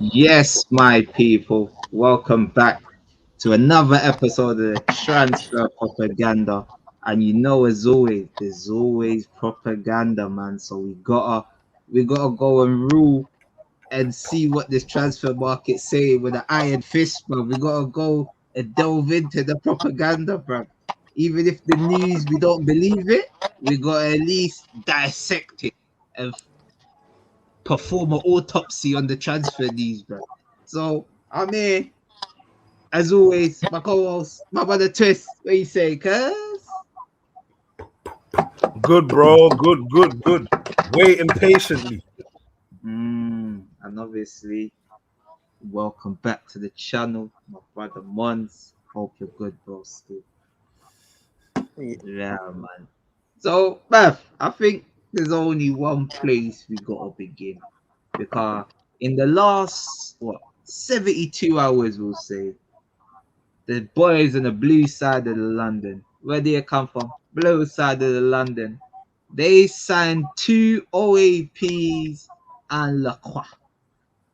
Yes, my people, welcome back to another episode of the Transfer Propaganda. And as always, there's always propaganda, man. So we gotta go and rule and see what this transfer market's saying with an iron fist, bro. We gotta go and delve into the propaganda, bro. Even if the news we don't believe it, we gotta at least dissect it and perform an autopsy on the transfer news, bro. So I'm here, as always, my co-host, my brother Twist. What you say, cuz? Good, bro. Good. Waiting patiently. And obviously, welcome back to the channel, my brother Mons. Hope you're good, bro. Still, yeah, man. So, Beth, I think there's only one place we gotta begin because in the last 72 hours, we'll say, the boys on the blue side of the London, where they come from, blue side of the London, they signed two OAPs and Lacroix.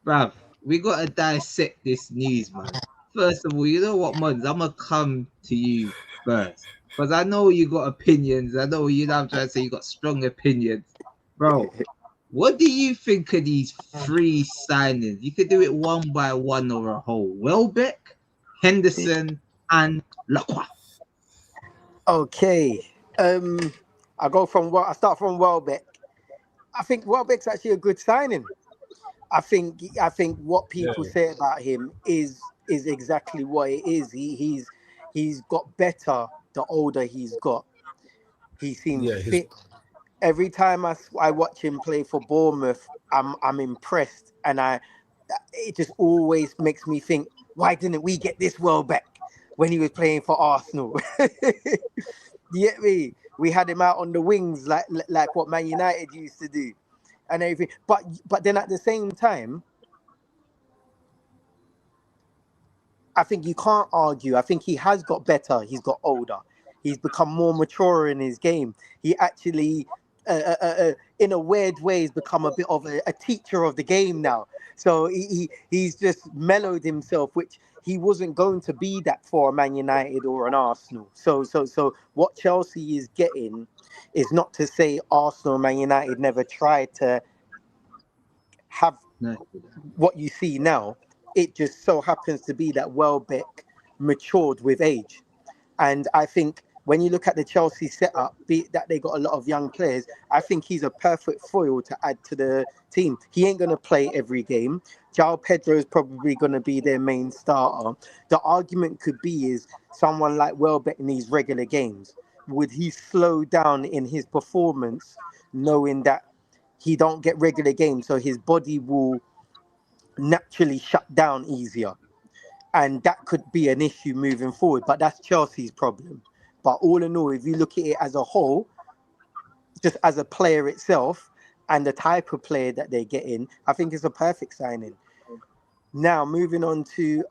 Bruv, we gotta dissect this news, man. First of all, you know what, Muds? I'm gonna come to you first. Because I know you got opinions. I know I'm trying to say you got strong opinions. Bro, what do you think of these three signings? You could do it one by one or a whole. Welbeck, Henderson, and Lacroix. Okay. Um, I start from Welbeck. I think Welbeck's actually a good signing. I think what people Yeah, say about him is exactly what it is. He's got better the older he's got. He seems yeah. His fit. Every time I watch him play for Bournemouth, I'm impressed, and it just always makes me think, why didn't we get this Welbeck when he was playing for Arsenal? You get me? We had him out on the wings like what Man United used to do and everything. But then at the same time, I think you can't argue. I think he has got better. He's got older. He's become more mature in his game. He actually, in a weird way, has become a bit of a teacher of the game now. So he's just mellowed himself, which he wasn't going to be that for a Man United or an Arsenal. So what Chelsea is getting is not to say Arsenal and Man United never tried to have No. what you see now. It just so happens to be that Welbeck matured with age. And I think when you look at the Chelsea setup, be it that they got a lot of young players, I think he's a perfect foil to add to the team. He ain't going to play every game. João Pedro is probably going to be their main starter. The argument could be is someone like Welbeck in these regular games, would he slow down in his performance knowing that he don't get regular games, so his body will naturally shut down easier, and that could be an issue moving forward. But that's Chelsea's problem. But all in all, if you look at it as a whole, just as a player itself and the type of player that they're getting, I think it's a perfect signing. Now moving on to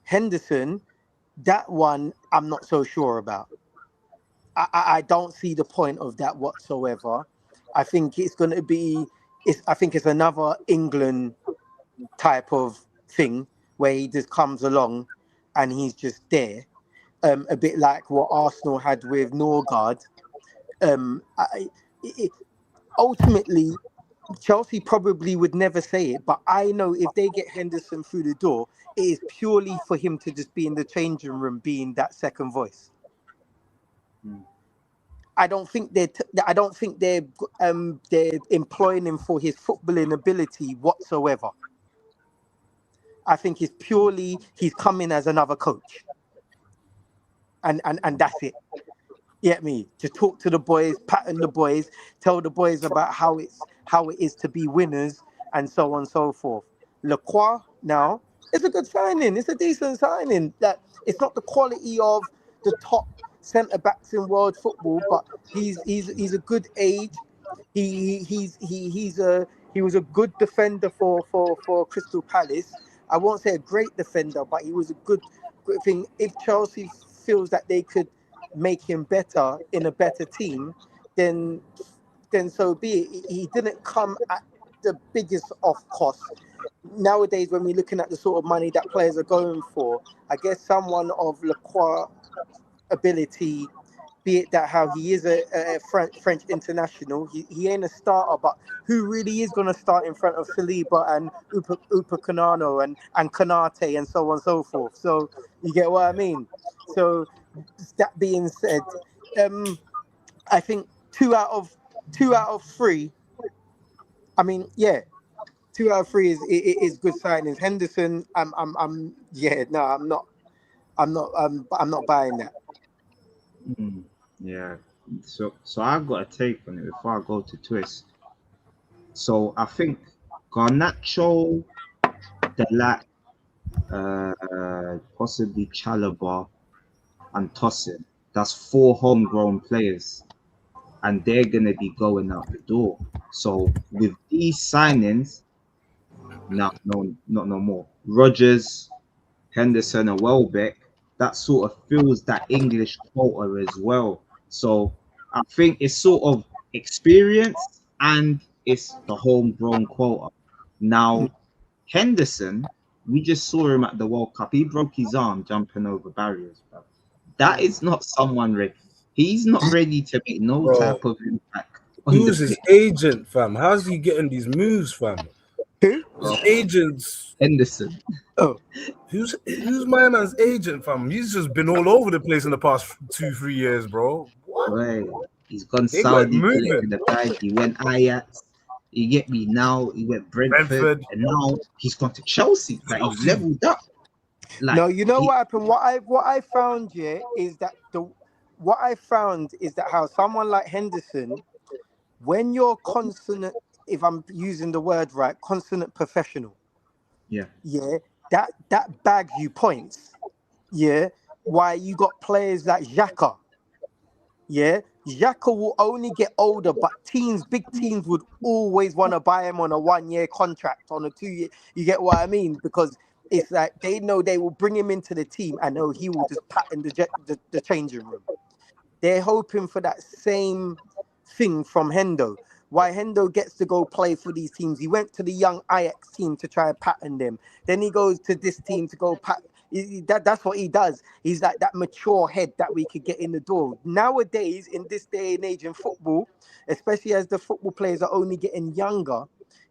Henderson, that one I'm not so sure about. I don't see the point of that whatsoever. I think it's going to be. I think it's another England type of thing where he just comes along and he's just there, a bit like what Arsenal had with Norgard. Um, I, it, Ultimately, Chelsea probably would never say it, but I know if they get Henderson through the door, it is purely for him to just be in the changing room, being that second voice. Mm. I don't think they're employing him for his footballing ability whatsoever. I think it's purely he's coming as another coach, and that's it. You get me? To talk to the boys, pattern the boys, tell the boys about how it is to be winners, and so on and so forth. Lacroix now it's a good signing. It's a decent signing. That it's not the quality of the top centre backs in world football, but he's a good age. He was a good defender for Crystal Palace. I won't say a great defender, but he was a good thing. If Chelsea feels that they could make him better in a better team, then so be it. He didn't come at the biggest off cost. Nowadays, when we're looking at the sort of money that players are going for, I guess someone of Lacroix ability, be it that how he is a French international, he ain't a starter, but who really is going to start in front of Saliba and Upamecano and Konate and so on and so forth. So you get what I mean. So that being said, I think two out of three. I mean, yeah, 2 out of 3 is good signings. Henderson, yeah, no, I'm not buying that. Yeah. So I got a take on it before I go to twist. So I think Garnacho, Delac, possibly Chalobah and Tosin. That's 4 homegrown players, and they're gonna be going out the door. So with these signings, no, not no more. Rogers, Henderson, and Welbeck, that sort of fills that English quota as well. So I think it's sort of experience and it's the homegrown quota. Now, Henderson, we just saw him at the World Cup. He broke his arm jumping over barriers, bro. That is not someone ready. He's not ready to make no Bro, type of impact on the who's his pitch. agent, fam? How's he getting these moves, fam? Who? His agents. Henderson. Oh, Who's my man's agent, fam? He's just been all over the place in the past 2-3 years, bro. What? Right. He's gone They got it Saudi collecting moving. the bag. He went Ajax. You get me now. He went Brentford, Brentford, and now he's gone to Chelsea. Like he's Chelsea. leveled up. Like no, you know he, what happened? What I found, yeah, is that how someone like Henderson, when you're consonant, if I'm using the word right, consonant professional, yeah, yeah, that bags you points, yeah. Why you got players like Xhaka, yeah. Xhaka will only get older, but big teams would always want to buy him on a 1-year contract, on a 2-year. You get what I mean? Because it's like they know they will bring him into the team and know he will just pattern the changing room. They're hoping for that same thing from Hendo. Why Hendo gets to go play for these teams. He went to the young Ajax team to try and pattern them. Then he goes to this team to go that's what he does. He's like that mature head that we could get in the door. Nowadays, in this day and age in football, especially as the football players are only getting younger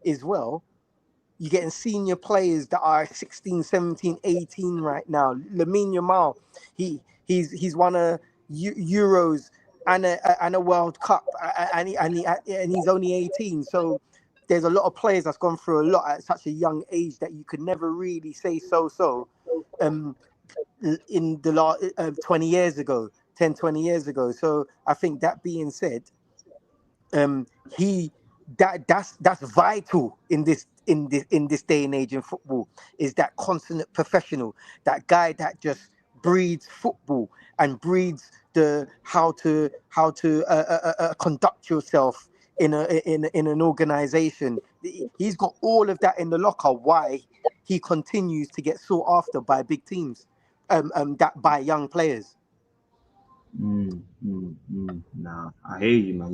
as well, you're getting senior players that are 16, 17, 18 right now. Lamine Yamal, he's won a Euros and a World Cup, and he's only 18. So there's a lot of players that's gone through a lot at such a young age that you could never really say so. In the last 20 years ago, 10, 20 years ago. So I think that being said, he that's vital in this day and age in football, is that consummate professional, that guy that just breeds football and breeds the how to conduct yourself in an organization. He's got all of that in the locker. Why he continues to get sought after by big teams, that by young players. Nah, I hear you, man.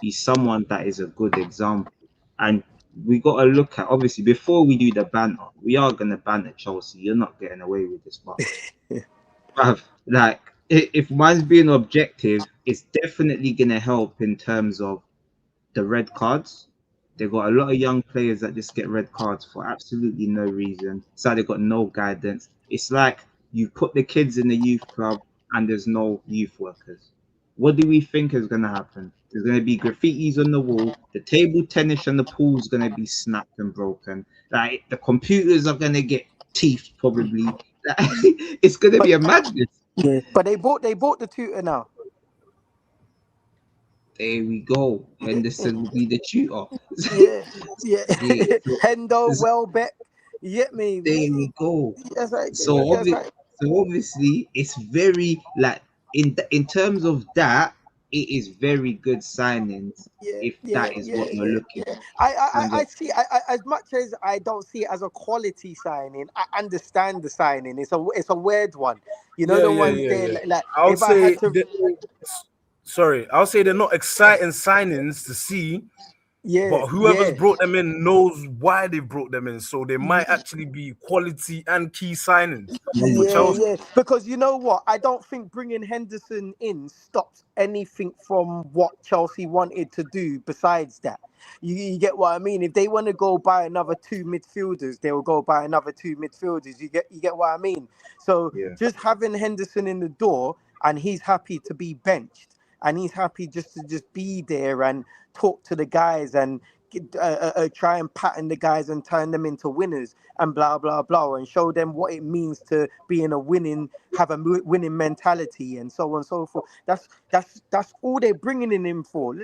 He's someone that is a good example, and we got to look at, obviously, before we do the banter. We are gonna banter Chelsea. You're not getting away with this, but bruv, like if mine's being objective, it's definitely gonna help in terms of the red cards. They've got a lot of young players that just get red cards for absolutely no reason. So they've got no guidance. It's like you put the kids in the youth club and there's no youth workers. What do we think is going to happen? There's going to be graffitis on the wall. The table tennis and the pool's going to be snapped and broken. Like the computers are going to get teeth probably. Like, it's going to be a madness. Yeah, but they bought the tutor now. There we go. Henderson will be the tutor. Yeah. Yeah. Hendo, Welbeck. You get me? There we go. That's right. So, That's right. obviously, it's very like in terms of that, it is very good signings if that is what you're looking Yeah. for. I see. As much as I don't see it as a quality signing, I understand the signing. It's a weird one. You know, the ones there. Like I'll if I had say to. I'll say they're not exciting signings to see, Yeah, But whoever's yeah. brought them in knows why they brought them in, so they might actually be quality and key signings for Yeah, Chelsea. yeah. Because you know what? I don't think bringing Henderson in stops anything from what Chelsea wanted to do besides that. You get what I mean? If they want to go buy another two midfielders, they will go buy another two midfielders. You get what I mean? So Yeah. just having Henderson in the door and he's happy to be benched and he's happy just to just be there and talk to the guys and try and pattern the guys and turn them into winners and blah blah blah and show them what it means to be in a have a winning mentality and so on and so forth. That's all they're bringing in him for.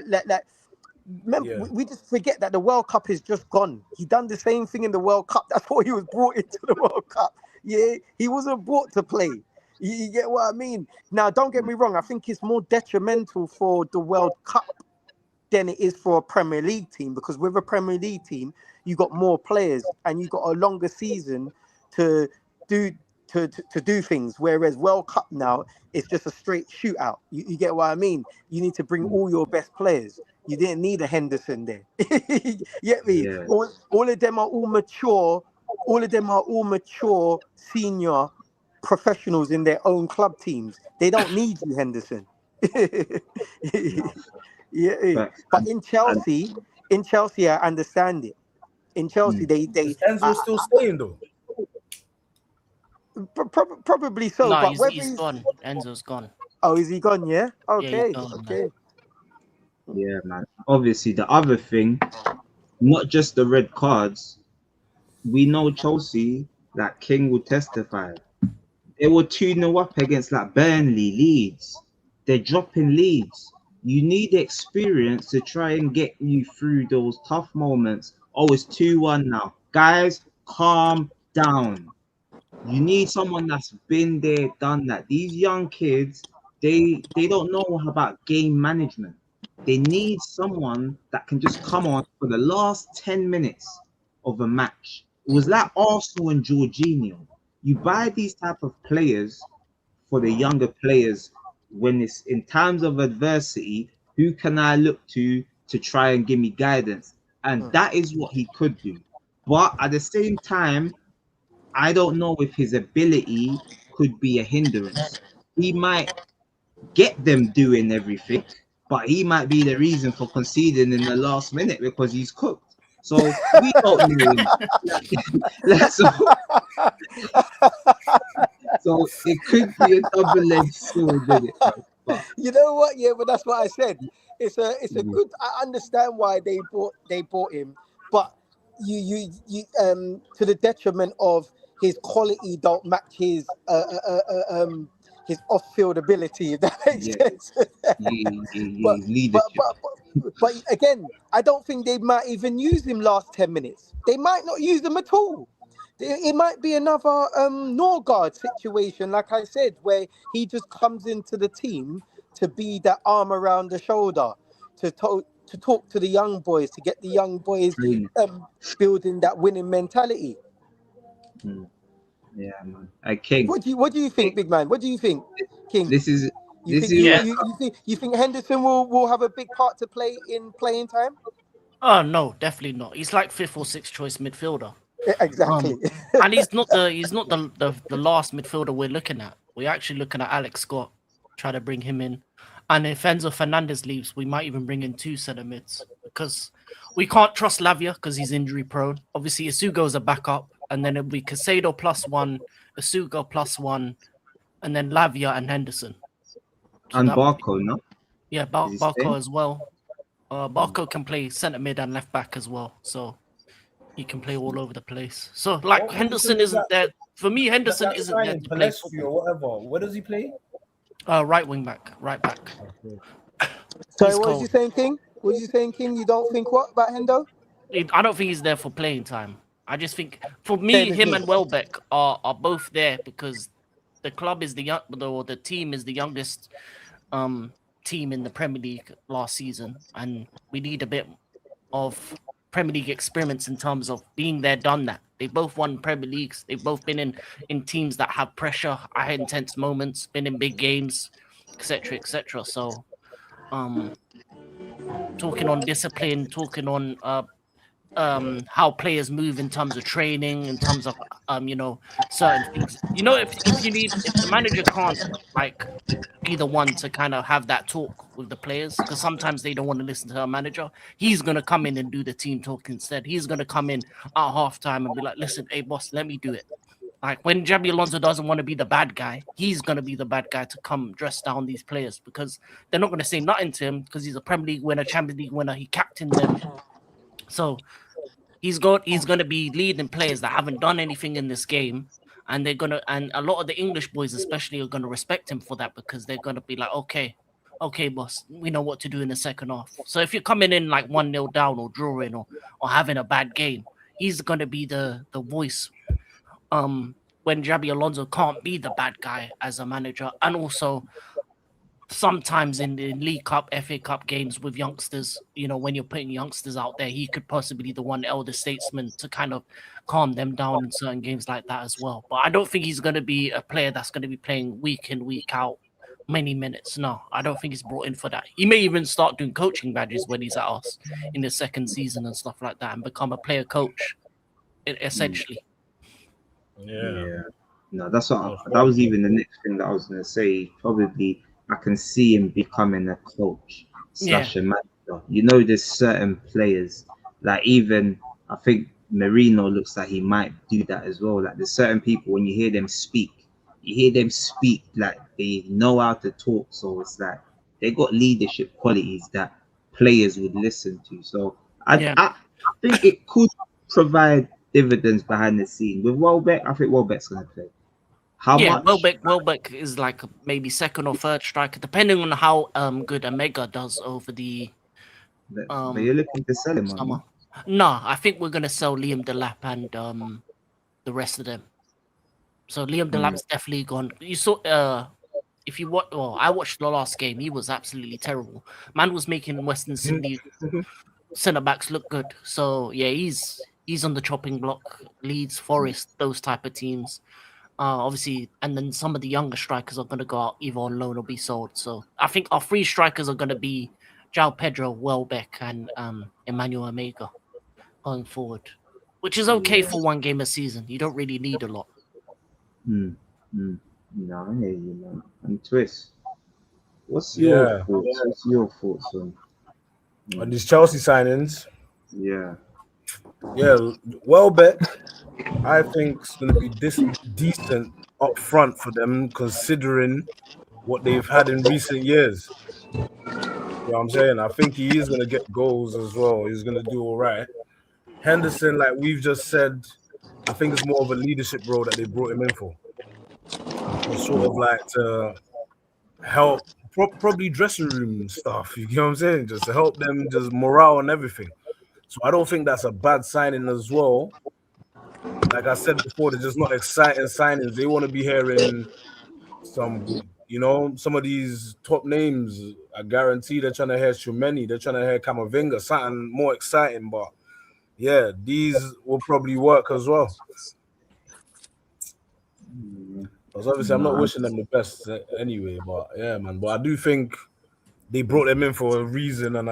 Remember, Yeah. we just forget that the World Cup is just gone. He done the same thing in the World Cup. That's what he was brought into the World Cup. Yeah, he wasn't brought to play. You get what I mean? Now, don't get me wrong. I think it's more detrimental for the World Cup than it is for a Premier League team, because with a Premier League team, you got more players and you got a longer season to do to do things. Whereas World Cup now, it's just a straight shootout. You get what I mean? You need to bring all your best players. You didn't need a Henderson there. You get me? Yeah. All of them are all mature. All of them are all mature senior professionals in their own club teams. They don't need you, Henderson. No. Yeah, But but and in Chelsea, I understand it. In Chelsea, mm, they Is Enzo still staying though? probably so. No, But whether he's gone. Enzo's gone. oh, is he gone? Yeah. Yeah, he's Okay. gone, man. Okay. yeah, man. Obviously, the other thing, not just the red cards. We know Chelsea, like King will testify. They were 2-0 up against like Burnley, Leeds. They're dropping leads. You need experience to try and get you through those tough moments. Oh, it's 2-1 now. Guys, calm down. You need someone that's been there, done that. These young kids, they don't know about game management. They need someone that can just come on for the last 10 minutes of a match. It was like Arsenal and Jorginho. You buy these type of players for the younger players when it's in times of adversity. Who can I look to try and give me guidance? And Mm. that is what he could do. But at the same time, I don't know if his ability could be a hindrance. He might get them doing everything, but he might be the reason for conceding in the last minute because he's cooked. So we don't know him. So, so it could be a double-edged sword, isn't it? But You know what? Yeah, but that's what I said. It's a yeah, good. I understand why they bought him, but to the detriment of his quality don't match his off-field ability. If that makes yeah, sense. yeah, but his but leadership. but but again, I don't think they might even use him last 10 minutes. They might not use him at all. It might be another Norgard situation, like I said, where he just comes into the team to be that arm around the shoulder, to talk to the young boys, to get the young boys Training. building that winning mentality. Mm, yeah, man. King, What do you think, big man? What do you think, King? this is You this think is he Yeah. what you think Henderson will have a big part to play in playing time? Oh no, definitely not. He's like fifth or sixth choice midfielder. Exactly. And he's not the last midfielder we're looking at. We're actually looking at Alex Scott, try to bring him in. And if Enzo Fernandez leaves, we might even bring in two centre mids because we can't trust Lavia because he's injury prone. Obviously, Isugo's a backup, and then it'll be Casado +1, Isugo +1, and then Lavia and Henderson. So and that would be, Barco, no? yeah, Is he Barco staying? as well. Barco can play centre mid and left back as well, so he can play all over the place. So like What position Henderson is isn't that? there for me. That, Henderson that isn't there signing, to play Palescu or football. whatever. Where does he play? Right wing back, right back. Sorry, He's what was you cold. saying, King? What was you saying, King? You don't think what about Hendo? I don't think he's there for playing time. I just think for Same me, as him me. and Welbeck are both there because the club is the team is the youngest team in the Premier League last season, and we need a bit of Premier League experience in terms of being there, done that. They both won Premier Leagues. They've both been in teams that have pressure, high intense moments, been in big games, etc., etc. So, um, talking on discipline, talking on how players move in terms of training, in terms of certain things. If the manager can't like be the one to kind of have that talk with the players, because sometimes they don't want to listen to a manager, he's gonna come in and do the team talk instead. He's gonna come in at halftime and be like, listen, hey boss, let me do it. Like when Jabi Alonso doesn't want to be the bad guy, he's gonna be the bad guy to come dress down these players, because they're not gonna say nothing to him because he's a Premier League winner, Champions League winner, he captained them. So he's gonna be leading players that haven't done anything in this game, and and a lot of the English boys especially are gonna respect him for that, because they're gonna be like, okay, boss, we know what to do in the second half. So if you're coming in like 1-0 down or drawing or having a bad game, he's gonna be the voice when Jabi Alonso can't be the bad guy as a manager. And also sometimes in the League Cup, FA Cup games with youngsters, when you're putting youngsters out there, he could possibly be the one elder statesman to kind of calm them down in certain games like that as well. But I don't think he's going to be a player that's going to be playing week in, week out, many minutes. No, I don't think he's brought in for that. He may even start doing coaching badges when he's at us in the second season and stuff like that, and become a player coach, essentially. Yeah. No, that was even the next thing that I was gonna say. Probably I can see him becoming a coach / a manager. There's certain players, like even I think Marino looks like he might do that as well. Like there's certain people, when you hear them speak like they know how to talk. So it's like they got leadership qualities that players would listen to. So I think it could provide dividends behind the scene. With Welbeck, I think Welbeck's gonna play. How much? Welbeck is like maybe second or third striker, depending on how good Omega does over the But you're looking to sell him, summer. aren't No, I think we're gonna sell Liam Delap and the rest of them. So Liam Delap's definitely gone. You saw if you watch, well, I watched the last game. He was absolutely terrible. Man was making Western Sydney centre backs look good. So yeah, he's on the chopping block. Leeds, Forest, those type of teams. Obviously, and then some of the younger strikers are going to go out either on loan or be sold. So I think our three strikers are going to be João Pedro, Welbeck, and Emmanuel Omega going forward, which is okay for one game a season. You don't really need a lot. No, I hear you, man. And Twist, what's your thoughts? What's your thoughts on these Chelsea signings? Yeah, Welbeck, I think is going to be decent up front for them, considering what they've had in recent years. You know what I'm saying? I think he is going to get goals as well. He's going to do all right. Henderson, like we've just said, I think it's more of a leadership role that they brought him in for. Sort of like to help, probably dressing room stuff. You know what I'm saying? Just to help them, just morale and everything. So I don't think that's a bad signing as well. Like I said before, they're just not exciting signings. They want to be hearing some of these top names. I guarantee they're trying to hear Shumeni, they're trying to hear Camavinga, something more exciting. But yeah, these will probably work as well. Because obviously I'm not wishing them the best anyway. But yeah, man. But I do think they brought them in for a reason, and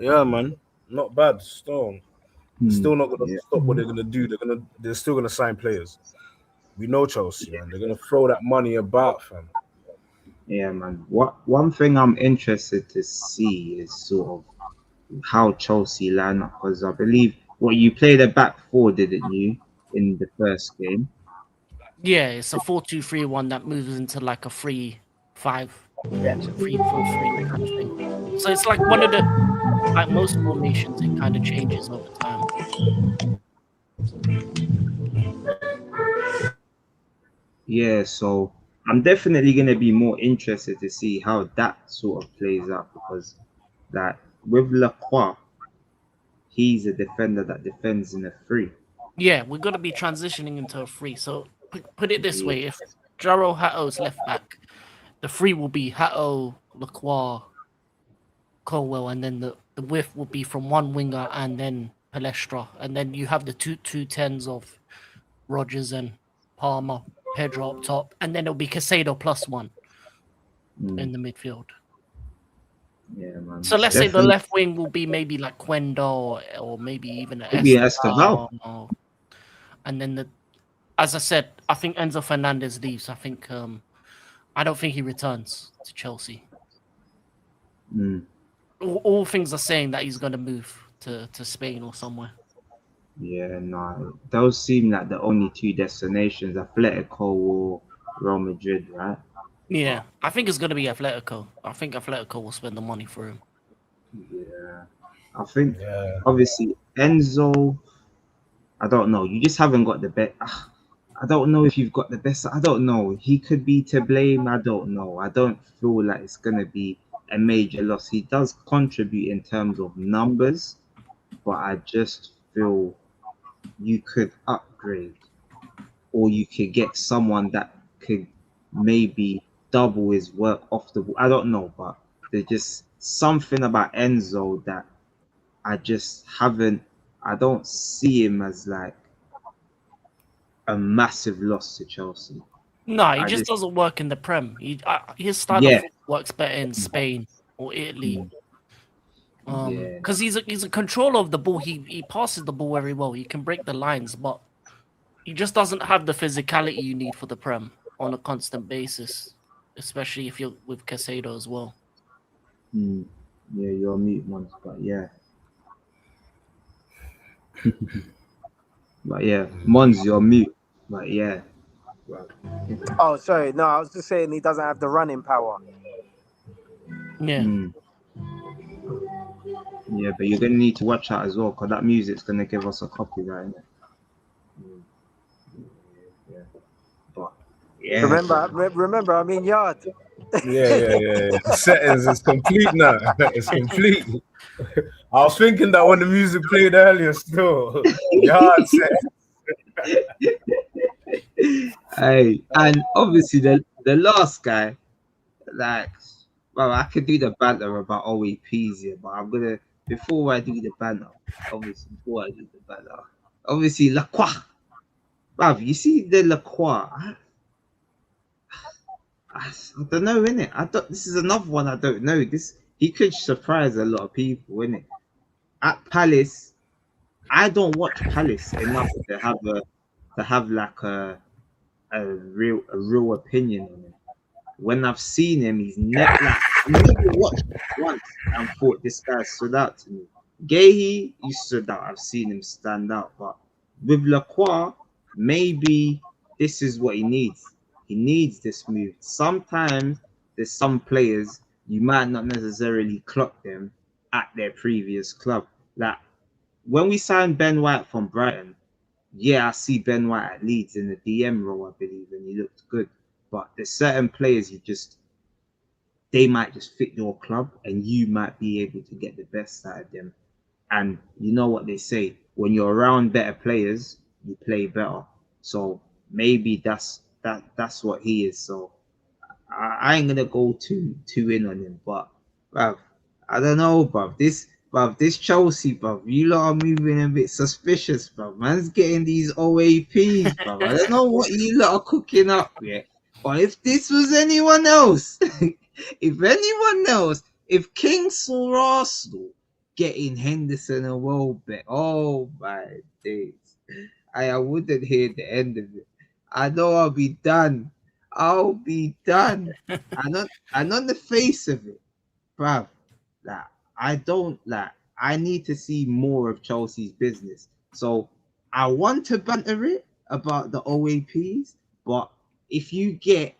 yeah, man, not bad. Still not going to stop what they're going to do. They're still going to sign players. We know Chelsea, man. They're going to throw that money about, fam. Yeah, man. One thing I'm interested to see is sort of how Chelsea line up, because I believe you played a back four, didn't you, in the first game? Yeah, it's a 4-2-3-1 that moves into like a 3-5, 3-4-3 kind of thing. So it's like one of the, like most formations, it kind of changes over time. Yeah, so I'm definitely going to be more interested to see how that sort of plays out, because that with Lacroix, he's a defender that defends in a 3. Yeah, we're going to be transitioning into a 3. So put it this way: if Jaro Hato's left back, the 3 will be Hato, Lacroix, Colwell, and then the width will be from one winger and then Palestra, and then you have the two 10s of Rodgers and Palmer, Pedro up top, and then it'll be Casado +1 in the midfield. Yeah, man. So let's say the Definitely. left wing will be maybe like Quendo or maybe even Maybe Escobar. Esteban. And then as I said, I think Enzo Fernandez leaves. I think I don't think he returns to Chelsea. Mm. All things are saying that he's going to move to Spain or somewhere. Yeah, no. Those seem like the only two destinations, Atletico or Real Madrid, right? Yeah, But I think it's going to be Atletico. I think Atletico will spend the money for him. yeah, I think Yeah. obviously Enzo. I don't know. You just haven't got the best. I don't know if you've got the best. I don't know. He could be to blame. I don't know. I don't feel like it's gonna be a major loss. He does contribute in terms of numbers, but I just feel you could upgrade, or you could get someone that could maybe double his work off the ball. I don't know, but there's just something about Enzo that I just haven't. I don't see him as like a massive loss to Chelsea. No, he I just just, doesn't work in the Prem. His style of yeah, football works better in Spain or Italy. mm, yeah, Because he's a controller of the ball. He passes the ball very well. He can break the lines, but he just doesn't have the physicality you need for the Prem on a constant basis, especially if you're with Casado as well. mm, yeah, you're mute ones, but yeah, but yeah, Mons, you're mute, but yeah, well, Oh, sorry. No, I was just saying he doesn't have the running power. Yeah. mm, yeah, but you're gonna need to watch out as well, because that music's gonna give us a copyright. Innit? Mm, yeah, but yeah, Remember, remember, I'm in yard. Yeah. The settings is complete now. It's complete. I was thinking that when the music played earlier still. Yard set. hey, and obviously the last guy, like, well, I could do the banter about OAPs here, but I'm gonna before I do the banter, obviously before I do the banter, obviously Lacroix, bruv, you see the Lacroix, I don't know, innit? I don't. This is another one I don't know. This he could surprise a lot of people, innit? At Palace, I don't watch Palace enough to have like a real opinion on him. When I've seen him, he's never like I never watched him once and thought this guy stood out to me. Gahey, he stood out. I've seen him stand out, but with Lacroix, maybe this is what he needs. He needs this move. Sometimes there's some players you might not necessarily clock them at their previous club. Like when we signed Ben White from Brighton, yeah, I see Ben White at Leeds in the DM role, I believe, and he looked good. But there's certain players you just they might just fit your club, and you might be able to get the best out of them. And you know what they say: when you're around better players, you play better. So maybe that's what he is. So I ain't gonna go too in on him, but bruv, I don't know, this Chelsea, bruv, you lot are moving a bit suspicious, bruv. Man's getting these OAPs, bruv. I don't know what you lot are cooking up yet. But if this was anyone else, if King saw Arsenal getting Henderson and Welbeck, oh my days, I wouldn't hear the end of it. I know I'll be done. I'll be done. And on the face of it, bruv, like I don't like I need to see more of Chelsea's business. So I want to banter it about the OAPs, but if you get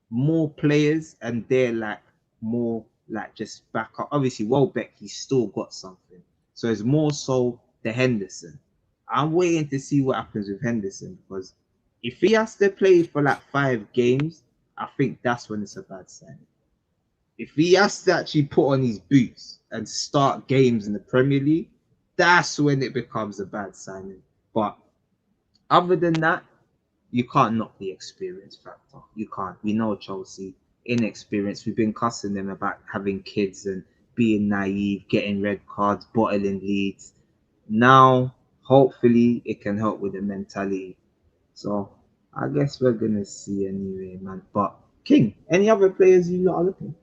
more players and they're like more like just back up, obviously Welbeck he's still got something. So it's more so the Henderson. I'm waiting to see what happens with Henderson because if he has to play for like 5 games, I think that's when it's a bad sign. If he has to actually put on his boots and start games in the Premier League, that's when it becomes a bad signing. But other than that, you can't knock the experience factor. You can't. We know Chelsea inexperienced. We've been cussing them about having kids and being naive, getting red cards, bottling leads. Now, hopefully, it can help with the mentality. So I guess we're gonna see anyway, man. But King, any other players you lot are looking?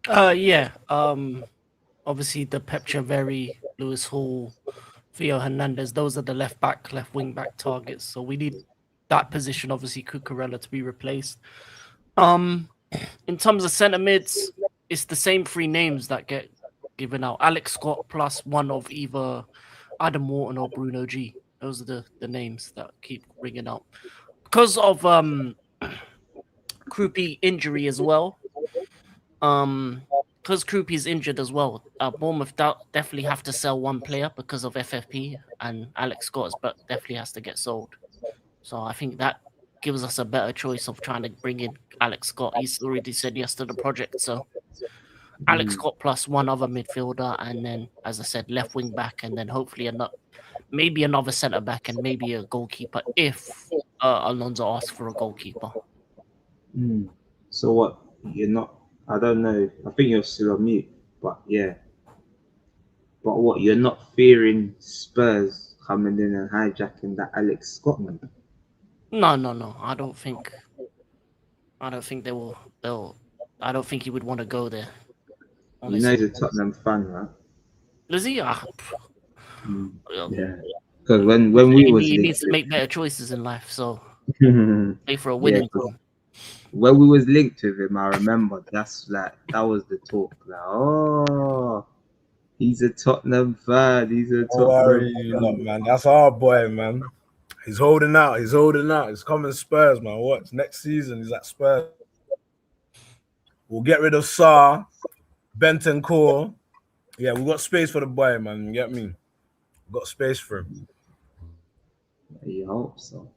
Yeah. Obviously the Pepcha Lewis Hall, Theo Hernandez, those are the left back, left wing back targets. So we need that position, obviously Cucurella, to be replaced. In terms of centre mids, it's the same three names that get given out. Alex Scott plus one of either Adam Morton or Bruno G. Those are the names that keep ringing out. Because of Krupi injury as well. Because Krupi's injured as well, Bournemouth definitely have to sell one player because of FFP, and Alex Scott but definitely has to get sold. So I think that gives us a better choice of trying to bring in Alex Scott. He's already said yes to the project, so Alex Mm. Scott plus one other midfielder, and then, as I said, left wing back, and then hopefully maybe another centre back, and maybe a goalkeeper if Alonso asks for a goalkeeper. Mm. So what? You're not. I don't know. I think you're still on mute. But yeah. But what? You're not fearing Spurs coming in and hijacking that Alex Scott man? No, no, no. I don't think they will. They'll. I don't think he would want to go there. You know he's Honestly, a Tottenham fan, right? does he? Mm. Well, Yeah. Because when we was he needs linked to make better choices in life. So with, play for a yeah, winning 'cause team. when we was linked with him, I remember that was the talk. Like, oh, he's a Tottenham fan. He's a Don't worry, Tottenham you lot, fan. man. That's our boy, man. He's holding out. He's holding out. He's coming Spurs, man. What next season? He's at Spurs. We'll get rid of Sarr, Bentancur. Yeah, we got space for the boy, man. You get me? We got space for him. You hope so.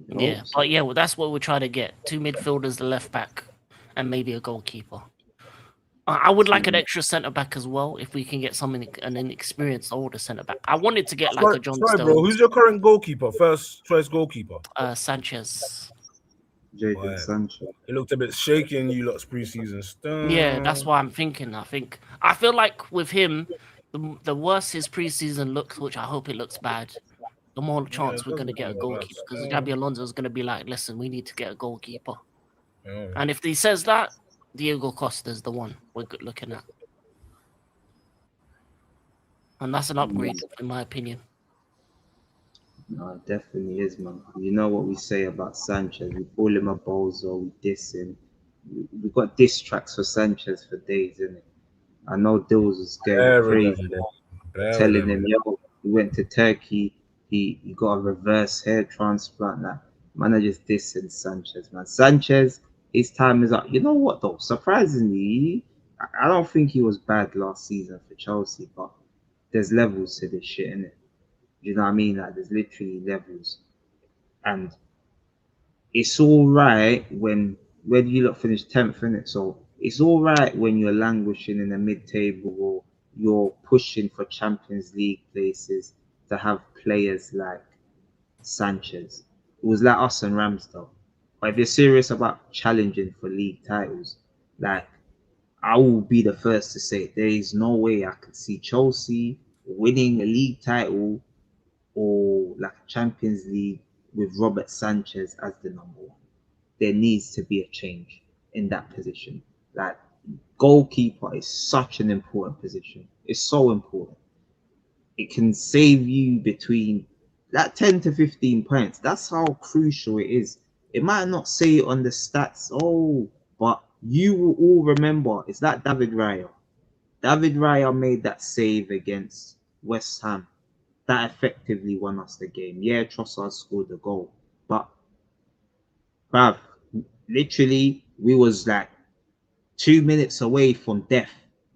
You Yeah, hope but so. yeah, well, that's what we're trying to get: two midfielders, the left back, and maybe a goalkeeper. I would like an Mm. extra centre back as well if we can get an inexperienced older centre back. I wanted to get like Sorry, a John sorry, bro. Stones, Who's your current goalkeeper? First choice goalkeeper. Sanchez. Jadon Boy, Sancho. he looked a bit shaky in you lot's preseason Yeah, stuff. that's why I'm thinking. I feel like with him, the worse his preseason looks, which I hope it looks bad, the more Yeah, chance it we're does gonna look a get a little bad goalkeeper. Because stuff. Jabi Alonso is gonna be like, listen, we need to get a goalkeeper. Yeah. And if he says that, Diego Costa's the one we're looking at, and that's an upgrade Mm. in my opinion. No, it definitely is, man. You know what we say about Sanchez? We call him a bozo. We diss him. We got diss tracks for Sanchez for days, innit? I know Dills was going Bear with them, crazy, bro. Bear with telling them, him, bro. yo, he went to Turkey, he got a reverse hair transplant. That man, I just dissing Sanchez, man. Sanchez, his time is up. You know what though? Surprisingly, I don't think he was bad last season for Chelsea, but there's levels to this shit, innit? You know what I mean? Like there's literally levels, and it's all right when you look finish 10th in it. So it's all right when you're languishing in the mid-table or you're pushing for Champions League places to have players like Sanchez. It was like us and Ramsdale. But if you're serious about challenging for league titles, like I will be the first to say there is no way I could see Chelsea winning a league title or like a Champions League with Robert Sanchez as the number one. There needs to be a change in that position. Like goalkeeper is such an important position. It's so important. It can save you between that 10 to 15 points. That's how crucial it is. It might not say it on the stats, oh, but you will all remember it's that David Raya. David Raya made that save against West Ham. That effectively won us the game. Yeah, Trossard scored the goal, but bruv, literally, we was like 2 minutes away from death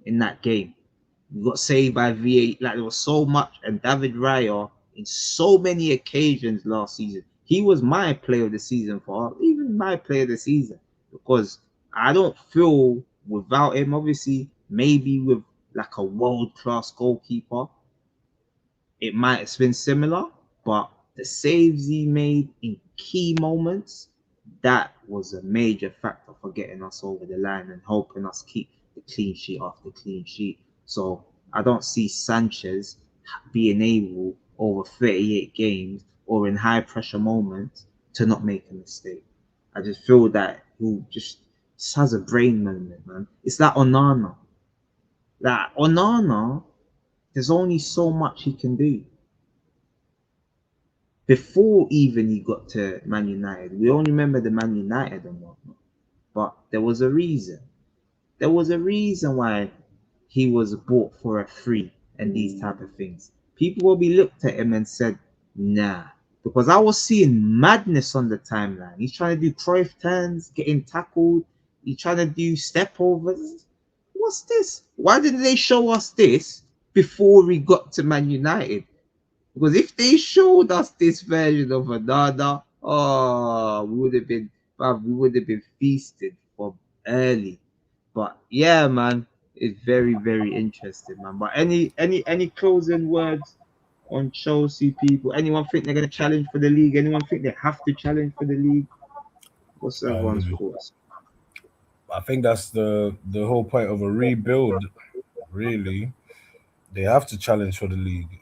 in that game. We got saved by VA. Like there was so much, and David Raya in so many occasions last season. He was my player of the season for even my player of the season because I don't feel without him. Obviously, maybe with like a world class goalkeeper, it might have been similar, but the saves he made in key moments, that was a major factor for getting us over the line and helping us keep the clean sheet after clean sheet. So I don't see Sanchez being able over 38 games or in high pressure moments to not make a mistake. I just feel that he'll just just has a brain moment, man. It's like Onana. Like Onana, there's only so much he can do. Before even he got to Man United, we only remember the Man United and whatnot. But there was a reason. There was a reason why he was bought for a free and these type of things. People will be looked at him and said, nah. Because I was seeing madness on the timeline. He's trying to do Cruyff turns, getting tackled. He's trying to do step overs. What's this? Why didn't they show us this before we got to Man United? Because if they showed us this version of Onana, oh, we would have been feasted from early. But yeah, man, it's very, very interesting, man. But any closing words on Chelsea people? Anyone think they're gonna challenge for the league? Anyone think they have to challenge for the league? What's everyone's thoughts? I think that's the whole point of a rebuild. Really, they have to challenge for the league.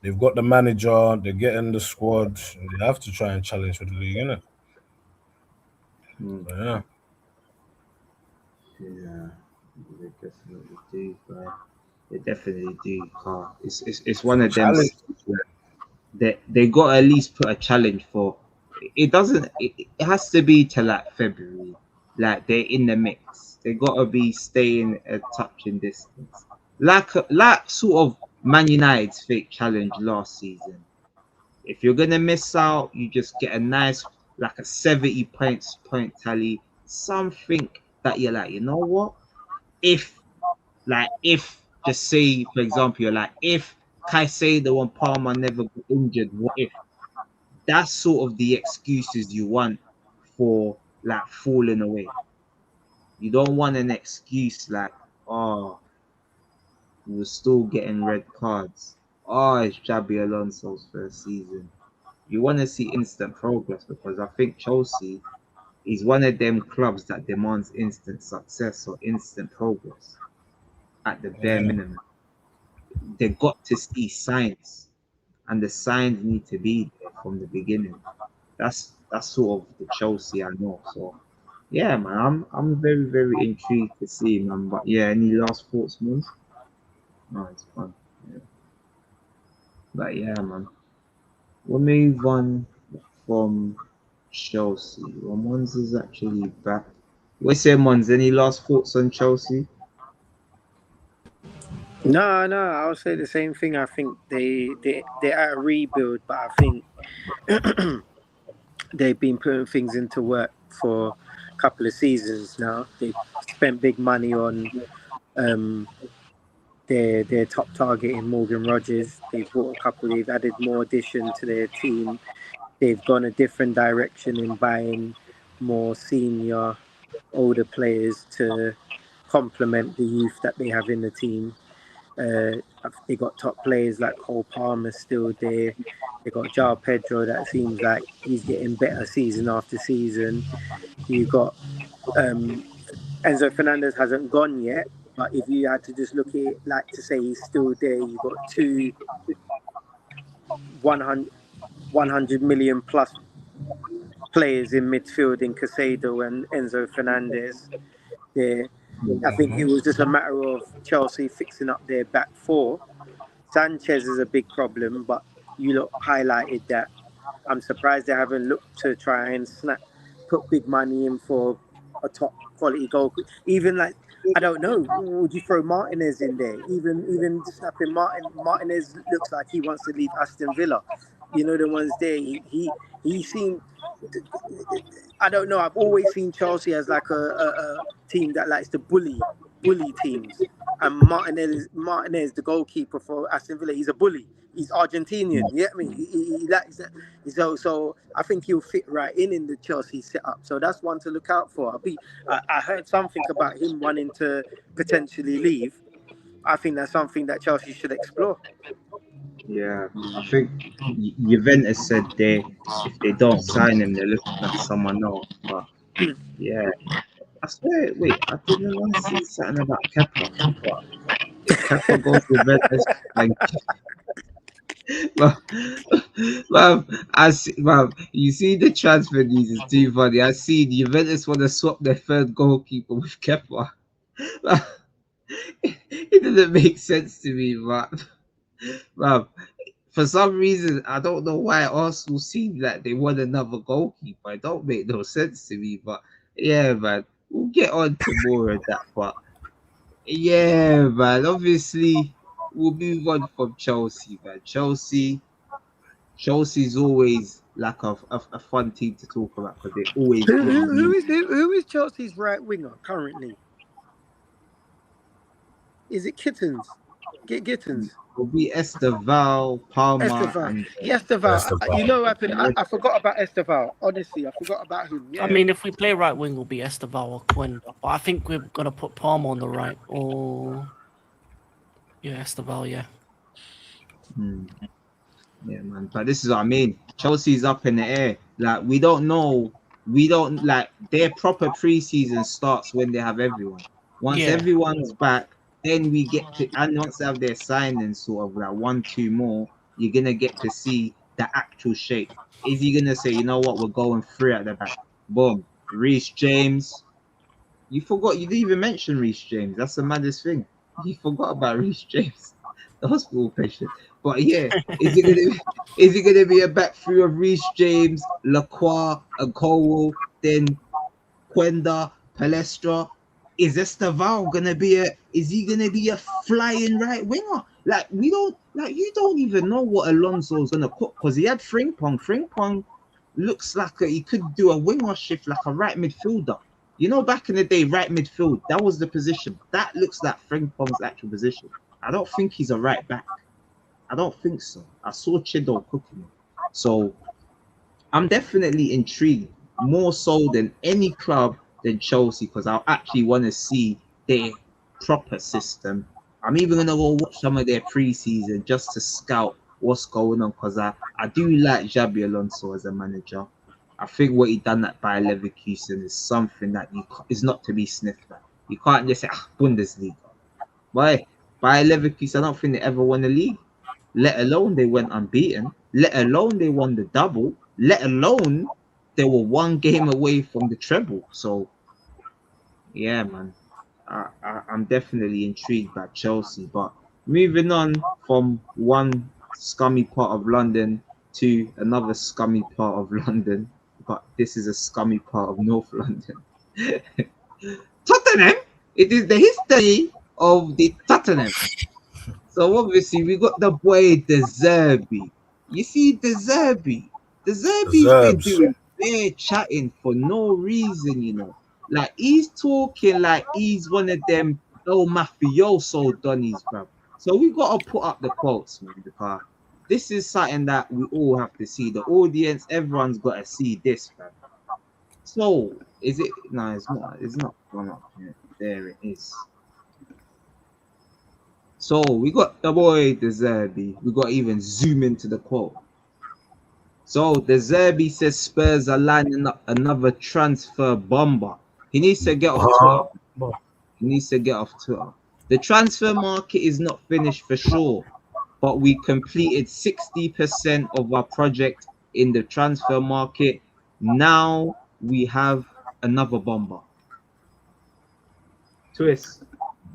They've got the manager, they're getting the squad. They have to try and challenge for the league, innit? Yeah. Yeah, they definitely do, bro. They definitely do, Carl. It's one of them. They got to at least put a challenge for. It doesn't. It has to be to like February. Like they're in the mix. They got to be staying a touching distance. Like sort of Man United's fake challenge last season. If you're gonna miss out, you just get a nice like a 70 point tally, something that you're like, you know what? If just say for example, you're like, if Caicedo and Palmer never got injured, what if? That's sort of the excuses you want for like falling away. You don't want an excuse like, oh, we're still getting red cards. Oh, it's Xabi Alonso's first season. You want to see instant progress because I think Chelsea is one of them clubs that demands instant success or instant progress at the bare minimum. They got to see signs, and the signs need to be there from the beginning. That's sort of the Chelsea I know. So yeah, man, I'm very, very intrigued to see, man. But yeah, any last thoughts, man? No, it's fun. Yeah. But yeah, man, we'll move on from Chelsea. Well, Mons is actually back. We say, Mons, any last thoughts on Chelsea? No, I'll say the same thing. I think they're at a rebuild, but I think they've been putting things into work for a couple of seasons now. They've spent big money on their top target in Morgan Rogers. They've bought a couple. They've added more addition to their team. They've gone a different direction in buying more senior, older players to complement the youth that they have in the team. They got top players like Cole Palmer still there. They got João Pedro that seems like he's getting better season after season. You got Enzo Fernandez hasn't gone yet, but if you had to just look at it like to say he's still there, you got two 100 million plus players in midfield in Caicedo and Enzo Fernandez. I think it was just a matter of Chelsea fixing up their back four. Sanchez is a big problem, but you lot highlighted that. I'm surprised they haven't looked to try and put big money in for a top quality goal. Even like, I don't know, would you throw Martinez in there? Even snapping Martinez looks like he wants to leave Aston Villa. You know, the ones there, he seemed, I don't know, I've always seen Chelsea as like a team that likes to bully teams. And Martinez, the goalkeeper for Aston Villa, he's a bully. He's Argentinian. You get me? He likes that. So I think he'll fit right in the Chelsea setup. So that's one to look out for. I heard something about him wanting to potentially leave. I think that's something that Chelsea should explore. Yeah, I think Juventus said if they don't sign him, they're looking at someone else. But yeah, I swear, wait, I didn't want to see something about Kepa. But if Kepa goes to Juventus, like, Well, you see the transfer news is too funny. I see the Juventus want to swap their third goalkeeper with Kepa. It doesn't make sense to me, but well, for some reason, I don't know why Arsenal seem like they want another goalkeeper. It don't make no sense to me, but yeah, man, we'll get on to more of that. But yeah, man, obviously we'll move on from Chelsea, man. Chelsea's always like a fun team to talk about because they always Who, give who, you who new. is who is Chelsea's right winger currently? Is it Kittens? Gittens? Will be Esteval, Palmer, Esteval. and That's Esteval. the You know what happened? and I forgot about Esteval. Honestly, I forgot about him. I Yeah. mean, if we play right wing, will be Esteval or Quinn. But I think we're gonna put Palmer on the right, or yeah, Esteval. Yeah. Hmm. Yeah, man. But this is what I mean. Chelsea's up in the air. Like we don't know. We don't like their proper preseason starts when they have everyone. Once Yeah. everyone's back, then we get to and once they have their signings sort of like one, two more, you're gonna get to see the actual shape. Is he gonna say, you know what, we're going three at the back? Boom. Reece James. You forgot you didn't even mention Reece James. That's the maddest thing. You forgot about Reece James, the hospital patient. But yeah, is it gonna be a back three of Reece James, Lacroix, and Colwell, then Quenda, Palestra? Is Esteval gonna be is he gonna be a flying right winger? Like we don't like you don't even know what Alonso's gonna cook because he had Frimpong. Frimpong looks like he could do a winger shift like a right midfielder. You know, back in the day, right midfield, that was the position. That looks like Frimpong's actual position. I don't think he's a right back. I don't think so. I saw Chido cooking him. So I'm definitely intrigued more so than any club than Chelsea because I actually want to see their proper system. I'm even gonna go watch some of their preseason just to scout what's going on because I do like Xabi Alonso as a manager. I think what he done at Bayer Leverkusen is something that is not to be sniffed at. You can't just say Bundesliga. Why? Bayer Leverkusen, I don't think they ever won the league. Let alone they went unbeaten. Let alone they won the double. Let alone they were one game away from the treble. So yeah, man, I'm definitely intrigued by Chelsea. But moving on from one scummy part of London to another scummy part of London, but this is a scummy part of North London. Tottenham. It is the history of the Tottenham. So obviously we got the boy De Zerbi. You see De Zerbi. De Zerbi's been Zerbs. doing bare chatting for no reason, you know. Like he's talking like he's one of them El Mafioso Donnies, bro. So we gotta put up the quotes, man, because this is something that we all have to see. The audience, everyone's gotta see this, man. So is it no, it's not gone up here. There it is. So we got the boy De Zerbi. We got to even zoom into the quote. So De Zerbi says Spurs are lining up another transfer bomber. He needs to get off Twitter. He needs to get off Twitter. The transfer market is not finished for sure, but we completed 60% of our project in the transfer market. Now we have another bomber. Twist.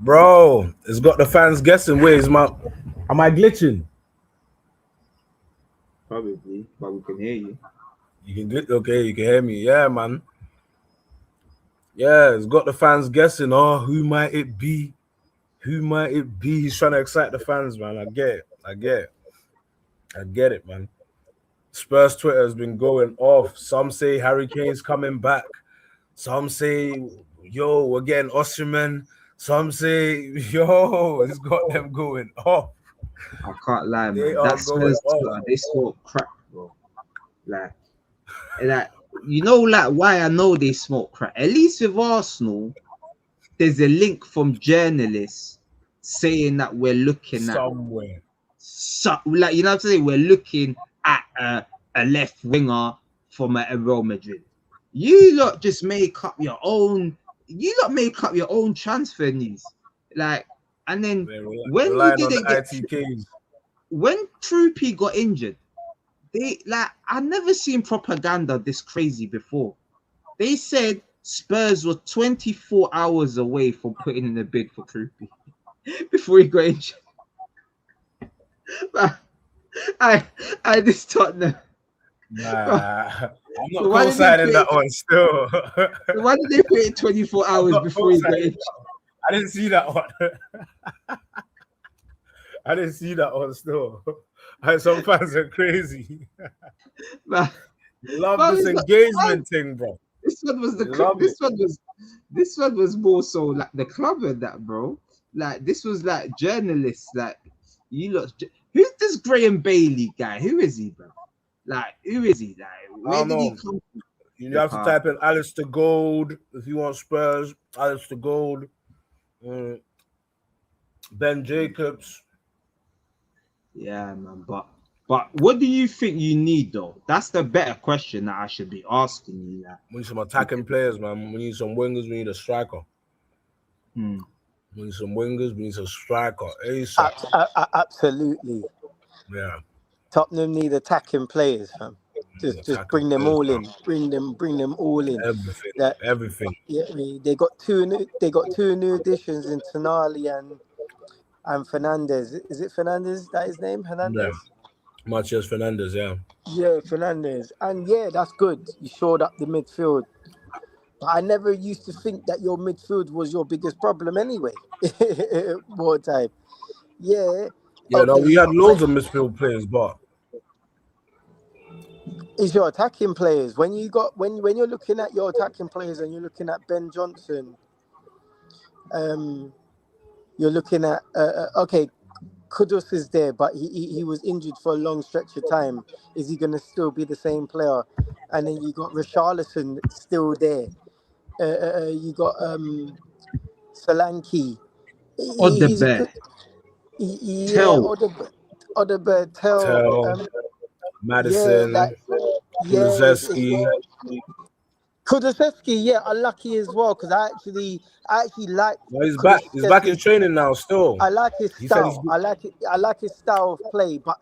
Bro, it's got the fans guessing. Wait, am I glitching? Probably, but we can hear you. You can glitch. Okay, you can hear me. Yeah, man. Yeah, it's got the fans guessing. Oh, who might it be? Who might it be? He's trying to excite the fans, man. I get it. I get it, man. Spurs Twitter has been going off. Some say Harry Kane's coming back. Some say, yo, we're getting Osimhen. Some say, yo, it's got them going off. I can't lie, They man. are That going Spurs off. Twitter, they smoke crack, bro. Like, like you know, like why I know they smoke crack. At least with Arsenal, there's a link from journalists saying that we're looking at Somewhere. like you know what I'm saying. We're looking at a left winger from a Real Madrid. You lot just make up your own. You lot make up your own transfer news, like, and then They're when you relying on the didn't get ITKs. when Troopy got injured, I never seen propaganda this crazy before. They said Spurs were 24 hours away from putting in a bid for Krupi before he got injured. I just Tottenham. Nah, I'm not Why did they co-signing put that it? one still. Why did they put it 24 I'm hours not before he got co-signing injured? that one. I didn't see that one. I didn't see that one still. Some fans are crazy. Man, Love man, this engagement thing, bro. this one was Love it. this one was more so like the club and that, bro. Like this was like journalists, like you lot. Who's this Graham Bailey guy? Who is he, bro? Like who is he? Like I where don't did he know. come from? You have to type in Alistair Gold if you want Spurs. Alistair Gold, Ben Jacobs. Yeah, man. But what do you think you need though? That's the better question that I should be asking you. Like, We need some attacking players, man. We need some wingers. We need a striker. hmm. We need some wingers. We need some striker. ASAP. Absolutely. Yeah. Tottenham need attacking players, fam. Just bring them all in. Bring them all in. Everything. Everything. Yeah, they got two new additions in Tonali and Fernandez. Is it Fernandez? Is that his name? Hernandez? Yeah. Matias Fernandez, yeah. Yeah, Fernandez. And yeah, that's good. You shored up the midfield. But I never used to think that your midfield was your biggest problem anyway. More time. Yeah. Yeah, no, we had loads of midfield players, but it's your attacking players. When you're looking at your attacking players and you're looking at Ben Johnson, you're looking at okay, Kudus is there, but he was injured for a long stretch of time. Is he going to still be the same player? And then you got Richarlison still there. You got Solanke. He's a good. Yeah, Odegaard, Tell, Madison, Kulusevski. Kulusevski, yeah, unlucky as well because I actually like. Well, he's back. He's back in training now. Still, I like his style. I like his style of play, but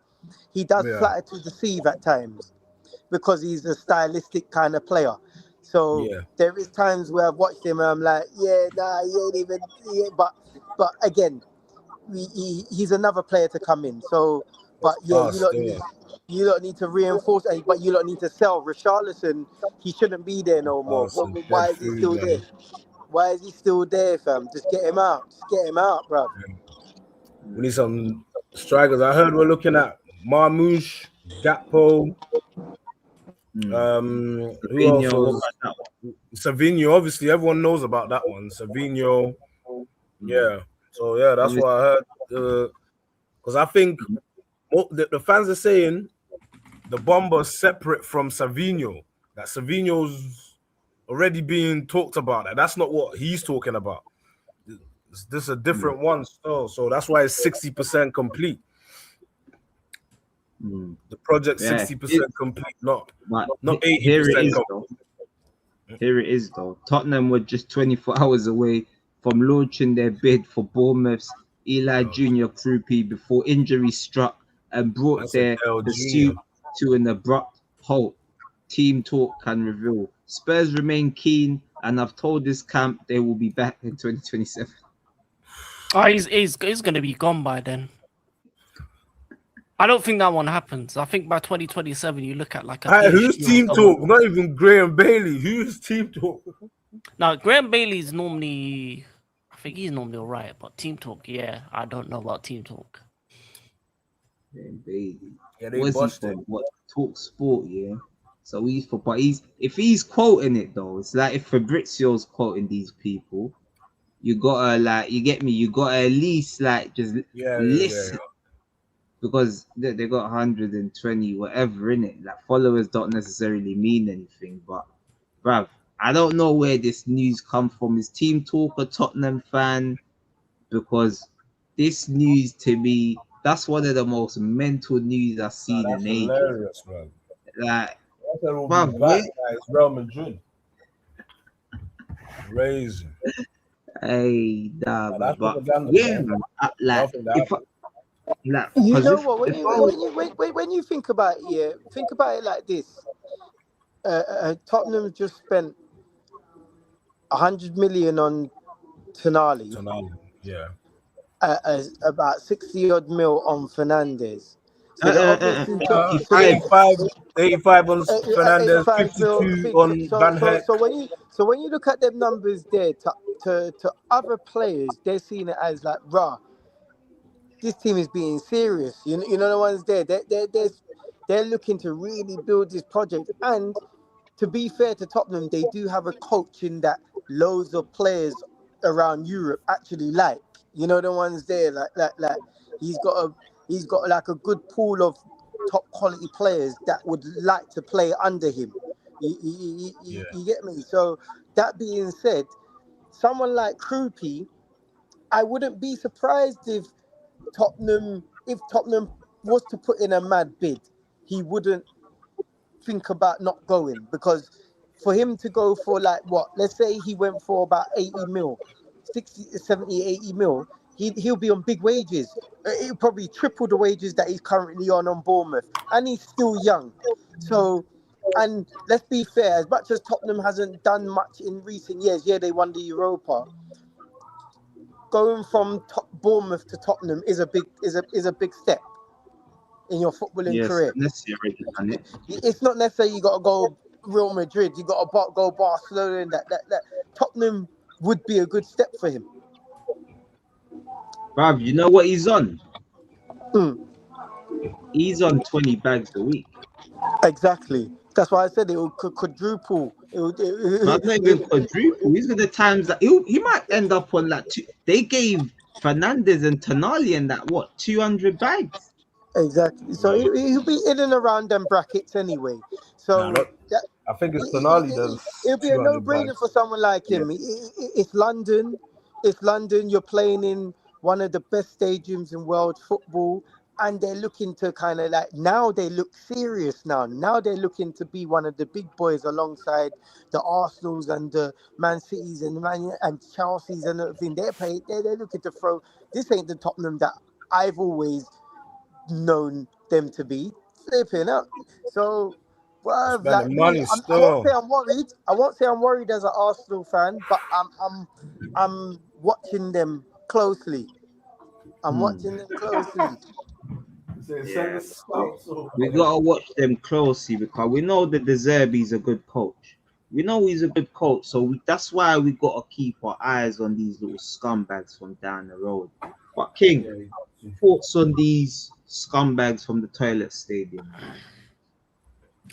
he does flatter to deceive at times because he's a stylistic kind of player. So there is times where I've watched him and I'm like, he ain't even. Yeah, but again, he's another player to come in. So, but yeah, you don't need to reinforce, but you don't need to sell Richarlison. He shouldn't be there no more. Why is he still there? Why is he still there, fam? Just get him out. Just get him out, bro. We need some strikers. I heard we're looking at Marmoush, Gakpo. Who else was Savinho? Obviously, everyone knows about that one. Savinho. Yeah. So yeah, that's what I heard. Because I think the fans are saying the bomber's separate from Savinho. That Savinho's already being talked about. That's not what he's talking about. This is a different one still. So that's why it's 60% complete. The project 60% complete, not 80% complete. Here it is though. Tottenham were just 24 hours away from launching their bid for Bournemouth's Eli Junior Krupi before injury struck and brought their pursuit to an abrupt halt. Team talk can reveal. Spurs remain keen and I've told this camp they will be back in 2027. He's going to be gone by then. I don't think that one happens. I think by 2027 you look at like a who's team talk? Not even Graham Bailey. Who's team talk? Now Graham Bailey's normally, I think he's normally all right, but team talk, yeah, I don't know about team talk. Graham Bailey. Yeah, they busted. What Talk Sport? Yeah. So if he's quoting it though, it's like if Fabrizio's quoting these people, you gotta you get me. You gotta at least just listen. Because they got 120 whatever in it. Like followers don't necessarily mean anything, but bruv, I don't know where this news come from. Is Team Talk a Tottenham fan? Because this news to me, that's one of the most mental news I've seen in ages. Hilarious, man. Like, bruv, it's Real Madrid. Crazy. Hey, but yeah, Like, You because know what? if I was, When you think about it, yeah, think about it like this. Tottenham just spent 100 million on Tonali, Tonali, yeah. about 60 odd mil on Fernandez. uh, So they uh, obviously uh, took. So they 85, 85 on Fernandez, 85 mil. 52 on Van Heck. So when you look at them numbers there to other players, they're seeing it as like, rah, this team is being serious. You know the ones there. They're looking to really build this project. And to be fair to Tottenham, they do have a coach in that loads of players around Europe actually like. You know the ones there, like he's got a he's got like a good pool of top quality players that would like to play under him. Yeah, You get me? So that being said, someone like Krupi, I wouldn't be surprised if Tottenham was to put in a mad bid, he wouldn't think about not going, because for him to go for like what, let's say he went for about 80 mil, 60, 70, 80 mil, he'll be on big wages. He'll probably triple the wages that he's currently on Bournemouth, and he's still young. So, and let's be fair, as much as Tottenham hasn't done much in recent years, yeah, they won the Europa. Going from Bournemouth to Tottenham is a big step in your footballing yes, career. unless you already done it. It's not necessarily you got to go Real Madrid. You got to go Barcelona, and that Tottenham would be a good step for him. Bruv, you know what he's on? Mm, He's on 20 bags a week. exactly. That's why I said it would quadruple. But not even quadruple. These are the times that he might end up on like two. They gave Fernandez and Tonali and that what 200 bags. Exactly. So yeah. he'll be in and around them brackets anyway. Nah, So not, that, I think it's Tonali does it'll be a 200 no-brainer bags. for someone like Yeah. him. It's London. It's London. You're playing in one of the best stadiums in world football, and they're looking to kind of like, now they look serious now. Now they're looking to be one of the big boys alongside the Arsenals and the Man Cities and and Chelseas and everything. They're looking to throw. This ain't the Tottenham that I've always known them to be flipping up. So, well, like Spending me, money I won't say still. I'm worried. I won't say I'm worried as an Arsenal fan, but I'm watching them closely. I'm Hmm. watching them closely. Yeah. We gotta watch them closely because we know that De Zerbi's a good coach. We know he's a good coach, so that's why we gotta keep our eyes on these little scumbags from down the road. But King, thoughts on these scumbags from the toilet stadium?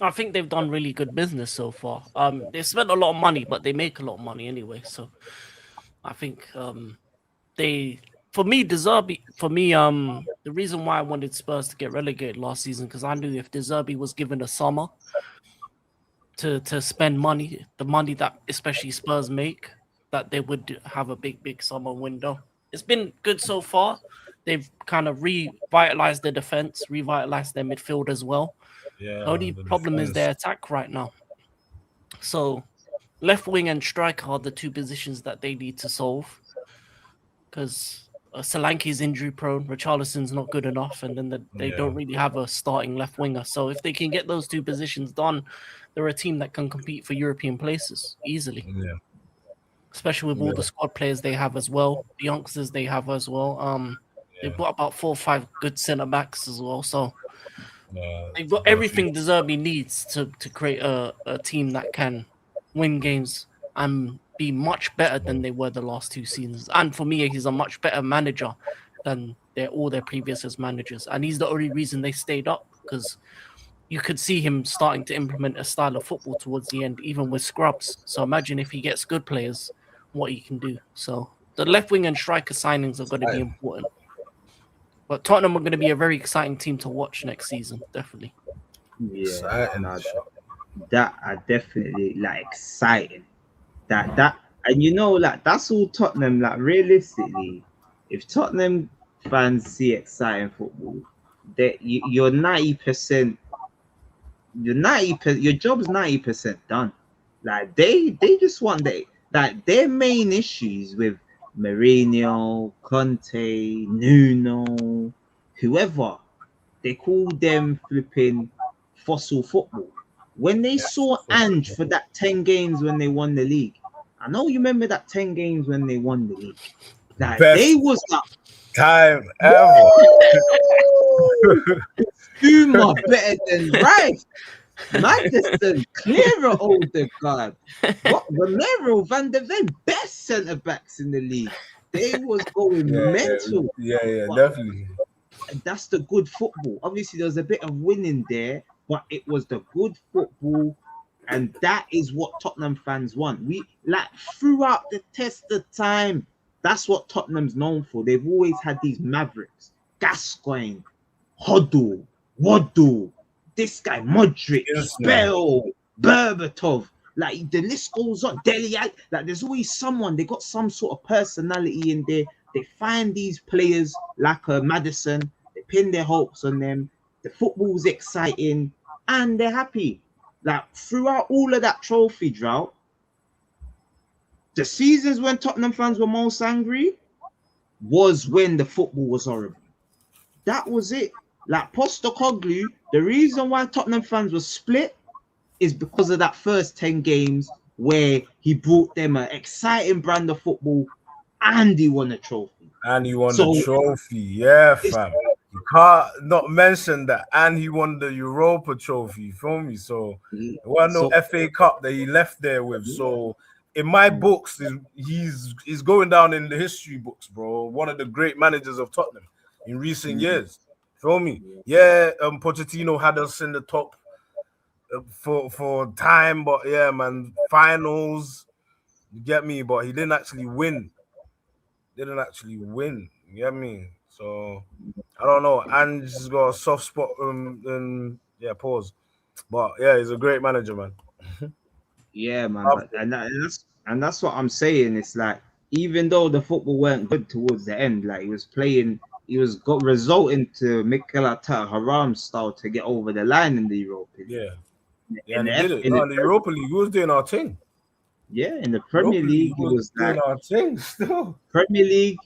I think they've done really good business so far. They spent a lot of money, but they make a lot of money anyway. So I think they, for me, De Zerbi, the reason why I wanted Spurs to get relegated last season, because I knew if De Zerbi was given a summer to spend money, the money that especially Spurs make, that they would have a big summer window. It's been good so far. They've kind of revitalized their defense, revitalized their midfield as well. Yeah, The only the problem is defense. their attack right now. So left wing and striker are the two positions that they need to solve, because Solanke's injury prone, Richarlison's not good enough, and then they don't really have a starting left winger. So if they can get those two positions done, they're a team that can compete for European places easily, Yeah, especially with all the yeah, squad players they have as well, the youngsters they have as well. They yeah. brought about 4 or 5 good centre backs as well. So they've got Got a few. everything De Zerbi needs to create a team that can win games and be much better than they were the last 2 seasons. And for me, he's a much better manager than all their previous as managers. And he's the only reason they stayed up, because you could see him starting to implement a style of football towards the end, even with scrubs. So imagine if he gets good players, what he can do. So the left wing and striker signings are going to be important. But Tottenham are going to be a very exciting team to watch next season, definitely. Yeah, Exciting. no, that are definitely like exciting. That and you know, like that's all Tottenham. Like realistically, if Tottenham fans see exciting football, that you're 90%. You're 90%. Your job's 90% done. Like they just want like their main issues with Mourinho, Conte, Nuno, whoever, they call them flipping fossil football. When they saw Ange for that 10 games when they won the league, I know you remember that 10 games when they won the league. Like Best they was like, time ever. Zuma better than Rice. Madison, clearer Odegaard. What Romero, Van der Ven, best centre backs in the league. They was going mental. Yeah, But definitely. that's the good football. Obviously, there was a bit of winning there, but it was the good football, and that is what Tottenham fans want. We like throughout the test of time. That's what Tottenham's known for. They've always had these mavericks: Gascoigne, Hoddle, Waddle, this guy Modric, Bell, Berbatov. Like the list goes on. Dele Alli. Like there's always someone. They got some sort of personality in there. They find these players like Madison. They pin their hopes on them. The football's exciting, and they're happy. Like throughout all of that trophy drought, the seasons when Tottenham fans were most angry was when the football was horrible. That was it. Like Postecoglou, the reason why Tottenham fans were split is because of that first 10 games where he brought them an exciting brand of football and he won a trophy. And he won the trophy. Yeah, fam. You can't not mention that. And he won the Europa trophy, you feel me? So there wasn't no FA Cup that he left there with. So in my books, he's going down in the history books, bro. One of the great managers of Tottenham in recent years. Feel me? Yeah, Pochettino had us in the top for time, but yeah, man, finals, you get me? But he didn't actually win. You get me? So I don't know. Ange's got a soft spot. Pause. But yeah, he's a great manager, man. Yeah, man. And that's what I'm saying. It's like even though the football weren't good towards the end, like he was resulting to Mikel Arteta haram style to get over the line in the Europa League. Yeah, and he did it. No, in the Europa League, he was doing our thing. Yeah, in the Premier League, he was doing our thing still. Premier League,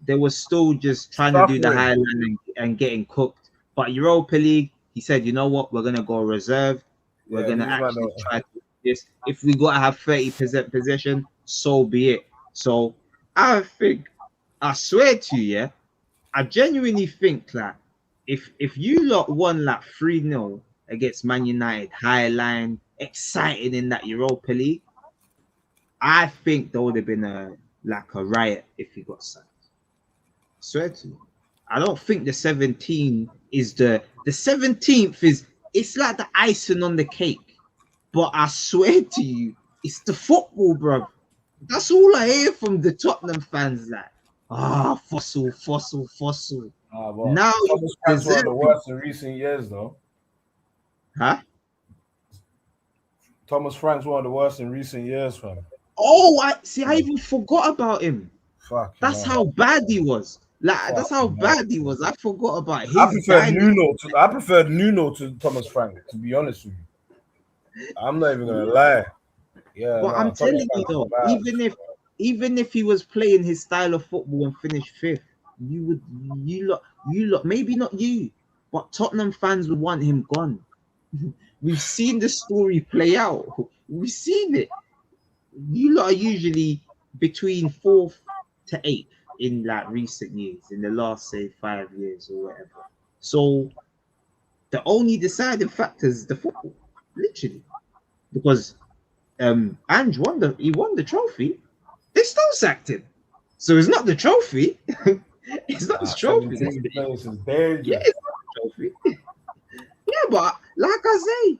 they were still just trying to do the high line and getting cooked. But Europa League, he said, you know what, we're gonna go reserve. We're gonna actually try to do this. If we gotta have 30% possession, so be it. So I swear to you, yeah, I genuinely think that if you lot won like 3-0 against Man United, high line, exciting in that Europa League, I think there would have been a riot if he got sacked. I swear to you. I don't think the 17 is the 17th is it's like the icing on the cake. But I swear to you, it's the football, bro. That's all I hear from the Tottenham fans. Like, fossil. Now Thomas Frank's one of the worst in recent years, though. Huh? Thomas Frank's one of the worst in recent years, fam. Oh, I even forgot about him. That's how bad he was. That's how bad he was. I forgot about his. I preferred Nuno to Thomas Frank, to be honest with you. I'm not even gonna lie. Yeah, but I'm telling you though, even if he was playing his style of football and finished 5th, you lot, maybe not you, but Tottenham fans would want him gone. We've seen the story play out. We've seen it. You lot are usually between 4th to 8th in recent years, in the last say 5 years or whatever. So the only deciding factor is the football, literally, because Ange won the trophy. They still sacked him, so it's not the trophy. It's not the trophy. Yeah, it's not the trophy. Yeah, but like I say,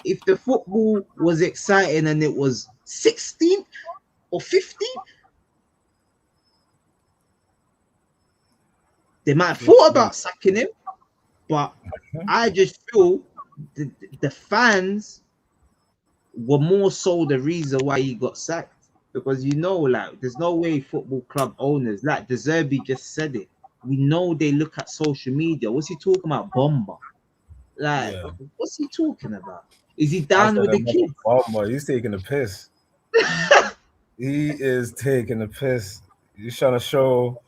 if the football was exciting and it was 16th or 15th, they might have thought about sacking him. But I just feel the fans were more so the reason why he got sacked. Because there's no way football club owners, like De Zerbi just said it. We know they look at social media. What's he talking about? Bomber. What's he talking about? Is he down with the kids? Bomber, he's taking a piss. He is taking a piss. He's trying to show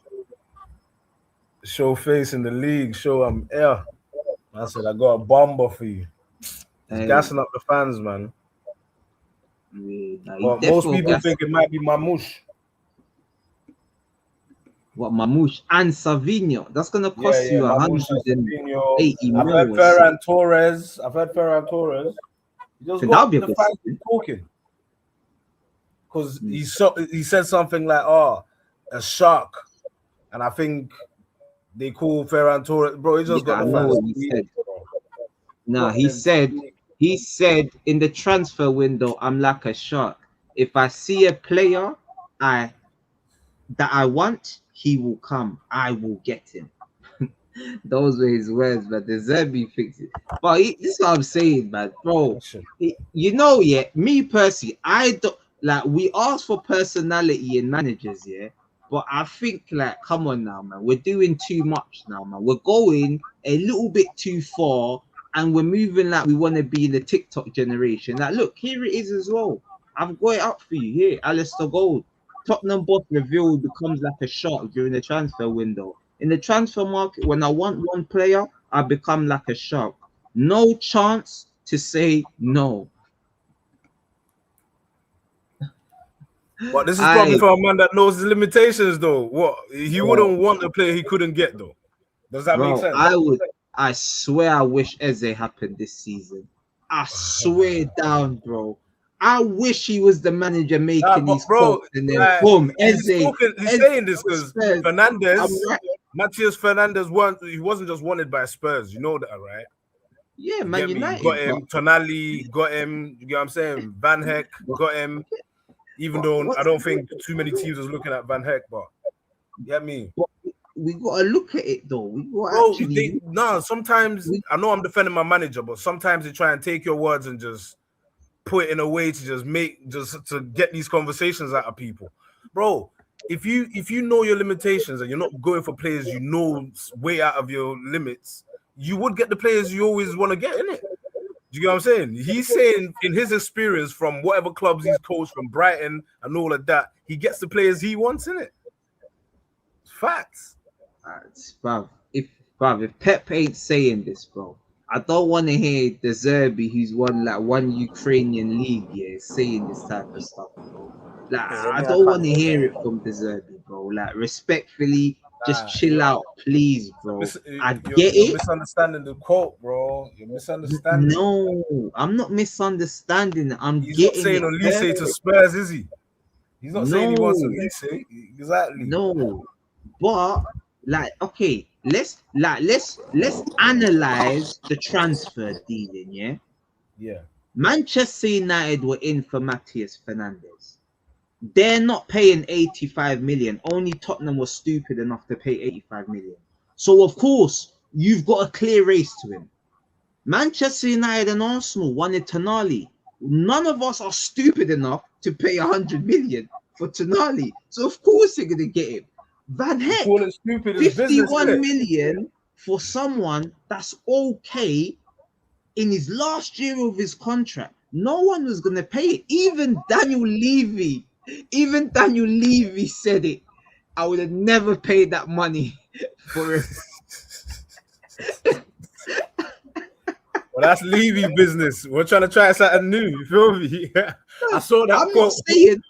show face in the league, show I'm air. I said I got a bomber for you. He's Hey, gassing up the fans, man. nah, he But most definitely people gas. think it might be Mamouche. What Mamouche and Savinho? That's gonna cost Yeah, you Mamouche and 180 Fabinho. I've heard mil or so. Ferran Torres. He just So that'll got be a the good fans sign. talking because he said something like, "Oh, a shark," and I think they call Ferran Torres, bro. He just Yeah, got I the know fans what he tweeting, said. bro. Nah, Got them tweeting. he said in the transfer window, I'm like a shark. If I see a player I that I want, he will come. I will get him. Those were his words, but the Zerbi fixed it. But this is what I'm saying, man, bro. You know, yeah, me personally, I don't like we ask for personality in managers, yeah. But I think, like, come on now, man, we're doing too much now, man. We're going a little bit too far, and we're moving like we want to be in the TikTok generation. Like, look, here it is as well. I've got it up for you here, Alistair Gold. Tottenham boss revealed becomes like a shark during the transfer window. In the transfer market, when I want one player, I become like a shark. No chance to say no. But this is probably for a man that knows his limitations, though. What he wouldn't want a player he couldn't get, though. Does that make sense? I swear I wish Eze happened this season. I swear down, bro. I wish he was the manager making these quotes and then boom, Eze. He's saying this because Fernandez, right. Matthias Fernandez he wasn't just wanted by Spurs. You know that, right? Yeah, Man United. Got him. Tonali got him. You get what I'm saying? Van Heck got him. Even though I don't think too many teams was looking at Van Heck, but you get me? We gotta look at it though. Sometimes I know I'm defending my manager, but sometimes they try and take your words and just put it in a way to to get these conversations out of people. Bro, if you know your limitations and you're not going for players you know way out of your limits, you would get the players you always want to get, innit? Do you get what I'm saying? He's saying in his experience from whatever clubs he's coached, from Brighton and all of that, he gets the players he wants, innit? Facts. If Pep ain't saying this, bro, I don't want to hear the Zerbi, who's won like one Ukrainian league, saying this type of stuff, bro. Like, I don't want to hear it from the Zerbi, bro. Like, respectfully, just chill out, please, bro. You're misunderstanding the quote, bro. You're misunderstanding. No, I'm not misunderstanding. He's not saying Olise to Spurs, is he? He's not saying he wants Olise. Exactly. No, but like, okay, let's analyze the transfer dealing, yeah. Manchester United were in for Matthias Fernandez. They're not paying 85 million. Only Tottenham was stupid enough to pay 85 million. So of course you've got a clear race to him. Manchester United and Arsenal wanted Tonali. None of us are stupid enough to pay 100 million for Tonali. So of course they're gonna get him. Van Heck, 51 million for someone that's okay in his last year of his contract. No one was going to pay it. Even Daniel Levy said it. I would have never paid that money for it. Well, that's Levy business. We're trying to try something new. You feel me? I saw that. I'm not saying.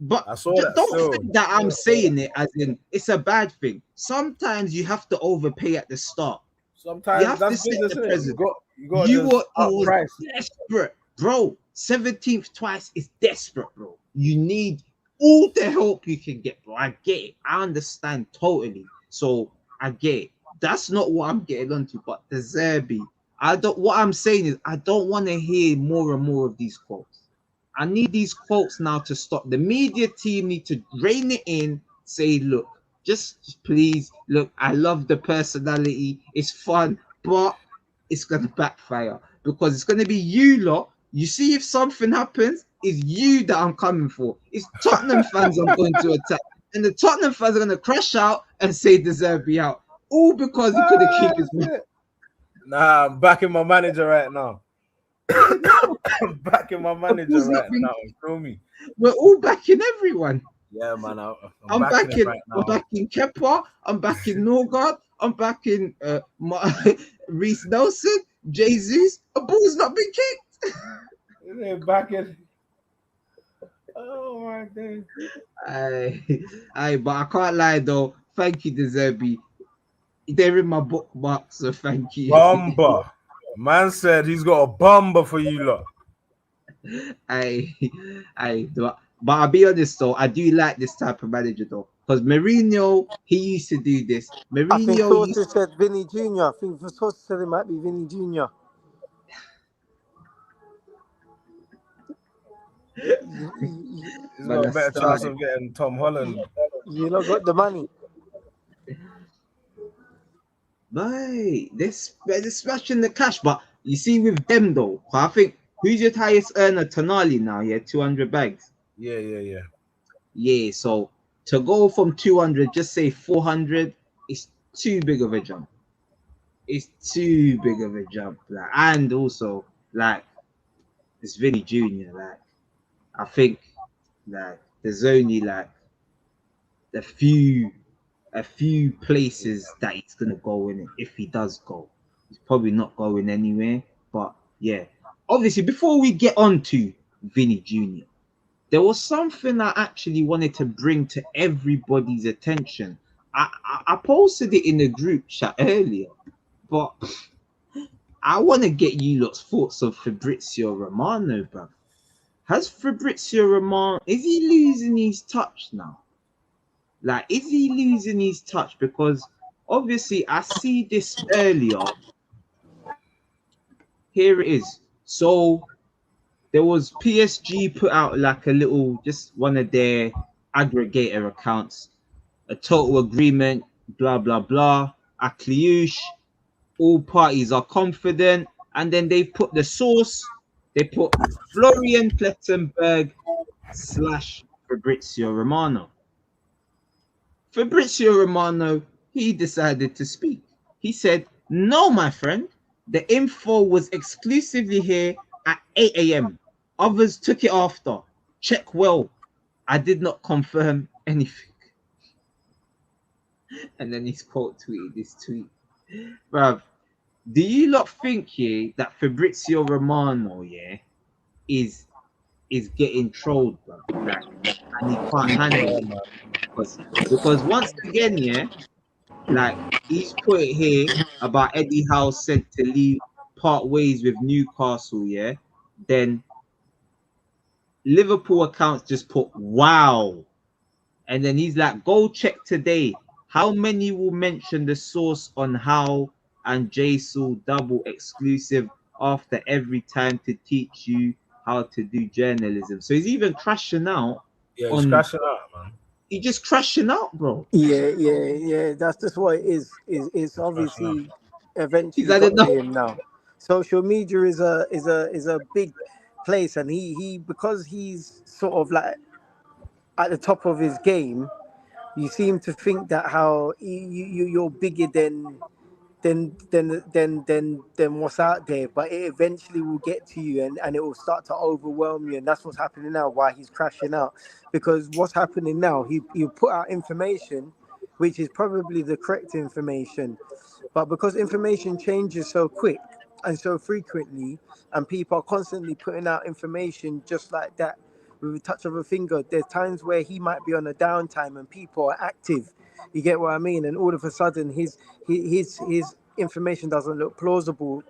But don't think that I'm saying it as in it's a bad thing. Sometimes you have to overpay at the start. Sometimes you have that's to set the present. You were desperate, bro. 17th twice is desperate, bro. You need all the help you can get, bro. I get it. I understand totally. So I get it. That's not what I'm getting onto. But the Zerbi, what I'm saying is I don't want to hear more and more of these quotes. I need these quotes now to stop. The media team need to rein it in. Say, look, just please, look, I love the personality. It's fun, but it's going to backfire because it's going to be you lot. You see, if something happens, it's you that I'm coming for. It's Tottenham fans I'm going to attack. And the Tottenham fans are going to crash out and say De Zerbi out. All because he couldn't keep his money. Nah, I'm backing my manager right now. I'm backing my manager right now. You feel me? We're all backing everyone. Yeah, man. I'm backing Kepa. I'm backing Norgard. I'm backing Reece Nelson, Jesus. A ball's not been kicked. They're back in. Oh my days. But I can't lie though. Thank you, Deserby. They're in my bookmark, so thank you. Bumba. Man said he's got a bumba for you lot. I, but I'll be honest though, I do like this type of manager though, because Mourinho, he used to do this. I think Mourinho used sources said Vinny Junior. I think the sources said it might be Vinny Junior. He's man, got a I better chance started. of getting Tom Holland. You know, got the money. Right, they're smashing the cash, but you see with them though, I think who's your highest earner, Tonali now? Yeah, 200 bags. Yeah. Yeah, so to go from 200, just say 400, it's too big of a jump. It's too big of a jump. Like, and also, like, it's Vinny Junior. Like, I think, like, there's only like a few places that he's gonna go in. If he does go, he's probably not going anywhere. But yeah, obviously, before we get on to Vinny Junior, there was something I actually wanted to bring to everybody's attention. I posted it in the group chat earlier, but I want to get you lot's thoughts of Fabrizio Romano, bro. Has Fabrizio Romano, is he losing his touch now? Like, is he losing his touch? Because obviously I see this earlier. Here it is. So there was PSG put out like a little, just one of their aggregator accounts, a total agreement, blah blah blah. Akliush, all parties are confident, and then they put the source. They put Florian Plettenberg / Fabrizio Romano. Fabrizio Romano, he decided to speak. He said, "No, my friend, the info was exclusively here at 8 a.m. Others took it after. Check well. I did not confirm anything." And then he's quote tweeted this tweet. Bruv, do you lot think here that Fabrizio Romano, yeah, is getting trolled, bro? Like, and he can't handle it. Because once again, yeah, like he's put it here about Eddie Howe said to leave part ways with Newcastle, yeah. Then Liverpool accounts just put wow. And then he's like, go check today. How many will mention the source on Howe and JSOL double exclusive after every time to teach you how to do journalism? So he's even crashing out Yeah, he's on, crashing out, man. he's just crashing out, bro. Yeah. That's just what it is. It's Crashing out. obviously He's eventually had got enough. to him now. Social media is a big place, and he because he's sort of like at the top of his game. You seem to think that how you're bigger than what's out there, but it eventually will get to you, and it will start to overwhelm you, and that's what's happening now. Why he's crashing out, because what's happening now, he put out information which is probably the correct information, but because information changes so quick and so frequently, and people are constantly putting out information just like that with a touch of a finger, there's times where he might be on a downtime and people are active. You get what I mean? And all of a sudden, his information doesn't look plausible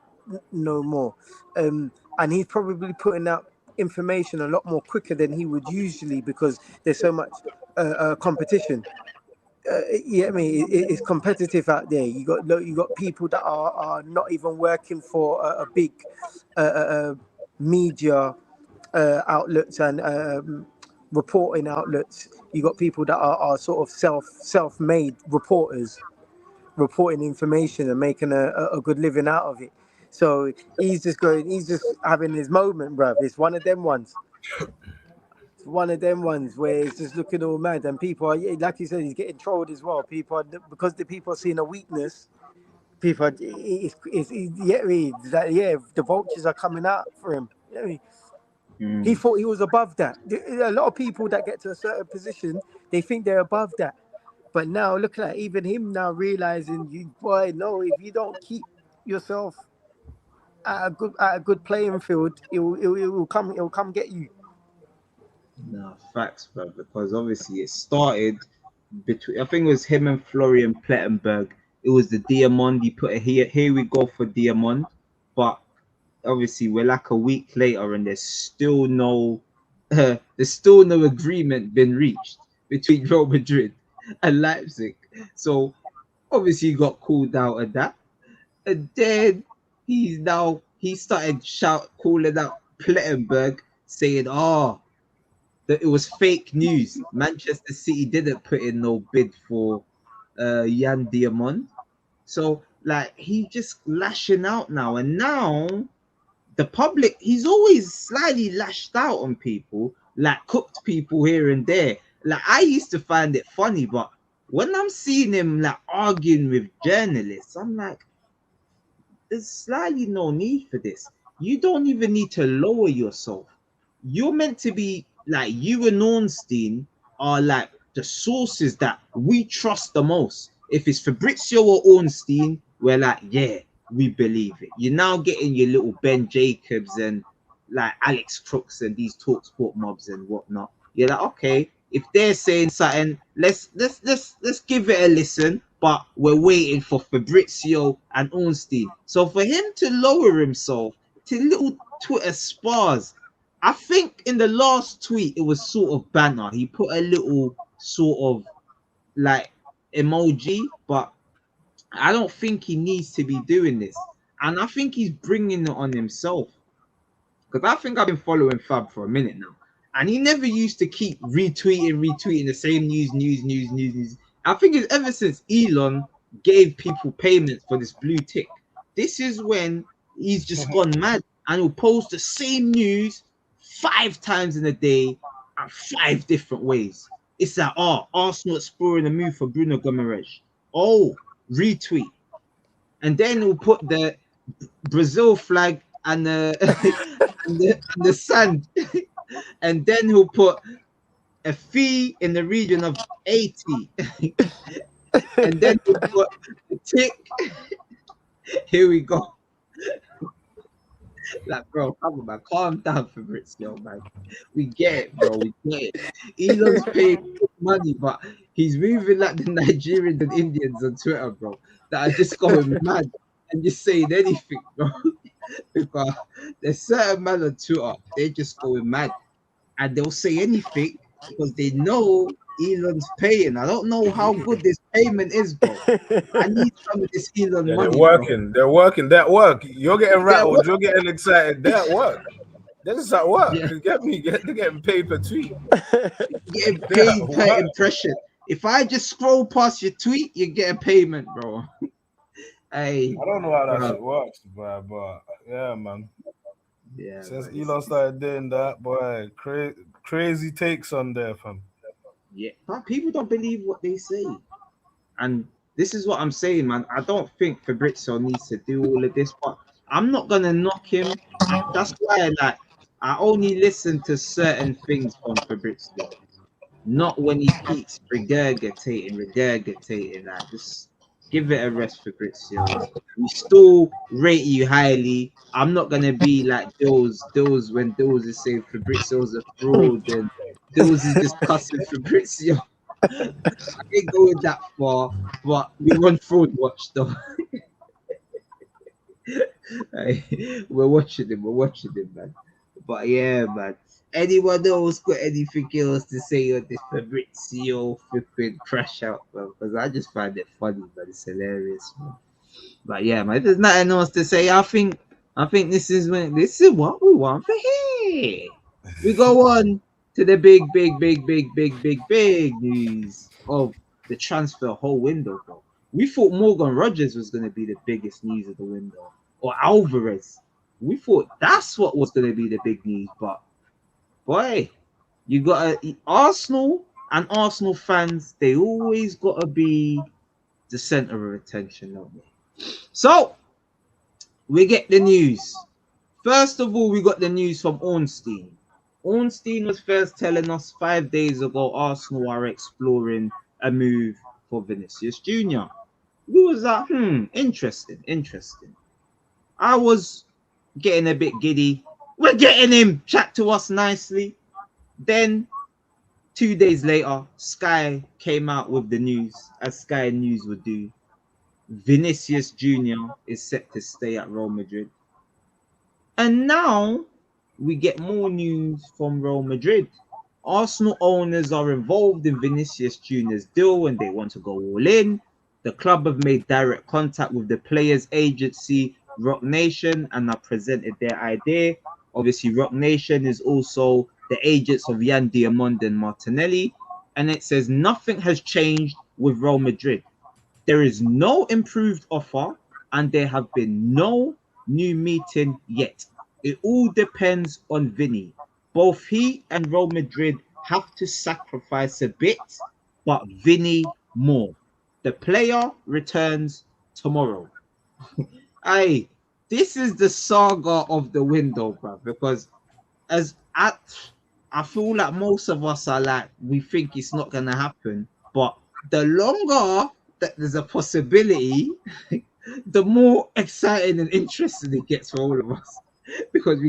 no more, and he's probably putting out information a lot more quicker than he would usually because there's so much competition. Yeah, I mean it's competitive out there. You got people that are not even working for a big media outlets and reporting outlets. You got people that are sort of self-made reporters, reporting information and making a good living out of it. So he's just having his moment, bruv. It's one of them ones. It's one of them ones where it's just looking all mad, and people are, like you said, he's getting trolled as well. People are, because the people are seeing a weakness. People, yeah, the vultures are coming out for him. You know what I mean? He thought he was above that. A lot of people that get to a certain position, they think they're above that. But now look at even him now realizing, you boy, no, if you don't keep yourself at a good playing field, it will come get you. No, facts, bro. Because obviously it started between. I think it was him and Florian Plettenberg. It was the Diamond. He put a here we go for Diamond, but obviously we're like a week later and there's still no agreement been reached between Real Madrid and Leipzig. So obviously he got called out of that, and then he started calling out Plettenberg, saying, "Oh, that it was fake news. Manchester City didn't put in no bid for Jan Diamond." So like he just lashing out now, and now the public, he's always slightly lashed out on people, like cooked people here and there. Like I used to find it funny, but when I'm seeing him like arguing with journalists, I'm like, there's slightly no need for this. You don't even need to lower yourself. You're meant to be like, you and Ornstein are like the sources that we trust the most. If it's Fabrizio or Ornstein, we're like, yeah, we believe it. You're now getting your little Ben Jacobs and like Alex Crooks and these Talksport mobs and whatnot. You're like, okay, if they're saying something, let's give it a listen. But we're waiting for Fabrizio and Ornstein. So for him to lower himself to little Twitter spars, I think in the last tweet it was sort of banter. He put a little sort of like emoji, but I don't think he needs to be doing this. And I think he's bringing it on himself. Because I think I've been following Fab for a minute now. And he never used to keep retweeting the same news. I think it's ever since Elon gave people payments for this blue tick. This is when he's just gone mad and he'll post the same news 5 times in a day and 5 different ways. It's like, oh, Arsenal exploring a move for Bruno Guimarães. Oh, retweet. And then he'll put the Brazil flag and the sand. And then he'll put a fee in the region of 80. And then he'll put a tick. Here we go. Like, bro, come on, man. Calm down, Fabrizio, man. We get it, bro. We get it. Elon's paying money, but he's moving like the Nigerians and Indians on Twitter, bro, that are just going mad and just saying anything, bro. Because there's certain men on Twitter, they're just going mad and they'll say anything because they know Elon's paying. I don't know how good this payment is, bro. I need some of this Elon Yeah, they're money, bro. working. They're working. That work. You're getting They're rattled. You're getting excited. That work. This is at work. Yeah. You get me? They're getting paid per tweet. Getting Yeah, paid per what? impression. If I just scroll past your tweet, you get a payment, bro. Hey, I don't know how that bro. shit works, but yeah, man. Yeah, Since man. Elon started doing that, boy, crazy takes on there, fam. Yeah, but people don't believe what they say. And this is what I'm saying, man. I don't think Fabrizio needs to do all of this, but I'm not gonna knock him. That's why, like, I only listen to certain things from Fabrizio, not when he keeps regurgitating. Like, just give it a rest, Fabrizio. We still rate you highly. I'm not gonna be like those when those is saying Fabrizio's a fraud and those is just cussing Fabrizio. I ain't going that far, but we run fraud watch though. We're watching him, man. But yeah, man. Anyone else got anything else to say on this Fabrizio flipping crash out, man? Because I just find it funny, man. It's hilarious, man. But yeah, man, there's nothing else to say. I think this is what we want for here. We go on to the big news of the transfer whole window, bro. We thought Morgan Rogers was gonna be the biggest news of the window, or Alvarez. We thought that's what was gonna be the big news, but boy, you got Arsenal and Arsenal fans. They always gotta be the center of attention, don't they? So we get the news. First of all, we got the news from Ornstein. Ornstein was first telling us 5 days ago Arsenal are exploring a move for Vinicius Junior. We was like, interesting. I was getting a bit giddy. We're getting him. Chat to us nicely. Then 2 days later, Sky came out with the news, as Sky News would do. Vinicius Junior is set to stay at Real Madrid. And now we get more news from Real Madrid. Arsenal owners are involved in Vinicius Junior's deal and they want to go all in. The club have made direct contact with the players' agency, Rock Nation, and have presented their idea. Obviously, Rock Nation is also the agents of Yan Diamond and Martinelli. And it says nothing has changed with Real Madrid. There is no improved offer and there have been no new meeting yet. It all depends on Vini. Both he and Real Madrid have to sacrifice a bit, but Vini more. The player returns tomorrow. Aye, this is the saga of the window, bro. Because as I feel like most of us are like, we think it's not gonna happen, but the longer that there's a possibility, the more exciting and interesting it gets for all of us. Because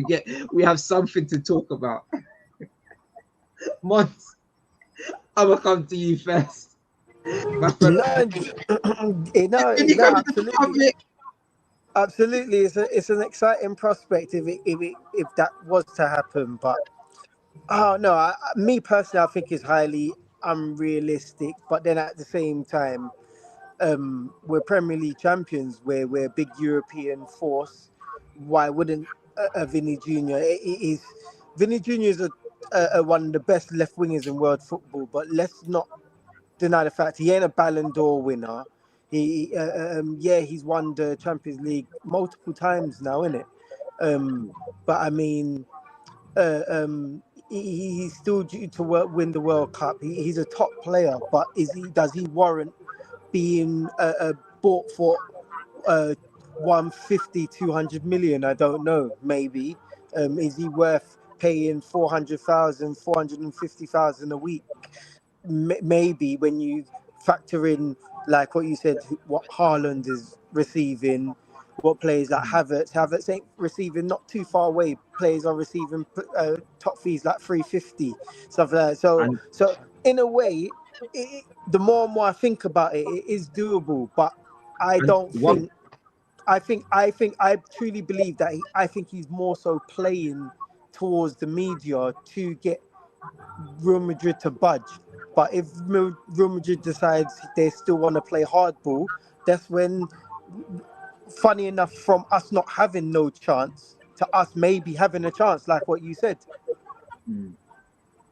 we have something to talk about. Mons, I'm gonna come to you first. My friend, No, can you come to the absolutely, public? absolutely. It's an exciting prospect if that was to happen. But oh no, me personally, I think it's highly unrealistic. But then at the same time, we're Premier League champions. We're a big European force. Why wouldn't a Vinny Junior? Vinny Junior is one of the best left wingers in world football. But let's not deny the fact he ain't a Ballon d'Or winner. He's won the Champions League multiple times now, isn't it? But I mean, he's still due to win the World Cup. He's a top player, but does he warrant being bought for 150, 200 million? I don't know. Maybe. Is he worth paying 400,000, 450,000 a week? Maybe, when you factor in, like what you said, what Haaland is receiving, what players like Havertz ain't receiving not too far away. Players are receiving top fees like 350, stuff like that. And So in a way, the more and more I think about it, it is doable. But I and don't one think. I truly believe that I think he's more so playing towards the media to get Real Madrid to budge. But if Real Madrid decides they still want to play hardball, that's when, funny enough, from us not having no chance to us maybe having a chance, like what you said. mm,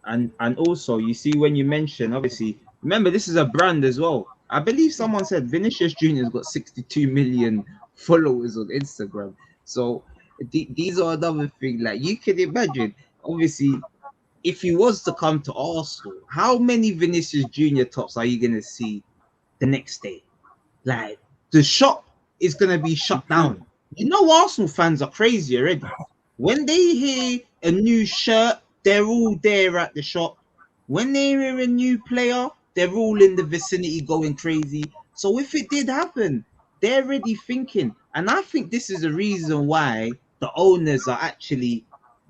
and also you see when you mention, obviously, remember this is a brand as well. I believe someone said Vinicius Junior's got 62 million followers on Instagram. So these are another thing. Like you can imagine, obviously, if he was to come to Arsenal, how many Vinicius Junior tops are you gonna see the next day? Like the shop is gonna be shut down. You know, Arsenal fans are crazy already. When they hear a new shirt, they're all there at the shop. When they hear a new player, they're all in the vicinity going crazy. So if it did happen, they're already thinking. And I think this is the reason why the owners are actually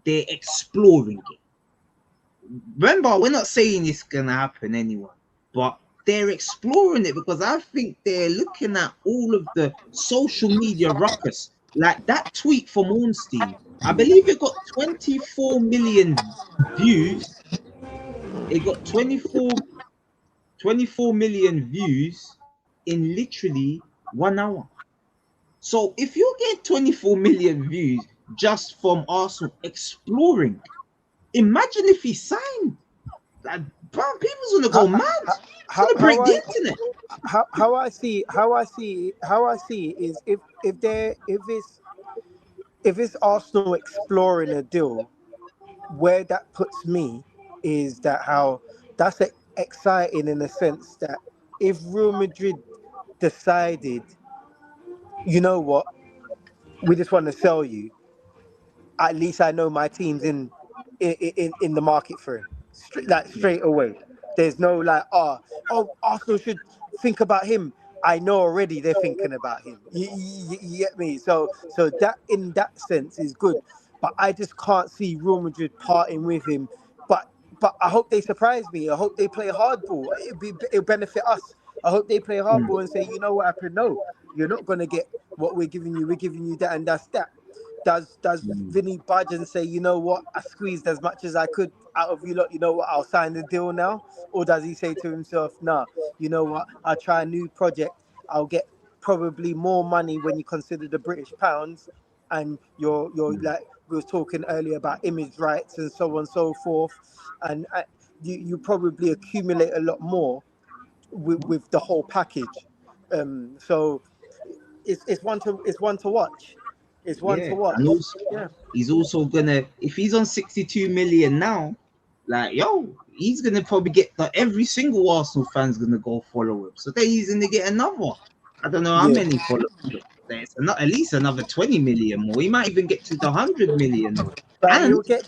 they're exploring it. Remember, we're not saying it's gonna happen anyway, but they're exploring it because I think they're looking at all of the social media ruckus. Like that tweet from Ornstein, I believe it got 24 million views. It got 24 million views in literally 1 hour. So if you get 24 million views just from Arsenal exploring, imagine if he signed. Like, bro, people's gonna go How mad. It's how gonna how break the I internet. how I see it is if it's Arsenal exploring a deal, where that puts me is that how that's exciting in the sense that if Real Madrid decided, you know what, we just want to sell you, at least I know my team's in the market for him. Straight away. There's no like, oh, Arsenal should think about him, I know already they're thinking about him. You get me? So that in that sense is good. But I just can't see Real Madrid parting with him. But I hope they surprise me. I hope they play hardball. It'll benefit us. I hope they play hardball and say, you know what happened? No, you're not gonna get what we're giving you. We're giving you that, and that's that. Does Vinny budge and say, you know what, I squeezed as much as I could out of you lot, you know what, I'll sign the deal now? Or does he say to himself, nah, you know what, I'll try a new project, I'll get probably more money when you consider the British pounds, and you're like we was talking earlier about image rights and so on and so forth, and you probably accumulate a lot more with the whole package. So it's one to watch. It's one to Yeah, watch. and also Yeah. he's also gonna, if he's on 62 million now, like he's gonna probably get every single Arsenal fan's gonna go follow him. So then he's gonna get another. I don't know how Yeah. many followers. There's at least another 20 million more. He might even get to the 100 million. Fam, And he'll get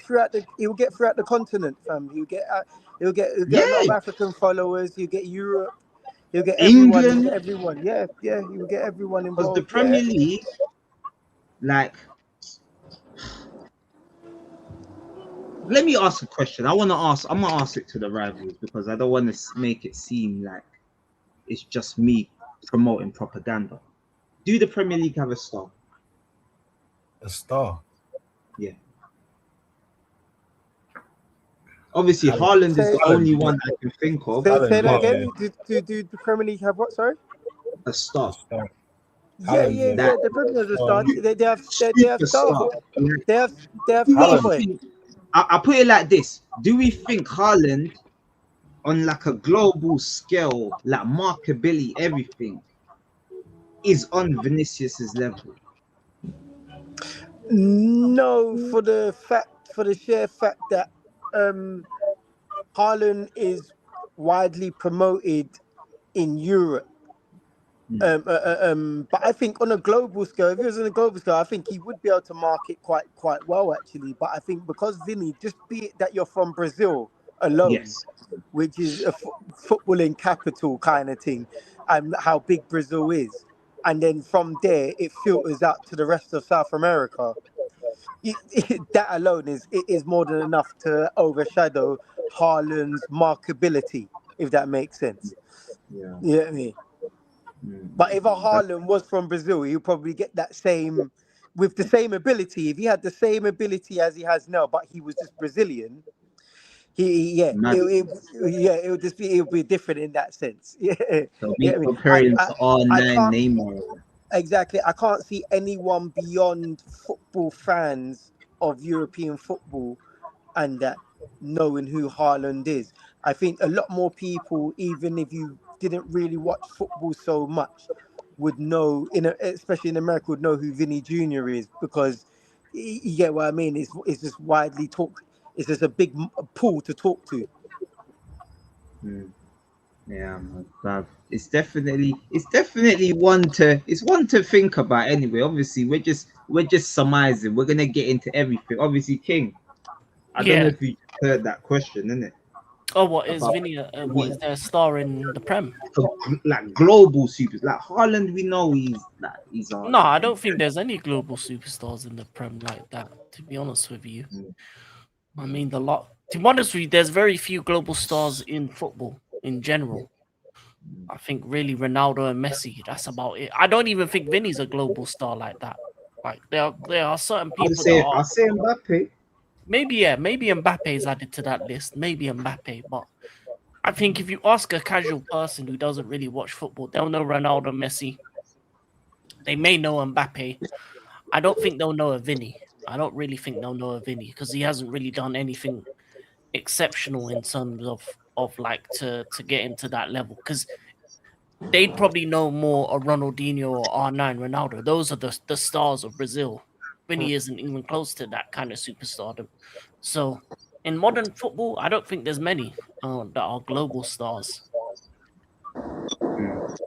throughout the continent, fam. He'll get a lot yeah, of African followers. He'll get Europe. He'll get everyone. He'll England, get everyone. Yeah, yeah. He'll get everyone because the involved. Yeah. Premier League, like, let me ask a question. I'm gonna ask it to the rivals because I don't want to make it seem like it's just me promoting propaganda. Do the Premier League have a star? A star. Yeah. Obviously, Haaland is the only one I can think of. Say that yeah. again. Do the Premier League have what? Sorry. A star. Yeah. Haaland's The Premier League start. They have star. Superstar. They have star Haaland. boy. I put it like this: do we think Haaland, on like a global scale, like markability, everything, is on Vinicius's level? No, for the sheer fact that Haaland is widely promoted in Europe. But I think on a global scale, if he was on a global scale, I think he would be able to market quite well actually. But I think because Vini, just be it that you're from Brazil alone, Yes. which is a footballing capital kind of thing, and how big Brazil is, and then from there it filters out to the rest of South America. That alone is more than enough to overshadow Haaland's markability, if that makes sense. Yeah. You know what I mean? But if a Haaland was from Brazil, he'll probably get that same, with the same ability. If he had the same ability as he has now, but he was just Brazilian, it would be different in that sense. Yeah, So yeah. we I mean, comparing to I R9 can't Neymar. exactly. I can't see anyone beyond football fans of European football and that knowing who Haaland is. I think a lot more people, even if you didn't really watch football so much, would know, especially in America, would know who Vini Junior is because you get what I mean. It's just widely talked. It's just a big pool to talk to. Yeah, man. It's definitely one to think about anyway. Obviously, we're just surmising. We're gonna get into everything. Obviously, King. I don't know if you heard that question, innit? Oh, what is Vini? What is their star in the Prem? Like global supers, like Haaland. We know he's on. No, I don't think there's any global superstars in the Prem like that. To be honest with you, I mean To be honest with you, there's very few global stars in football in general. I think really Ronaldo and Messi. That's about it. I don't even think Vini's a global star like that. Like there are certain people I'll say Mbappe. Maybe Mbappe is added to that list. Maybe Mbappe, but I think if you ask a casual person who doesn't really watch football, they'll know Ronaldo, Messi. They may know Mbappe. I don't think they'll know a Vini. I don't really think they'll know a Vini because he hasn't really done anything exceptional in terms of like to get into that level. Because they'd probably know more a Ronaldinho or R9 Ronaldo. Those are the stars of Brazil. Vini isn't even close to that kind of superstardom. So in modern football, I don't think there's many that are global stars.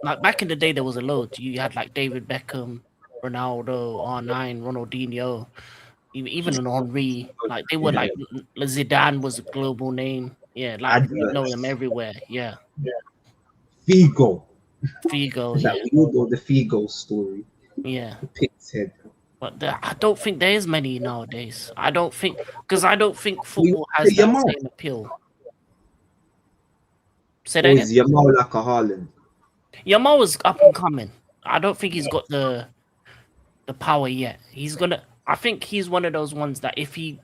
Like back in the day, there was a load. You had like David Beckham, Ronaldo, R9, Ronaldinho, even an Henri. Like they were like Zidane was a global name. Yeah, like you know them everywhere. Yeah. Figo. Figo, Like yeah, we all know the Figo story. yeah. Pig's head. But I don't think there is many nowadays. I don't think We football has say that Yamal. same appeal. Say that Or again. is Yamal like a Haaland? Yamal is up and coming. I don't think he's got the power yet. He's gonna. I think he's one of those ones that if he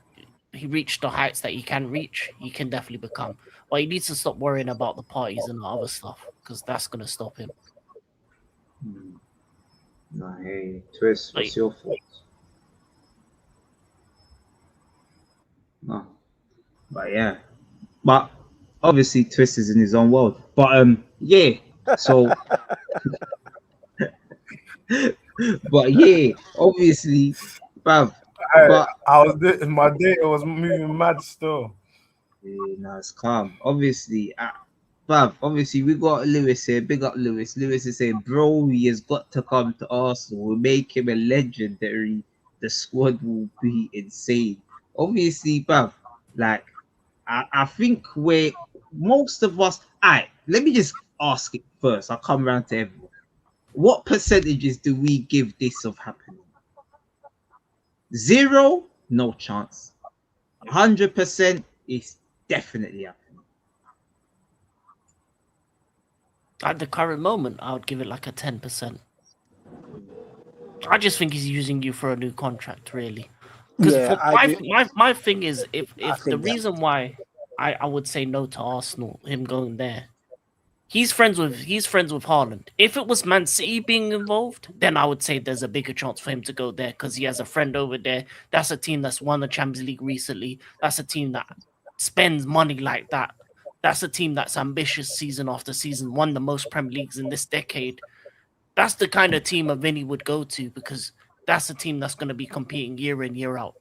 reached the heights that he can reach, he can definitely become. But he needs to stop worrying about the parties and the other stuff because that's gonna stop him. No, hey, Twist, what's your thoughts? No, but yeah, but obviously Twist is in his own world. But yeah. So, but yeah, obviously, bruv. But My data was moving mad still. yeah, no, it's calm. Obviously, bruv, obviously we got Lewis here. Big up Lewis. Lewis is saying, bro, he has got to come to Arsenal. We'll make him a legendary. The squad will be insane. Obviously, bruv, like I think we're most of us. Let me just ask it first. I'll come around to everyone. What percentages do we give this of happening? 0, no chance. 100% is definitely happening. At the current moment, I would give it like a 10%. I just think he's using you for a new contract, really. Because my thing is, if the reason why I would say no to Arsenal, him going there, he's friends with Haaland. If it was Man City being involved, then I would say there's a bigger chance for him to go there because he has a friend over there. That's a team that's won the Champions League recently. That's a team that spends money like that. That's a team that's ambitious season after season, won the most Premier Leagues in this decade. That's the kind of team a Vini would go to because that's a team that's going to be competing year in, year out.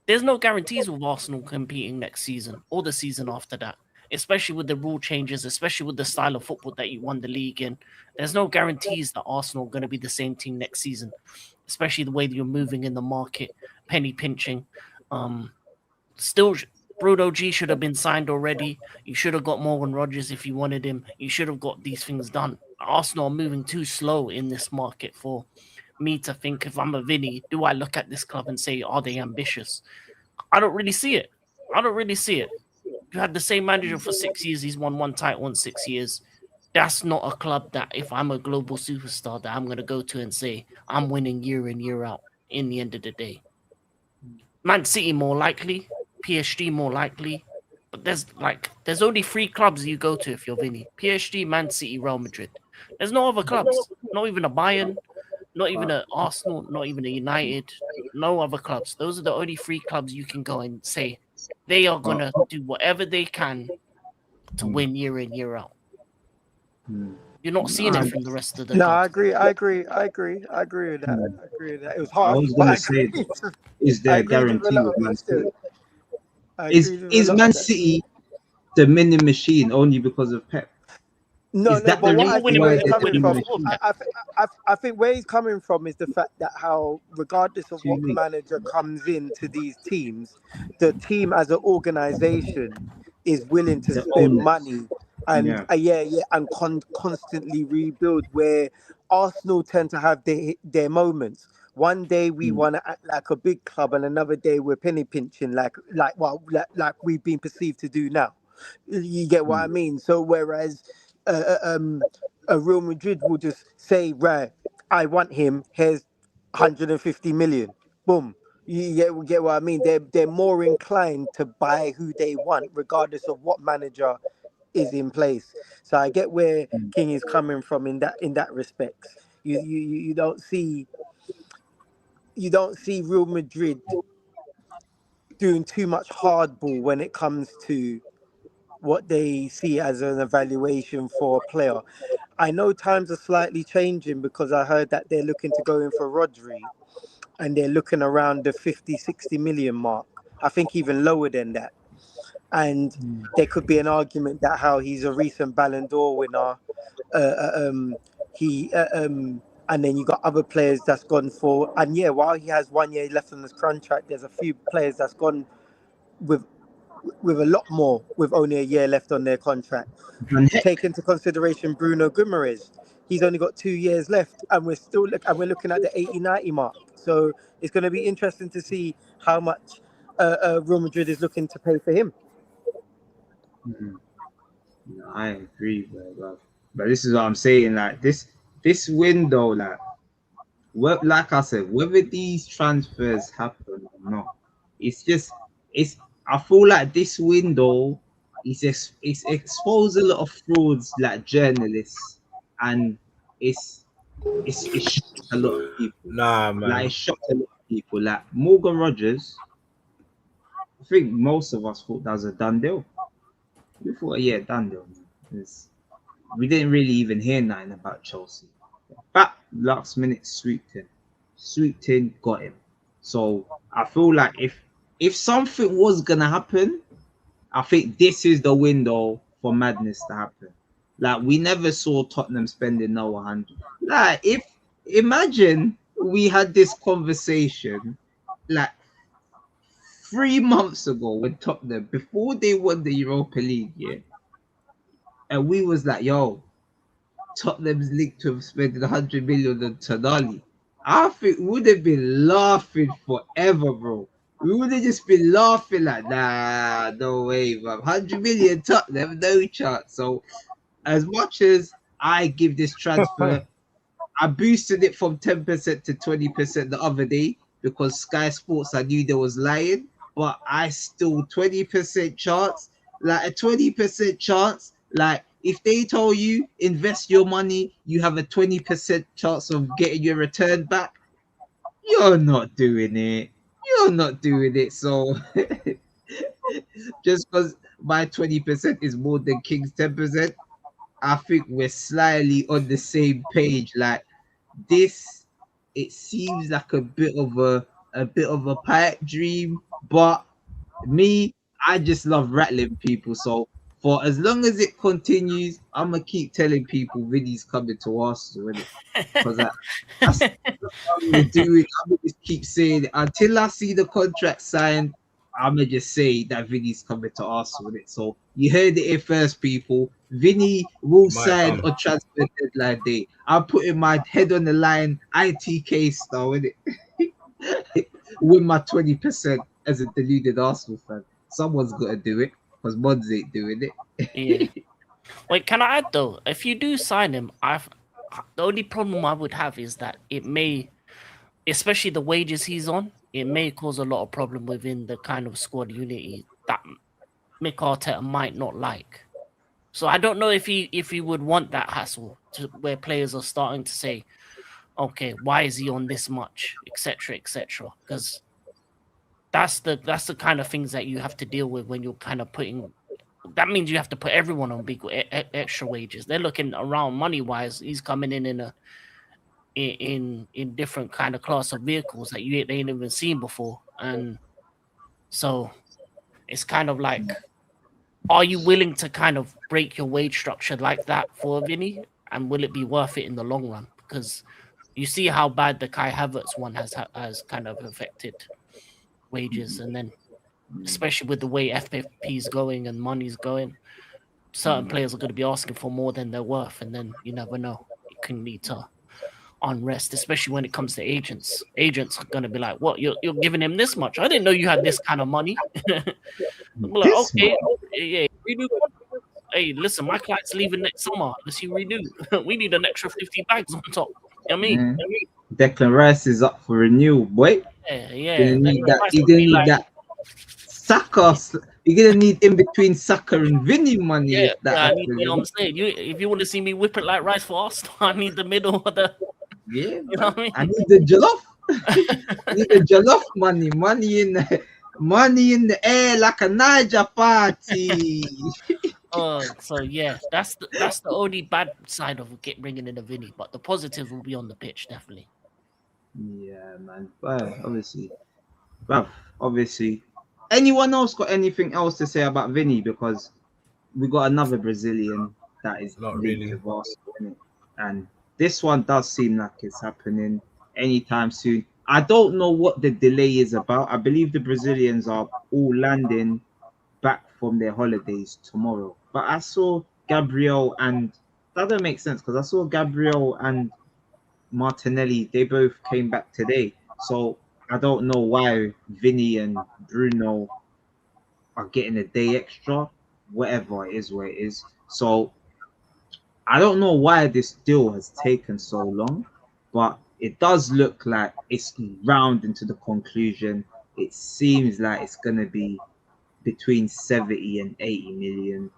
There's no guarantees with Arsenal competing next season or the season after that, especially with the rule changes, especially with the style of football that you won the league in. There's no guarantees that Arsenal are going to be the same team next season, especially the way that you're moving in the market, penny pinching. Still, Bruno G should have been signed already. You should have got Morgan Rogers if you wanted him. You should have got these things done. Arsenal are moving too slow in this market for me to think if I'm a Vini, do I look at this club and say, are they ambitious? I don't really see it. You had the same manager for 6 years. He's won one title in 6 years. That's not a club that if I'm a global superstar that I'm going to go to and say, I'm winning year in, year out in the end of the day. Man City more likely. PSG more likely. But there's only 3 clubs you go to if you're Vini. PSG, Man City, Real Madrid. There's no other clubs. Not even a Bayern, not even a Arsenal, not even a United, no other clubs. Those are the only 3 clubs you can go and say they are gonna do whatever they can to win year in, year out. You're not seeing it from the rest of the No, clubs. I agree with that. I agree with that. It was I hard. was going to say, is there a guarantee with Man City? Is Man City the winning machine only because of Pep? No, Is that but the what I reason think why where he's they're coming winning from, machine? I think where he's coming from is the fact that how, regardless of what manager comes into these teams, the team as an organization is willing to spend money and and constantly rebuild. Where Arsenal tend to have their moments. One day we want to act like a big club, and another day we're penny pinching, like we've been perceived to do now. You get what I mean? So whereas a Real Madrid will just say, right, I want him. Here's 150 million. Boom. You get what I mean? They're more inclined to buy who they want, regardless of what manager is in place. So I get where King is coming from in that respect. You don't see Real Madrid doing too much hardball when it comes to what they see as an evaluation for a player. I know times are slightly changing because I heard that they're looking to go in for Rodri and they're looking around the 50, 60 million mark. I think even lower than that. And there could be an argument that how he's a recent Ballon d'Or winner. And then you got other players that's gone for, and while he has 1 year left on his contract, there's a few players that's gone with with a lot more, with only a year left on their contract. And heck, Take into consideration Bruno Guimarães. He's only got 2 years left, and we're looking at the 80-90 mark. So it's going to be interesting to see how much Real Madrid is looking to pay for him. no, I agree, bro. But this is what I'm saying. Like this window, like I said, whether these transfers happen or not, it's. I feel like this window it's exposed a lot of frauds, like journalists, and it's shocked a lot of people. Nah, Like man. it shocked a lot of people. Like Morgan Rogers, I think most of us thought that was a done deal. We thought, yeah, done deal. Man. We didn't really even hear nothing about Chelsea. But last minute swooped in, got him. So I feel like if something was gonna happen, I think this is the window for madness to happen. Like we never saw Tottenham spending no 100. Like if imagine we had this conversation like 3 months ago with Tottenham before they won the Europa League, yeah, and we was like, yo, Tottenham's linked to have spent 100 million on Tonali. I think we would have been laughing forever, bro. We would have just been laughing like, nah, no way, bro. 100 million Tottenham, no chance. So, as much as I give this transfer, I boosted it from 10% to 20% the other day because Sky Sports, I knew there was lying, but I still 20% chance, like a 20% chance, like if they told you invest your money, you have a 20% chance of getting your return back, you're not doing it. You're not doing it. So just because my 20% is more than King's 10%, I think we're slightly on the same page. Like this, it seems like a bit of a pipe dream, but me, I just love rattling people. So for as long as it continues, I'm gonna keep telling people Vinny's coming to Arsenal, because that's what I'm gonna do. I'm gonna just keep saying it until I see the contract signed. I'm gonna just say that Vinny's coming to Arsenal. So you heard it here first, people. Vinny will Might sign come. on transfer deadline day. I'm putting my head on the line, ITK style, innit? With my 20% as a deluded Arsenal fan. Someone's got to do it because Mods ain't doing it. Yeah. Wait, can I add though? If you do sign him, the only problem I would have is that it may, especially the wages he's on, it may cause a lot of problem within the kind of squad unity that Mikel Arteta might not like. So I don't know if he would want that hassle to where players are starting to say, okay, why is he on this much, etc., etc. Because that's the kind of things that you have to deal with when you're kind of putting. That means you have to put everyone on big extra wages. They're looking around money wise. He's coming in different kind of class of vehicles that they ain't even seen before, and so it's kind of like, are you willing to kind of break your wage structure like that for Vini, and will it be worth it in the long run? Because you see how bad the Kai Havertz one has kind of affected wages, and then especially with the way FFP is going and money's going, certain players are going to be asking for more than they're worth, and then you never know, it can lead to unrest, especially when it comes to agents. Agents are going to be like, what, you're giving him this much? I didn't know you had this kind of money. I'm like, okay, yeah, renew. Hey, listen, my client's leaving next summer. Let's see, renew. We need an extra 50 bags on top. You know what I mean? Declan Rice is up for renewal, boy. Yeah. You're gonna need that Saka. You're gonna need in between Saka and Vinny money if that happens. You know what I'm saying? If you want to see me whip it like rice for Arsenal, I need the middle of the. Yeah, you know what I mean? I need the jollof. I need the jollof money. Money in the air like a Niger party. So yeah, that's the only bad side of bringing in a Vinny, but the positives will be on the pitch, definitely. Yeah, man. But obviously, anyone else got anything else to say about Vinny? Because we got another Brazilian that is Not linked really. with Arsenal, innit? And this one does seem like it's happening anytime soon. I don't know what the delay is about. I believe the Brazilians are all landing back from their holidays tomorrow. But I saw Gabriel and that don't make sense because I saw Gabriel and Martinelli. They both came back today, so I don't know why Vini and Bruno are getting a day extra. Whatever it is, where it is. So I don't know why this deal has taken so long, but it does look like it's rounding to the conclusion. It seems like it's gonna be between 70 and 80 million.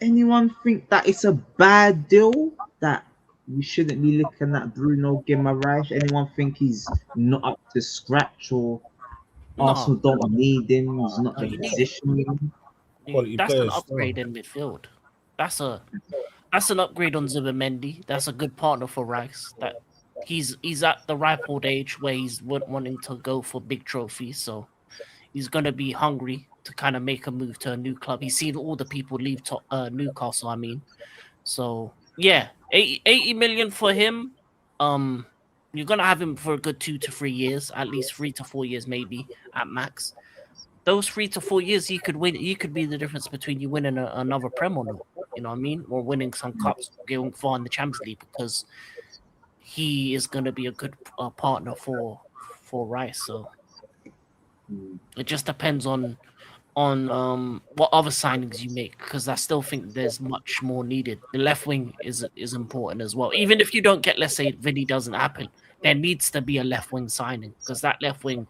Anyone think that it's a bad deal? That we shouldn't be looking at Bruno Guimarães? Anyone think he's not up to scratch or No, Arsenal don't need him? He's not no, the you need position. Quality that's an players still. upgrade in midfield. That's a that's an upgrade on Zubimendi. That's a good partner for Rice. That he's at the ripe old age where he's wanting to go for big trophies. So he's gonna be hungry to kind of make a move to a new club. He's seen all the people leave Newcastle. I mean, so yeah, 80 million for him. You're gonna have him for a good 2 to 3 years, at least 3 to 4 years, maybe at max. Those 3 to 4 years, he could win. He could be the difference between you winning another Prem or not. You know what I mean? Or winning some cups, going far in the Champions League because he is going to be a good partner for Rice. So Mm. it just depends on what other signings you make because I still think there's much more needed. The left wing is important as well. Even if you don't get, let's say, Vinny doesn't happen, there needs to be a left wing signing because that left wing.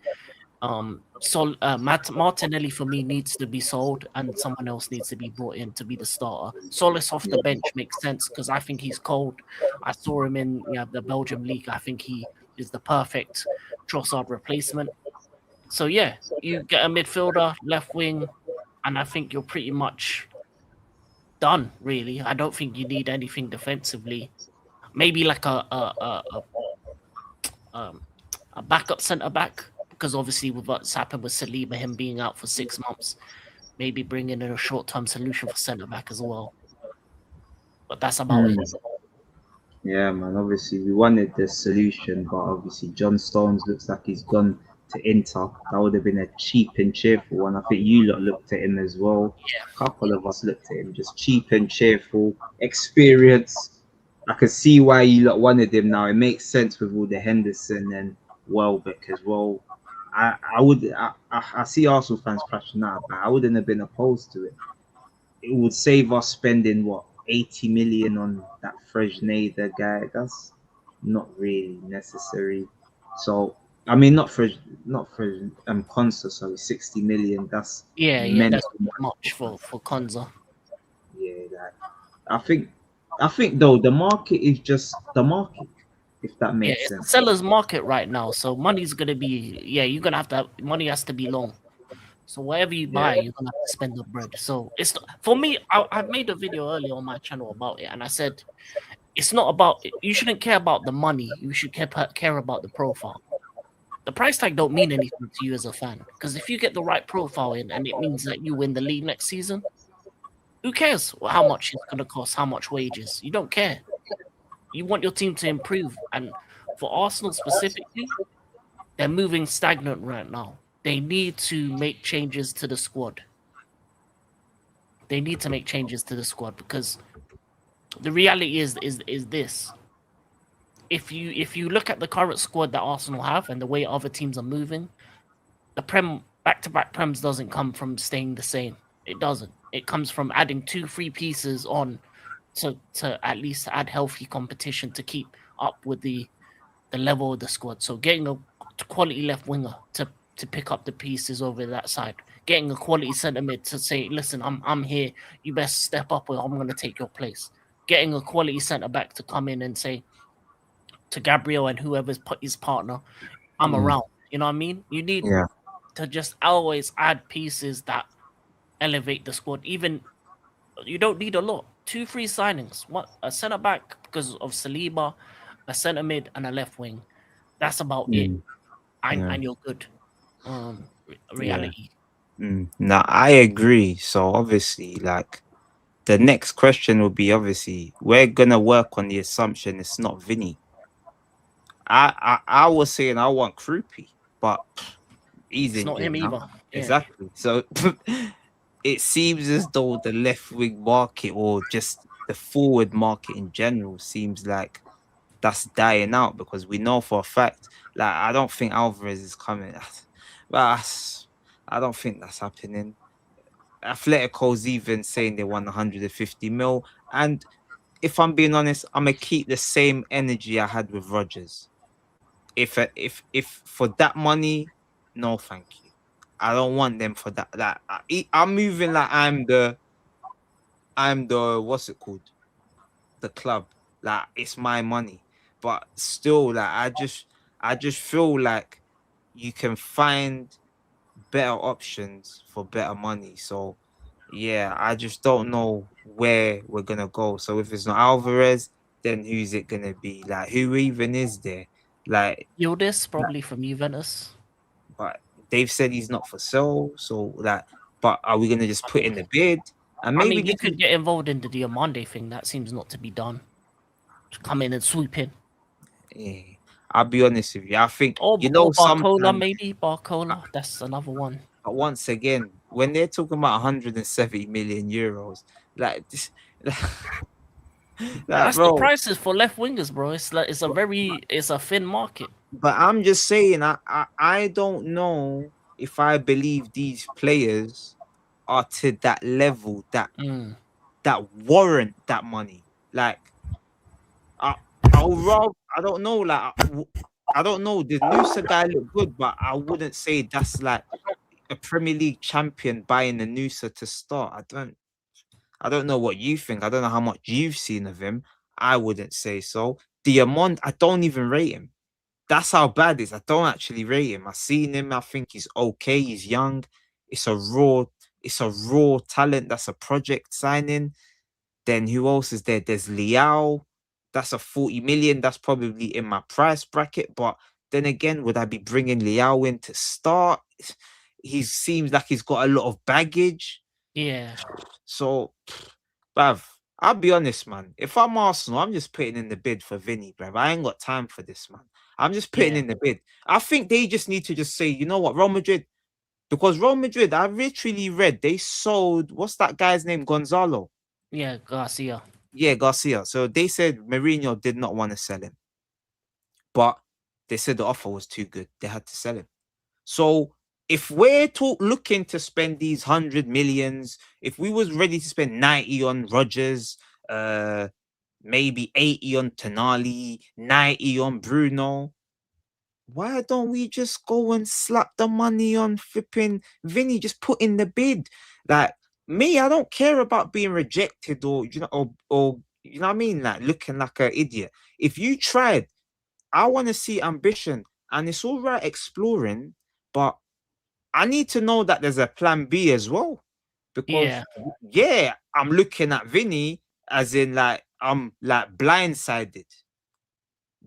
Martinelli for me needs to be sold, and someone else needs to be brought in to be the starter. Solis off the bench makes sense because I think he's cold. I saw him in the Belgium league. I think he is the perfect Trossard replacement. So yeah, you get a midfielder, left wing, and I think you're pretty much done. Really, I don't think you need anything defensively. Maybe like a backup centre back. Because obviously, with what's happened with Saliba, him being out for 6 months, maybe bringing in a short-term solution for centre back as well. But that's about it. Yeah, man. Obviously, we wanted the solution, but obviously, John Stones looks like he's gone to Inter. That would have been a cheap and cheerful one. I think you lot looked at him as well. A couple of us looked at him, just cheap and cheerful, experience. I can see why you lot wanted him now. It makes sense with all the Henderson and Welbeck as well. I see Arsenal fans crashing out, but I wouldn't have been opposed to it. It would save us spending what 80 million on that Fresneda guy. That's not really necessary. So I mean, not for Consa. Sorry, 60 million. That's Yeah, mental. that's much for Konza. Yeah, that I think though the market is just the market. If that Yeah, makes it's a sense. seller's market right now, so money's gonna be you're gonna have to money has to be long. So whatever you Yeah. buy, you're gonna have to spend the bread. So it's for me. I've made a video earlier on my channel about it, and I said it's not about you shouldn't care about the money. You should care about the profile. The price tag don't mean anything to you as a fan because if you get the right profile in and it means that you win the league next season, who cares how much it's gonna cost, how much wages? You don't care. You want your team to improve, and for Arsenal specifically, they're moving stagnant right now. They need to make changes to the squad. They need to make changes to the squad because the reality is this. If you look at the current squad that Arsenal have and the way other teams are moving, the back-to-back prems doesn't come from staying the same. It doesn't. It comes from adding 2-3 pieces on to at least add healthy competition to keep up with the level of the squad. So getting a quality left winger to pick up the pieces over that side, getting a quality centre mid to say, listen, I'm here, you best step up or I'm going to take your place. Getting a quality centre back to come in and say to Gabriel and whoever's put his partner, I'm around. You know what I mean? You need to just always add pieces that elevate the squad. Even you don't need a lot. 2-3 signings. What a centre back because of Saliba, a centre mid, and a left wing. That's about it. And you're good. Reality. No, I agree. So obviously, like the next question will be obviously we're gonna work on the assumption it's not Vinny. I was saying I want Krupi, but he's It's not injured him now. either. Exactly. So it seems as though the left wing market or just the forward market in general seems like that's dying out because we know for a fact, like I don't think Alvarez is coming. I don't think that's happening. Atletico's even saying they want 150 mil. And if I'm being honest, I'm gonna keep the same energy I had with Rogers. If for that money, no, thank you. I don't want them for that. Like I'm moving like I'm the what's it called? The club. Like it's my money. But still, like I just feel like you can find better options for better money. So yeah, I just don't know where we're gonna go. So if it's not Alvarez, then who's it gonna be? Like who even is there? Like, Yildiz, probably from Juventus. but they've said he's not for sale. So that, but are we gonna just put in the bid? And I maybe mean, you this is could get involved in the Diamande thing. That seems not to be done. Just come in and swoop in. yeah, I'll be honest with you. I think Or Barcola, sometimes, maybe. Barcola. That's another one. but once again, when they're talking about 170 million euros, like this, like That's the bro. prices for left wingers, bro. It's like it's a thin market. But I'm just saying, I don't know if I believe these players are to that level Mm. that warrant that money. Like I I'll rather, I don't know, like I don't know. The Noosa guy looked good, but I wouldn't say that's like a Premier League champion buying the Noosa to start. I don't know what you think. I don't know how much you've seen of him. I wouldn't say so. Diamond, I don't even rate him. That's how bad it is. I don't actually rate him. I've seen him. I think he's okay. He's young. It's a raw, it's a raw talent. That's a project signing. Then who else is there? There's Liao. That's a 40 million. That's probably in my price bracket. But then again, would I be bringing Liao in to start? He seems like he's got a lot of baggage. Yeah. So, bruv, I'll be honest, man. If I'm Arsenal, I'm just putting in the bid for Vini, bruv. I ain't got time for this, man. I'm just putting Yeah. in the bid. I think they just need to just say, you know what, Real Madrid, because Real Madrid, I literally read they sold, what's that guy's name? Gonzalo. Yeah. Garcia. Yeah, Garcia. So they said Mourinho did not want to sell him, but they said the offer was too good. They had to sell him. So if we're looking to spend these 100 millions, if we was ready to spend 90 on Rogers, maybe 80 on Tonali, 90 on Bruno, why don't we just go and slap the money on flipping Vinny? Just put in the bid. Like me, I don't care about being rejected or or you know what I mean, like looking like an idiot. If you tried, I want to see ambition, and it's all right exploring, but I need to know that there's a plan B as well. Because Yeah. yeah, I'm looking at Vinny as in like I'm like blindsided.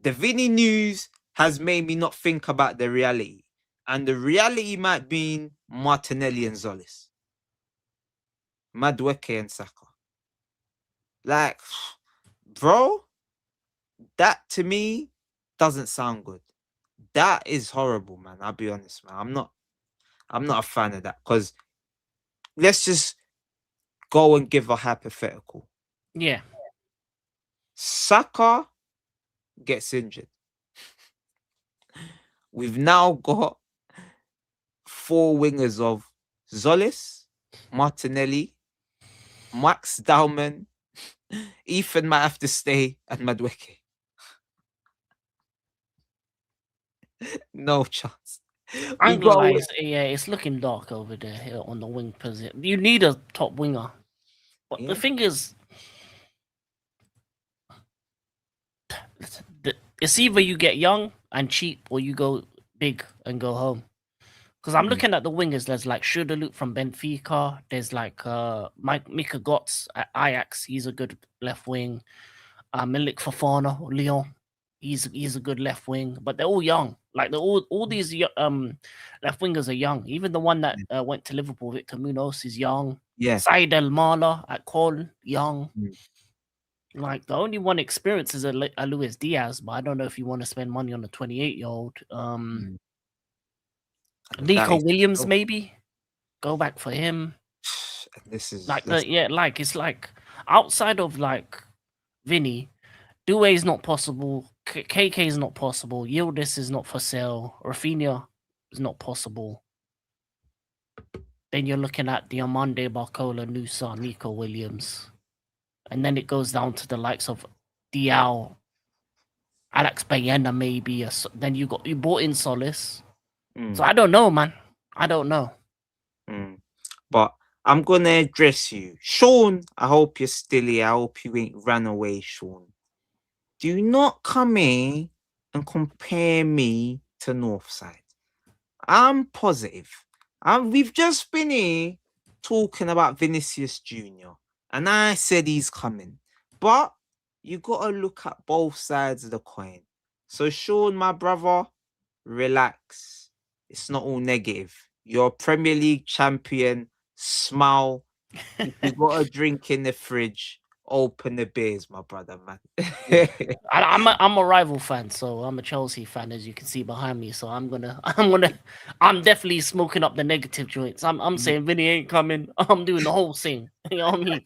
The Vinny news has made me not think about the reality. And the reality might be Martinelli and Zolis, Madueke and Saka. Like, bro, that to me doesn't sound good. That is horrible, man. I'll be honest, man. I'm not a fan of that. Because let's just go and give a hypothetical. Yeah. Saka gets injured. We've now got four wingers of Zolis, Martinelli, Max Dowman, Ethan might have to stay, and Madueke. No chance. I We ain't gonna got lie, away. it's looking dark over there here on the wing position. You need a top winger, but the Yeah. thing is, it's either you get young and cheap, or you go big and go home. Because I'm Mm. looking at the wingers. There's like Schuderluke from Benfica. There's like Mika Götze at Ajax. He's a good left wing. Milik Fofana, Lyon. He's a good left wing, but they're all young. Like all these left wingers are young. Even the one that went to Liverpool, Victor Munoz, is young. Yeah. Said El Mala at Col, young. Mm. Like the only one experienced is a Luis Diaz, but I don't know if you want to spend money on a 28-year-old. That Nico is Williams, so. maybe. Go back for him. This is Like let's, like it's like outside of like Vini, Due is not possible. KK is not possible. Yildiz is not for sale. Rafinha is not possible. Then you're looking at Diamande, Barcola, Nusa, Nico Williams. And then it goes down to the likes of Diao, Alex Bayena maybe. Then you bought in Solis. So I don't know, man. I don't know. But I'm gonna address you, Sean. I hope you're still here. I hope you ain't ran away, Sean. Do not come here and compare me to Northside. I'm positive. We've just been here talking about Vinicius Junior, and I said he's coming. But you gotta look at both sides of the coin. So, Sean, my brother, relax. It's not all negative. You're a Premier League champion. Smile. If you got a drink in the fridge, open the beers, my brother, man. I'm a rival fan, so I'm a Chelsea fan, as you can see behind me. So I'm definitely smoking up the negative joints. I'm saying Vinny ain't coming. I'm doing the whole thing. You know what I mean?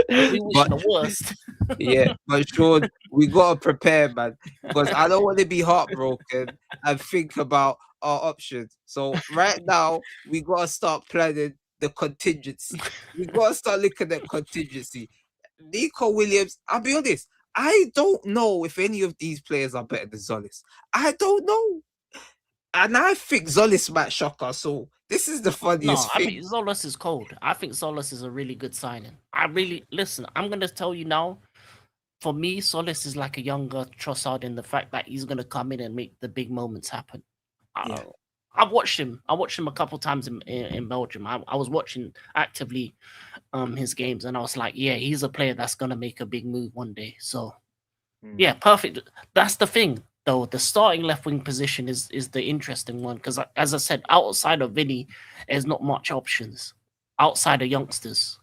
We wish But the worst. yeah, but Sean, we gotta prepare, man, because I don't want to be heartbroken and think about our options. So right now, we gotta start planning the contingency. We gotta start looking at contingency. Nico Williams, I'll be honest, I don't know if any of these players are better than Zolis. I don't know. And I think Zolis might shock us all. This is the No, funniest I thing. think Zolas is cold. I think Zolas is a really good signing. Listen. I'm gonna tell you now. For me, Solis is like a younger Trossard in the fact that he's gonna come in and make the big moments happen. Yeah. I've watched him. I watched him a couple times in Belgium. I was watching actively his games, and I was like, yeah, he's a player that's gonna make a big move one day. So yeah, perfect. That's the thing, though. The starting left wing position is the interesting one because, as I said, outside of Vini, there's not much options outside of youngsters.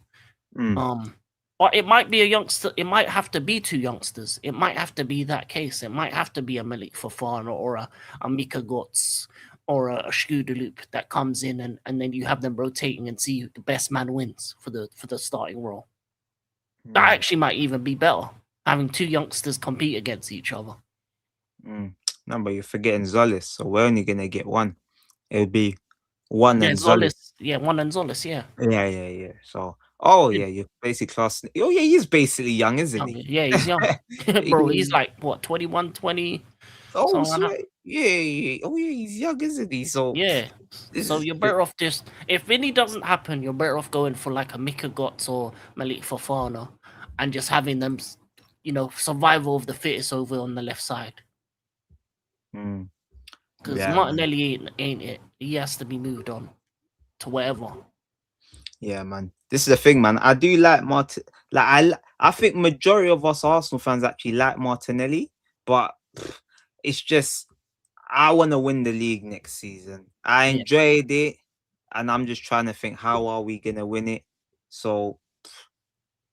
Or it might be a youngster. It might have to be two youngsters. It might have to be that case. It might have to be a Malik Fofana or a Mika Gotts or a Skudaloop that comes in and then you have them rotating and see the best man wins for the starting role. That actually might even be better, having two youngsters compete against each other. No, but you're forgetting Zolis, so we're only gonna get one. It'll be one and Zolis. Yeah, one and Zolis, yeah. Yeah. So, oh yeah, you're basically classing. Oh yeah, he's basically young, isn't he? Yeah, he's young. Bro, he's like, what, 21, 20? Oh, Something like that. yeah. Oh yeah, he's young, isn't he? So yeah. So you're better off just, if Vinny doesn't happen, you're better off going for like a Mika Gotts or Malik Fofana and just having them, survival of the fittest over on the left side. Because Martinelli ain't it. He has to be moved on to wherever. Yeah, man. This is the thing, man. I do like Martin. Like I think majority of us Arsenal fans actually like Martinelli, but it's just I want to win the league next season. I enjoyed it, and I'm just trying to think how are we gonna win it. So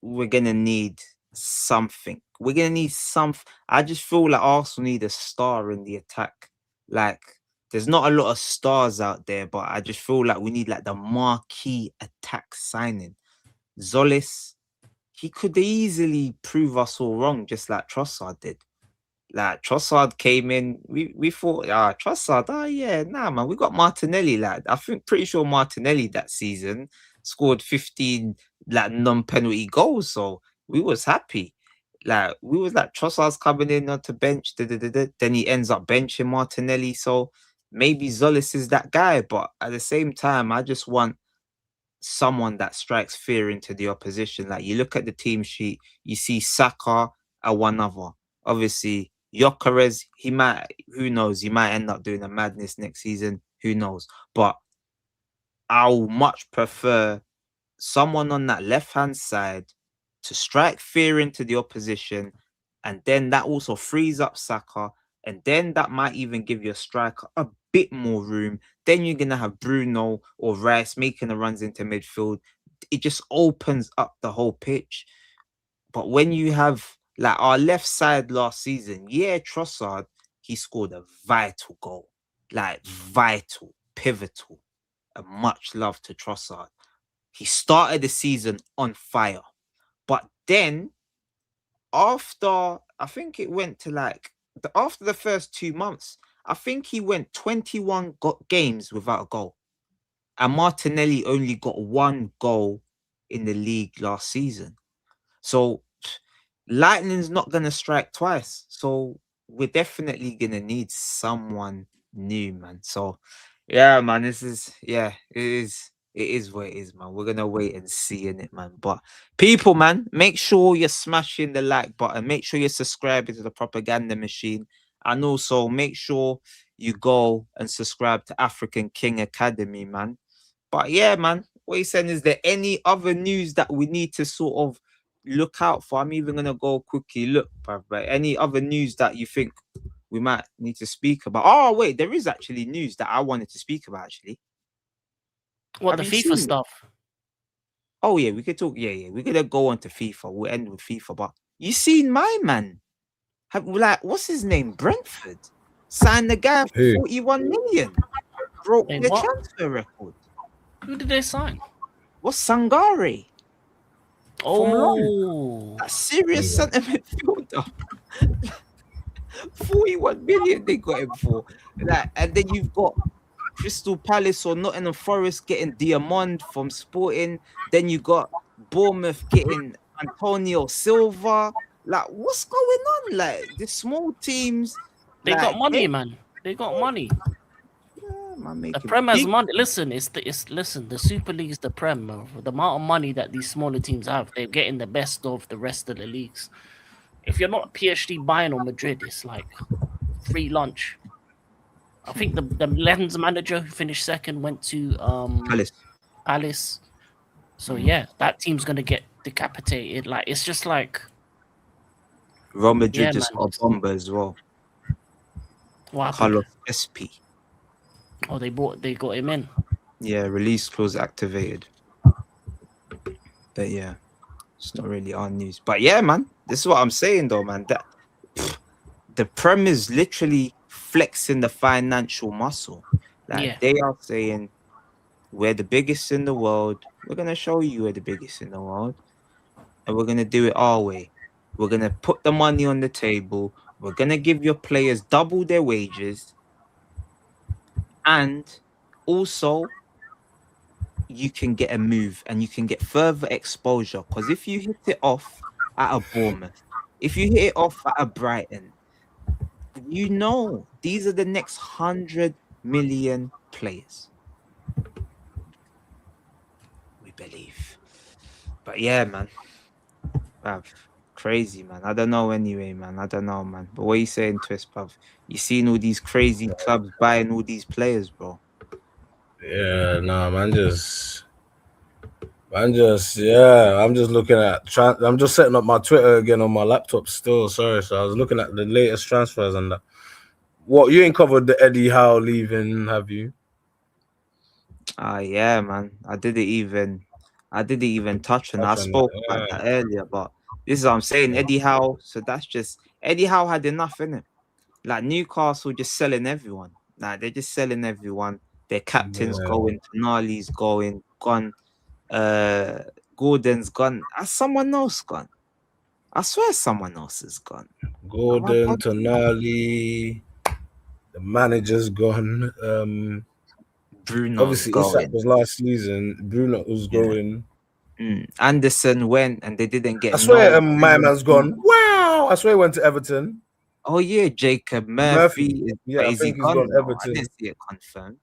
we're gonna need something. We're gonna need something. I just feel like Arsenal need a star in the attack. Like there's not a lot of stars out there, but I just feel like we need like the marquee attack signing. Zolis, he could easily prove us all wrong, just like Trossard did. Like Trossard came in, we thought, Trossard, man, we got Martinelli. Like I think pretty sure Martinelli that season scored 15 like non-penalty goals, so we was happy. Like we was like Trossard's coming in onto bench, then he ends up benching Martinelli. So maybe Zolis is that guy, but at the same time, I just want someone that strikes fear into the opposition. Like you look at the team sheet, you see Saka and one other. Obviously, Gyökeres, who knows, he might end up doing a madness next season. Who knows? But I'll much prefer someone on that left-hand side to strike fear into the opposition, and then that also frees up Saka, and then that might even give your striker a bit more room. Then you're gonna have Bruno or Rice making the runs into midfield. It just opens up the whole pitch. But when you have like our left side last season, Trossard, he scored a vital goal, like vital, pivotal. and much love to Trossard. He started the season on fire, but then after I think it went to like after the first 2 months, I think he went 21 games without a goal, and Martinelli only got 1 goal in the league last season. So lightning's not gonna strike twice. So we're definitely gonna need someone new, man. So yeah, man, it is what it is, man. We're gonna wait and see in it, man. But people, man, make sure you're smashing the like button, make sure you're subscribing to the propaganda machine, and also make sure you go and subscribe to African King Academy, man. But yeah, man, what he's saying, is there any other news that we need to sort of look out for? I'm even gonna go quickly look, bruv, but any other news that you think we might need to speak about? Oh wait, there is actually news that I wanted to speak about actually. What, Have the you FIFA seen it? stuff? Oh yeah, we could talk. Yeah, we're gonna go on to FIFA. We'll end with FIFA. But you seen my man? What's his name? Brentford signed the guy for Who? 41 million. Broke Wait, the what? transfer record. Who did they sign? What's Sangare? From Lyon. Oh, That serious centre midfielder. 41 million they got him for. And then you've got Crystal Palace or Nottingham Forest getting Diamond from Sporting. Then you got Bournemouth getting Antonio Silva. Like, what's going on? Like, the small teams. they got like, money, man. They got money. Man, The making Prem has big- money. Listen, listen. The Super League is the Prem, man. The amount of money that these smaller teams have, they're getting the best of the rest of the leagues. If you're not PSG, Bayern, or Madrid, it's like free lunch. I think the Lens manager who finished second went to Palace. So yeah, that team's gonna get decapitated. Like, it's just like, Real Madrid yeah, just man. got a bomber as well. What happened? Carlos SP. Oh, they got him in. Yeah, release clause activated. But yeah, it's not really our news. But yeah, man, this is what I'm saying though, man. That the Prem is literally flexing the financial muscle. Like, Yeah. they are saying, we're the biggest in the world. We're gonna show you we're the biggest in the world, and we're gonna do it our way. We're gonna put the money on the table. We're gonna give your players double their wages, and also you can get a move and you can get further exposure. Because if you hit it off at a Bournemouth, if you hit it off at a Brighton, you know these are the next 100 million players. We believe. But yeah, man. Bruv, crazy, man. I don't know anyway, man. I don't know, man. But what you saying, Twist, bruv? You seen all these crazy clubs buying all these players, bro. Yeah, nah, I'm just looking at. I'm just setting up my Twitter again on my laptop still. Sorry, so I was looking at the latest transfers and that. What, you ain't covered the Eddie Howe leaving, have you? Yeah, man. I didn't even touch on that. I spoke about that earlier, but this is what I'm saying. Eddie Howe. So that's just Eddie Howe had enough in it. Like, Newcastle just selling everyone. Like, they're just selling everyone. Their captain's going, Tonali's gone. Gordon's gone. Has someone else gone? I swear someone else is gone. Gordon, Tonali, the manager's gone. Bruno's obviously going. Isak was last season. Bruno was going. Anderson went and they didn't get. I swear, my man's gone. Wow! I swear he went to Everton. Oh yeah, Jacob Murphy. Yeah, I think he's gone Everton. I didn't see it confirmed,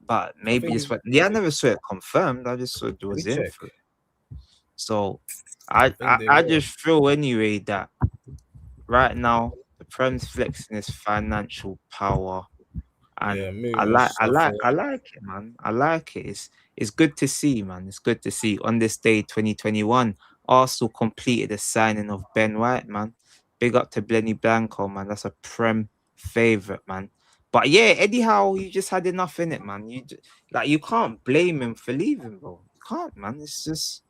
but maybe it's. I never saw it confirmed. I just saw it was in for it. So I just feel anyway that right now the Prem's flexing his financial power, and I like it, man. I like it. It's good to see, man. It's good to see. On this day, 2021, Arsenal completed the signing of Ben White, man. Big up to Blenny Blanco, man. That's a Prem favorite, man. But yeah, Eddie Howe, you just had enough in it, man. You can't blame him for leaving, bro. You can't, man. It's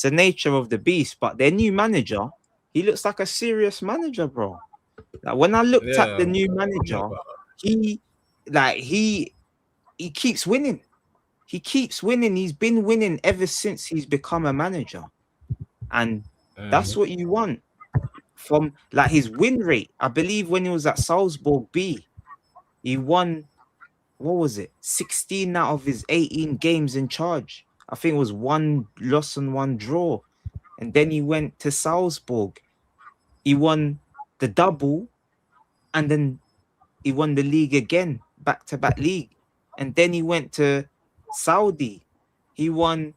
the nature of the beast. But their new manager, he looks like a serious manager, bro. Like, when I looked at the new manager, he keeps winning. he keeps winning. He's been winning ever since he's become a manager, and that's what you want from like his win rate. I believe when he was at Salzburg B, he won, what was it, 16 out of his 18 games in charge. I think it was one loss and one draw. And then he went to Salzburg. He won the double, and then he won the league again, back-to-back league. And then he went to Saudi. He won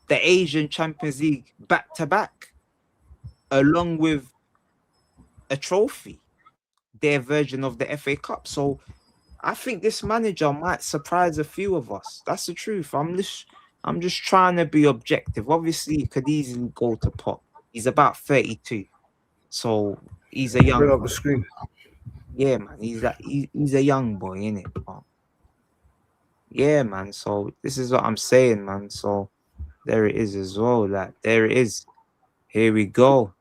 the Asian Champions League back-to-back, along with a trophy, their version of the FA Cup. So I think this manager might surprise a few of us. That's the truth. I'm just trying to be objective. Obviously, it could easily go to pot. He's about 32, so he's a young. Bring up boy. the screen. Yeah, man. He's a young boy, innit? But yeah, man. So this is what I'm saying, man. So there it is as well. Like there it is. Here we go.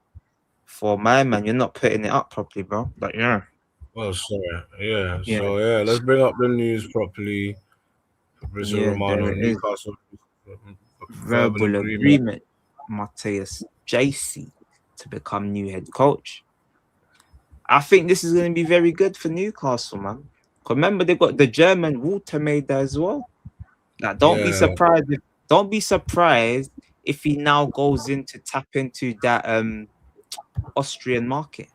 For my man, you're not putting it up properly, bro. But yeah. Oh, sorry. Yeah. Yeah. So yeah, let's bring up the news properly. Fabrizio Yeah, Romano, there it is. Newcastle, Verbal agreement. Matthias JC to become new head coach. I think this is going to be very good for Newcastle, man. 'Cause remember, they got the German Walter made there as well. Like, don't be surprised. Don't be surprised if he now goes in to tap into that Austrian market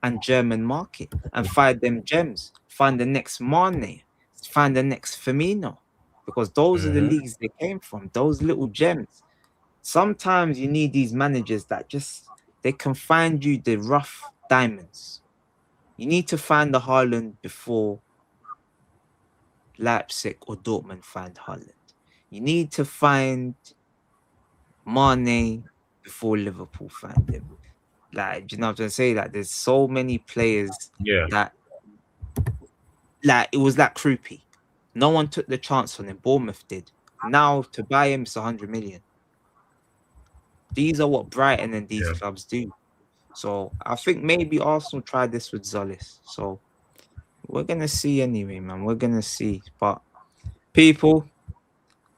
and German market and find them gems, find the next Mane, find the next Firmino, because those are the leagues they came from. Those little gems. Sometimes you need these managers that they can find you the rough diamonds. You need to find the Haaland before Leipzig or Dortmund find Haaland. You need to find Mane before Liverpool find him. Like, do you know what I'm trying to say? Like, there's so many players that, like, it was like Krupi. No one took the chance on him. Bournemouth did. Now to buy him, it's 100 million. These are what Brighton and these clubs do. So I think maybe Arsenal tried this with Zolis. So we're gonna see anyway, man. We're gonna see. But people,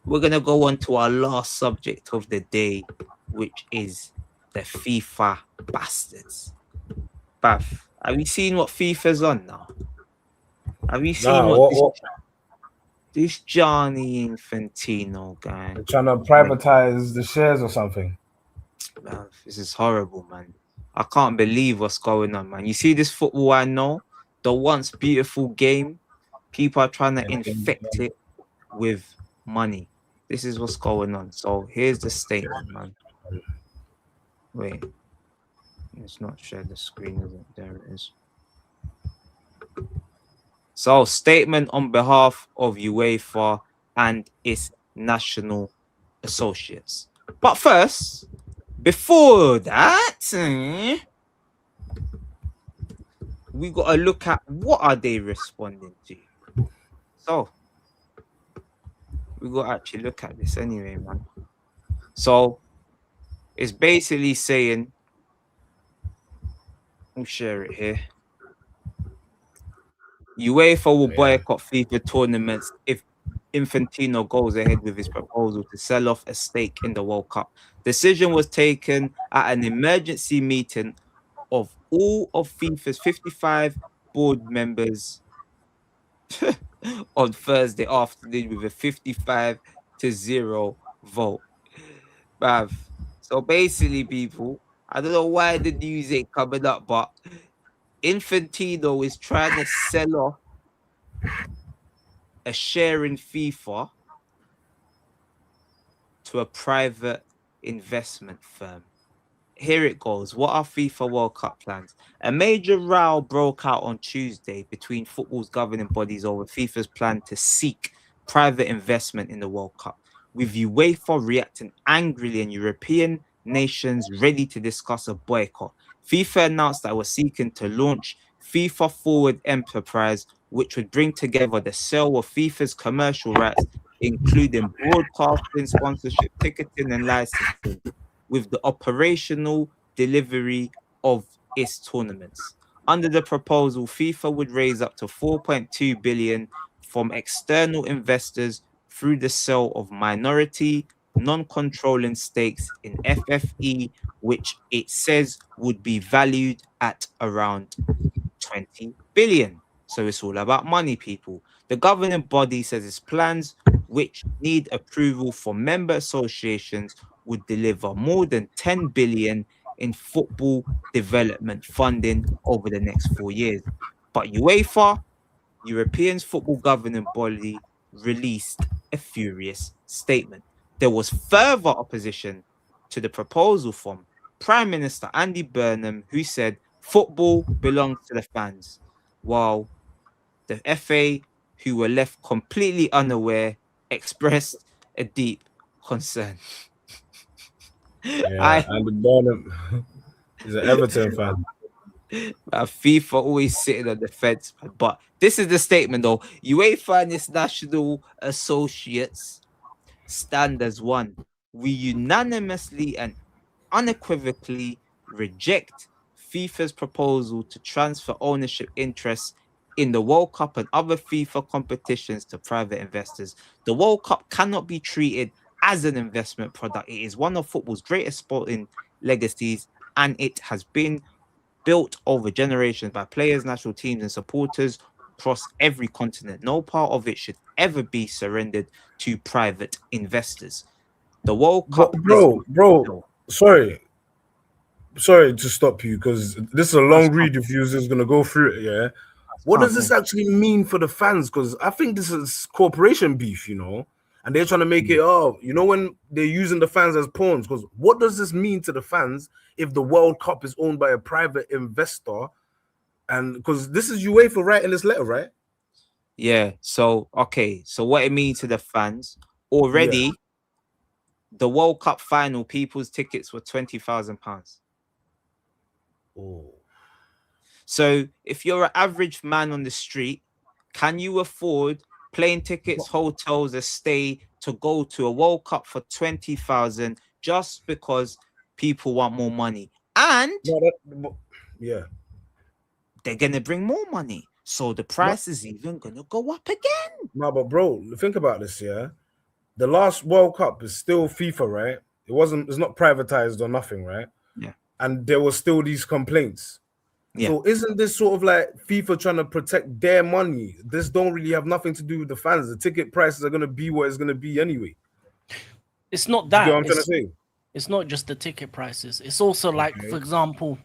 we're gonna go on to our last subject of the day, which is the FIFA bastards. Bath, have you seen what FIFA's on now? Have you seen this Gianni Infantino guy? They're trying to privatize the shares or something. Man, this is horrible, man. I can't believe what's going on, man. You see this football I know, the once beautiful game, people are trying to infect it with money. This is what's going on. So here's the statement, man. Wait. It's not share the screen, is it? There it is. So, statement on behalf of UEFA and its national associates. But first, before that, we got to look at what are they responding to. So, we got to actually look at this anyway, man. So, it's basically saying, we'll share it here. UEFA will boycott FIFA tournaments if Infantino goes ahead with his proposal to sell off a stake in the World Cup. Decision was taken at an emergency meeting of all of FIFA's 55 board members on Thursday afternoon with a 55-0 vote. Bruv. So basically, people, I don't know why the news ain't coming up, but Infantino is trying to sell off a share in FIFA to a private investment firm. Here it goes. What are FIFA World Cup plans? A major row broke out on Tuesday between football's governing bodies over FIFA's plan to seek private investment in the World Cup, with UEFA reacting angrily and European nations ready to discuss a boycott. FIFA announced that it was seeking to launch FIFA Forward Enterprise, which would bring together the sale of FIFA's commercial rights, including broadcasting, sponsorship, ticketing, and licensing, with the operational delivery of its tournaments. Under the proposal, FIFA would raise up to 4.2 billion from external investors through the sale of minority, non-controlling stakes in FFE, which it says would be valued at around 20 billion. So it's all about money, people. The governing body says its plans, which need approval from member associations, would deliver more than 10 billion in football development funding over the next 4 years. But UEFA, European football governing body, released a furious statement. There was further opposition to the proposal from Prime Minister Andy Burnham, who said football belongs to the fans, while the FA, who were left completely unaware, expressed a deep concern. Yeah, I and the Burnham is an Everton fan. FIFA always sitting on the fence, but this is the statement though. UEFA and its national associates stand as one. We unanimously and unequivocally reject FIFA's proposal to transfer ownership interests in the World Cup and other FIFA competitions to private investors. The World Cup cannot be treated as an investment product. It is one of football's greatest sporting legacies, and it has been built over generations by players, national teams, and supporters across every continent. No part of it should ever be surrendered to private investors. The World But Cup is bro, sorry to stop you because this is a long read if you're just gonna go through it, yeah. What does this actually mean for the fans? Because I think this is corporation beef, and they're trying to make it, when they're using the fans as pawns. Because what does this mean to the fans if the World Cup is owned by a private investor? And because this is UEFA writing this letter, right? Yeah. So what it means to the fans already, the World Cup final, people's tickets were £20,000. Oh. So if you're an average man on the street, can you afford plane tickets, hotels, a stay to go to a World Cup for 20,000 just because people want more money? And they're gonna bring more money. So the price is even gonna go up again. No, but bro, think about this, yeah. The last World Cup is still FIFA, right? It's not privatized or nothing, right? Yeah. And there was still these complaints. Yeah. So isn't this sort of like FIFA trying to protect their money? This don't really have nothing to do with the fans. The ticket prices are gonna be what it's gonna be anyway. It's not that. You know what I'm trying to say? It's not just the ticket prices. It's also like, for example,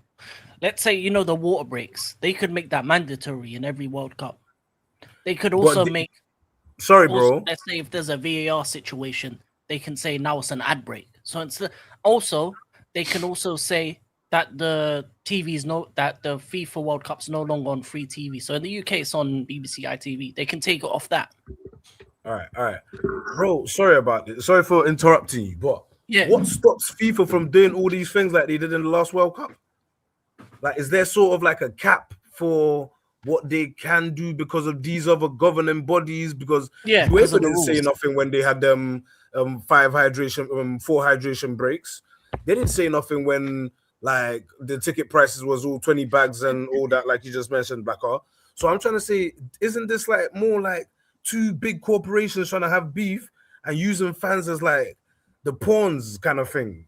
let's say the water breaks. They could make that mandatory in every World Cup. They could also make. Sorry, bro. Let's say if there's a VAR situation, they can say now it's an ad break. So it's also they can also say that the that the FIFA World Cup's no longer on free TV. So in the UK, it's on BBC ITV. They can take it off that. All right, bro. Sorry about this. Sorry for interrupting you, but what stops FIFA from doing all these things like they did in the last World Cup? Like, is there sort of like a cap for what they can do because of these other governing bodies? Because UEFA didn't say nothing when they had them 4 hydration breaks. They didn't say nothing when like the ticket prices was all 20 bags and all that, like you just mentioned, Blacker. So I'm trying to say, isn't this like more like two big corporations trying to have beef and using fans as like the pawns kind of thing?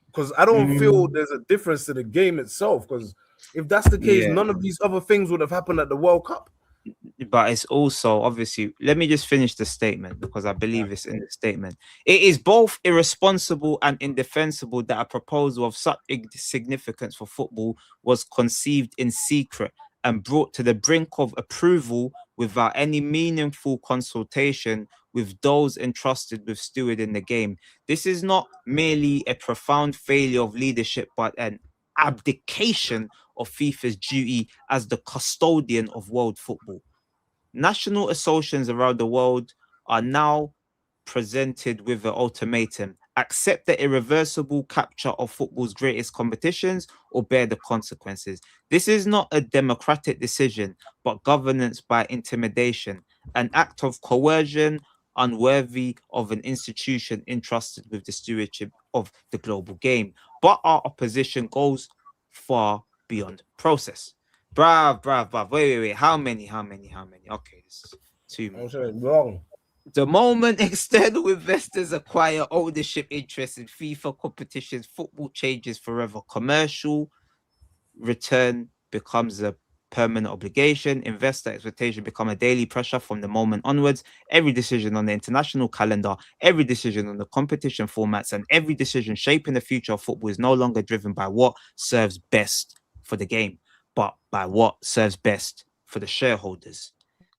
Because I don't feel there's a difference to the game itself. Because if that's the case, none of these other things would have happened at the World Cup. But it's also obviously, let me just finish the statement because I believe it's in the statement. It is both irresponsible and indefensible that a proposal of such significance for football was conceived in secret and brought to the brink of approval without any meaningful consultation with those entrusted with stewarding the game. This is not merely a profound failure of leadership, but an abdication of FIFA's duty as the custodian of world football. National associations around the world are now presented with an ultimatum: accept the irreversible capture of football's greatest competitions or bear the consequences. This is not a democratic decision, but governance by intimidation, an act of coercion unworthy of an institution entrusted with the stewardship of the global game. But our opposition goes far beyond process. Bruv. Wait. How many? Okay, this is too much. I'm saying wrong. The moment external investors acquire ownership interest in FIFA competitions, football changes forever. Commercial return becomes a permanent obligation. Investor expectation become a daily pressure from the moment onwards. Every decision on the international calendar, every decision on the competition formats, and every decision shaping the future of football is no longer driven by what serves best for the game, but by what serves best for the shareholders.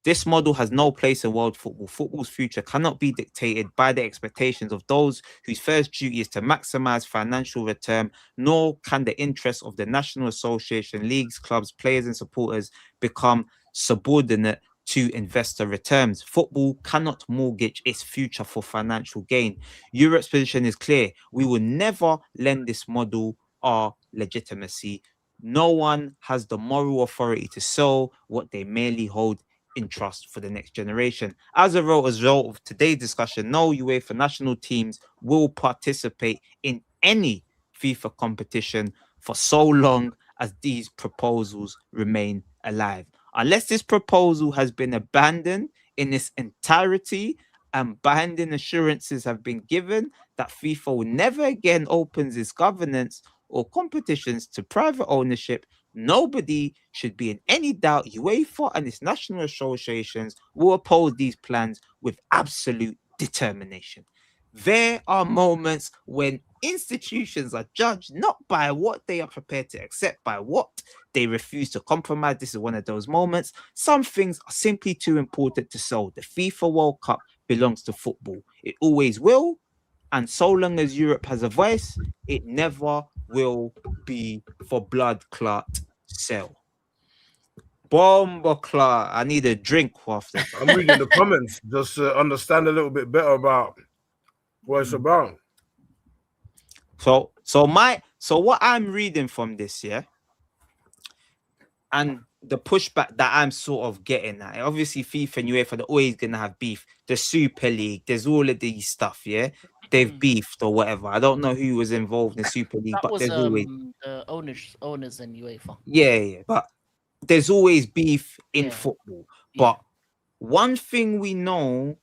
This model has no place in world football. Football's future cannot be dictated by the expectations of those whose first duty is to maximize financial return, nor can the interests of the National Association, leagues, clubs, players, and supporters become subordinate to investor returns. Football cannot mortgage its future for financial gain. Europe's position is clear. We will never lend this model our legitimacy. No one has the moral authority to sell what they merely hold in trust for the next generation. As a result of today's discussion, no UEFA national teams will participate in any FIFA competition for so long as these proposals remain alive. Unless this proposal has been abandoned in its entirety and binding assurances have been given that FIFA will never again open its governance or competitions to private ownership, nobody should be in any doubt. UEFA and its national associations will oppose these plans with absolute determination. There are moments when institutions are judged not by what they are prepared to accept, by what they refuse to compromise. This is one of those moments. Some things are simply too important to solve. The FIFA World Cup belongs to football. It always will. And so long as Europe has a voice, it never will be for blood clot sale. Bomba clot. I need a drink after. I'm reading the comments just to understand a little bit better about what it's about. So what I'm reading from this, yeah, and the pushback that I'm sort of getting at, obviously FIFA and UEFA, they're always gonna have beef. The Super League, there's all of these stuff, yeah. They've beefed or whatever. I don't know who was involved in Super League, That but was there's always the owners in UEFA. yeah, but there's always beef in Yeah. football. Yeah. But one thing we know,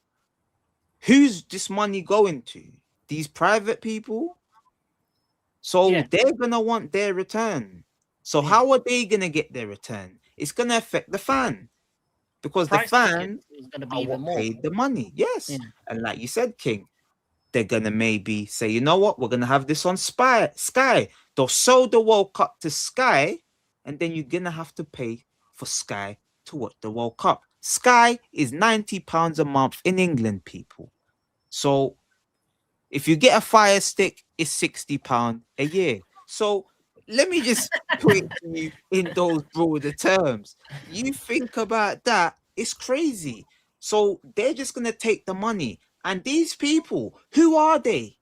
who's this money going to? These private people. So Yeah. they're gonna want their return. So Yeah. how are they gonna get their return? It's gonna affect the fan because the Price fan ticket is going to be are even what more. paid the money. Yes, Yeah. and like you said, King, they're gonna maybe say, you know what, we're gonna have this on Sky. They'll sell the World Cup to Sky, and then you're gonna have to pay for Sky to watch the World Cup. Sky is £90 a month in England, people. So if you get a Fire Stick, it's £60 a year. So let me just put it to you in those broader terms. You think about that, it's crazy. So they're just gonna take the money. And these people, who are they?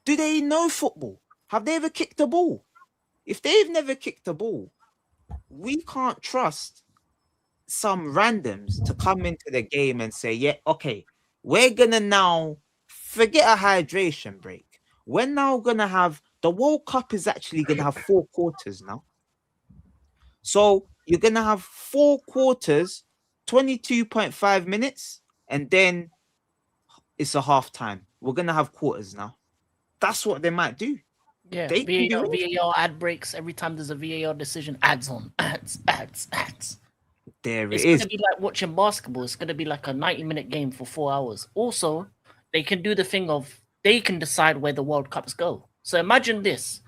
Do they know football? Have they ever kicked a ball? If they've never kicked a ball, we can't trust some randoms to come into the game and say, yeah, okay, we're gonna now forget a hydration break. We're now gonna have the World Cup is actually gonna have 4 quarters now. So you're gonna have 4 quarters, 22.5 minutes, and then it's a half time. We're gonna have quarters now. That's what they might do. Yeah, They can do it. VAR ad breaks every time there's a VAR decision. Ads on ads. There It's it going is. to be like watching basketball. It's going to be like a 90-minute game for 4 hours. Also, they can do the thing of they can decide where the World Cups go. So imagine this.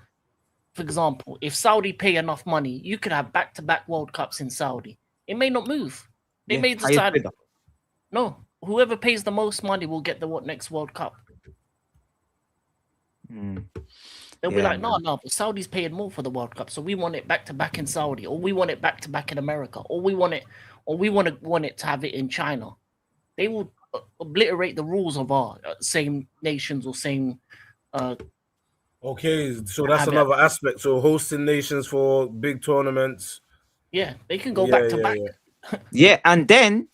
For example, if Saudi pay enough money, you could have back-to-back World Cups in Saudi. It may not move. They Yeah, may highest decide, bidder. no, whoever pays the most money will get the next World Cup. They'll be Yeah, like, man. no, but Saudi's paying more for the World Cup, so we want it back to back in Saudi, or we want it back to back in America, or we want it to have it in China. They will obliterate the rules of our same nations or same. Okay, so that's Have it- another aspect. So hosting nations for big tournaments. Yeah, they can go Yeah, back to yeah, back. yeah. Yeah, and then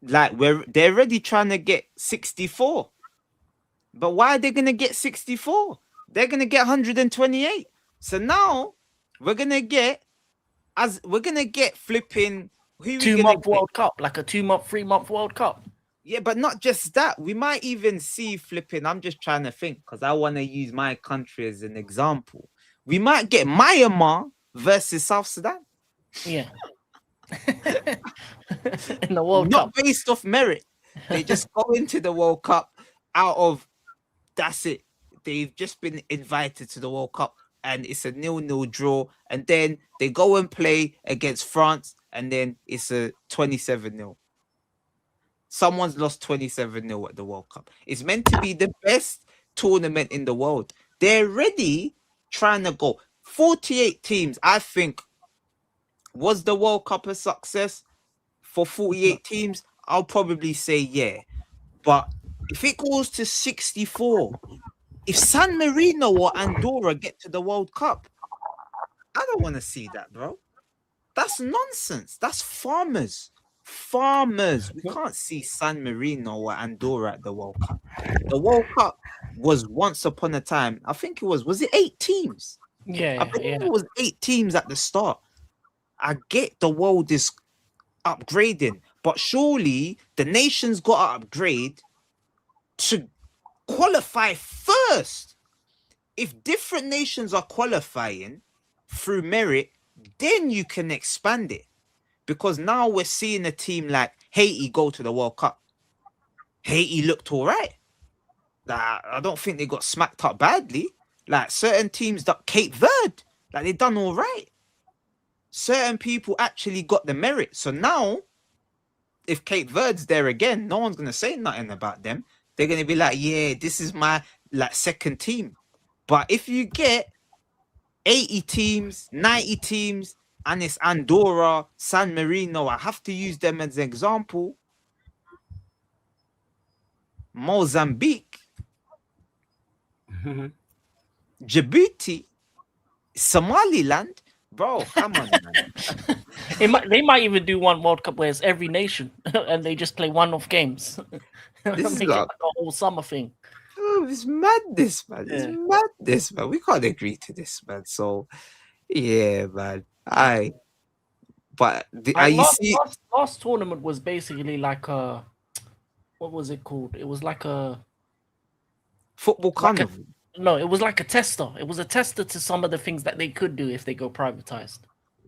like they're already trying to get 64. But why are they gonna get 64? They're gonna get 128. So now we're gonna get flipping who we gonna 2-month get? World Cup, like a 2-month, 3-month World Cup. Yeah, but not just that. We might even see flipping. I'm just trying to think because I want to use my country as an example. We might get Myanmar versus South Sudan. Yeah. In the World Not Cup. based off merit. They just go into the World Cup out of that's it. They've just been invited to the World Cup and it's a 0-0 draw. And then they go and play against France and then it's a 27-0. Someone's lost 27-0 at the World Cup. It's meant to be the best tournament in the world. They're already trying to go 48 teams. I think was the World Cup a success for 48 teams? I'll probably say yeah. But if it goes to 64, if San Marino or Andorra get to the World Cup, I don't want to see that, bro. That's nonsense. That's farmers. Farmers. We can't see San Marino or Andorra at the World Cup. The World Cup was once upon a time. I think it was it 8 teams? Yeah, I believe yeah. it was 8 teams at the start. I get the world is upgrading, but surely the nation's got to upgrade to qualify first. If different nations are qualifying through merit, then you can expand it. Because now we're seeing a team like Haiti go to the World Cup. Haiti looked all right. I don't think they got smacked up badly. Like certain teams that Cape Verde, like they done all right. Certain people actually got the merit. So now, if Cape Verde's there again, no one's gonna say nothing about them. They're gonna be like, yeah, this is my like second team. But if you get 80 teams, 90 teams, and it's Andorra, San Marino, I have to use them as an example. Mozambique, Djibouti, Somaliland, bro, come on, man. They might even do one World Cup where it's every nation and they just play one-off games. This is Make it like- like a whole summer thing. Oh, it's madness, man. It's Yeah. madness, man. We can't agree to this, man. So, yeah, man. But Like, you see, last tournament was basically like a, what was it called? It was like a football like a- carnival. no, it was like a tester. It was a tester to some of the things that they could do if they go privatized.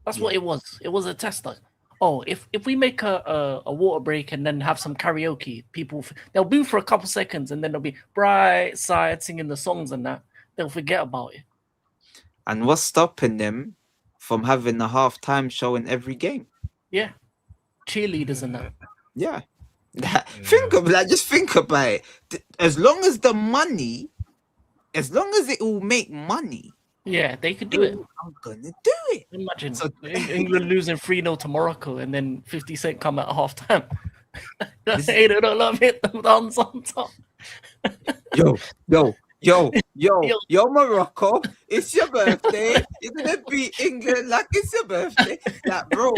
That's what it was. It was a tester. Oh, if we make a water break and then have some karaoke, people they'll boo for a couple seconds and then they'll be bright side singing the songs and that they'll forget about it. And what's stopping them from having a halftime show in every game? Yeah, cheerleaders and that. Yeah. Just think about it. As long as the money, as long as it will make money, Yeah, they could do it. I'm gonna do it. Imagine So- England losing 3-0 to Morocco and then 50 Cent come at halftime. Hey, they don't love it. The dance on top. Yo, Morocco, it's your birthday. You're gonna beat England like it's your birthday. Like, bro,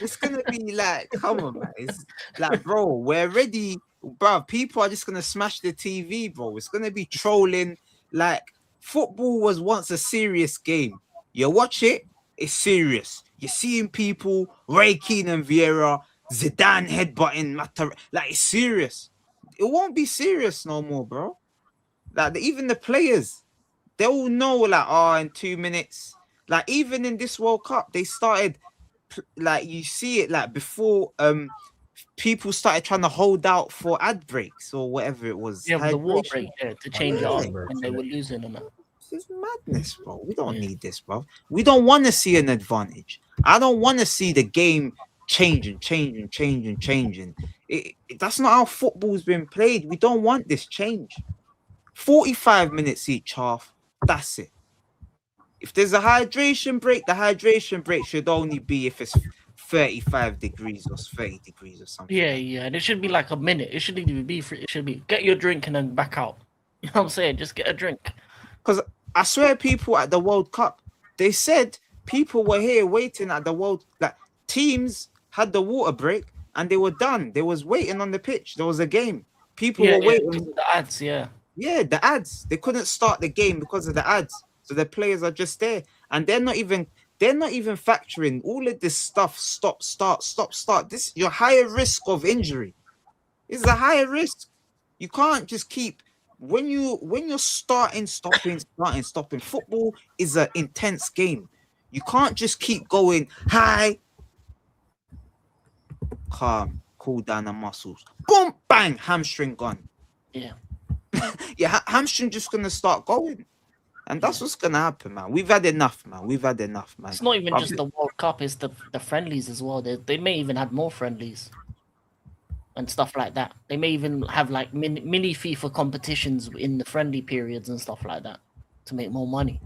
it's gonna be like, come on, man. It's like, bro, we're ready, bro. People are just gonna smash the TV, bro. It's gonna be trolling. Like, football was once a serious game. You watch it, it's serious. You're seeing people, Ray Keane and Vieira, Zidane headbutting Matar. Like, it's serious. It won't be serious no more, bro. Like, even the players, they all know, like, oh, in 2 minutes. Like, even in this World Cup, they started, like, you see it, like, before people started trying to hold out for ad breaks or whatever it was. Yeah, with the water Hydration. break, yeah, to change it up Yeah. when they were losing and that. This is madness, bro. We don't Yeah. need this, bro. We don't want to see an advantage. I don't want to see the game changing. That's not how football's been played. We don't want this change. 45 minutes each half. That's it. If there's a hydration break, the hydration break should only be if it's 35 degrees or 30 degrees or something. Yeah, yeah, and it should be like a minute. It shouldn't even be free. It should be get your drink and then back out. You know what I'm saying? Just get a drink. Because I swear people at the World Cup, they said people were here waiting at the World, like teams had the water break and they were done. They was waiting on the pitch. There was a game. People Yeah, were yeah, waiting. because of the ads, yeah. Yeah, the ads. They couldn't start the game because of the ads. So the players are just there. And they're not even factoring all of this stuff. Stop, start. This you're higher risk of injury. It's a higher risk. You can't just keep when you're starting, stopping. Football is an intense game. You can't just keep going high, calm, cool down the muscles. Boom, bang, hamstring gone. Yeah. Yeah, hamstring just gonna start going. And that's what's gonna happen, man. We've had enough, man. It's not even just the World Cup; it's the friendlies as well. They may even have more friendlies and stuff like that. They may even have like mini FIFA competitions in the friendly periods and stuff like that to make more money.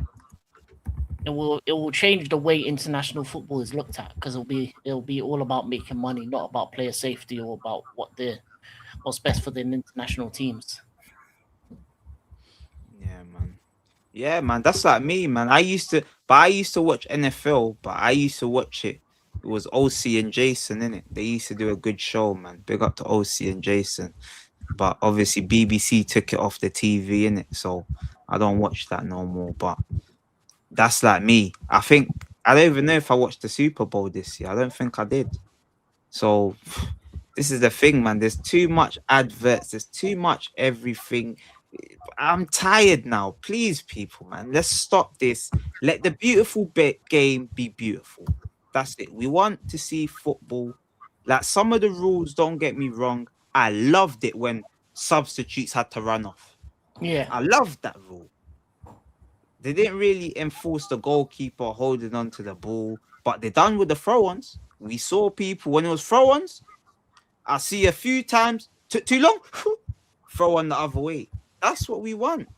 It will change the way international football is looked at because it'll be all about making money, not about player safety or about what's best for the international teams. Yeah, man. That's like me, man. I used to watch NFL, but I used to watch it. It was OC and Jason, innit? They used to do a good show, man. Big up to OC and Jason. But obviously BBC took it off the TV, innit? So I don't watch that no more. But that's like me. I don't even know if I watched the Super Bowl this year. I don't think I did. So this is the thing, man. There's too much adverts. There's too much everything. I'm tired now. Please, people, man. Let's stop this. Let the beautiful game be beautiful. That's it. We want to see football. Like some of the rules, don't get me wrong. I loved it when substitutes had to run off. Yeah. I loved that rule. They didn't really enforce the goalkeeper holding on to the ball, but they're done with the throw-ons. We saw people when it was throw-ons. I see a few times, took too long, throw on the other way. That's what we want.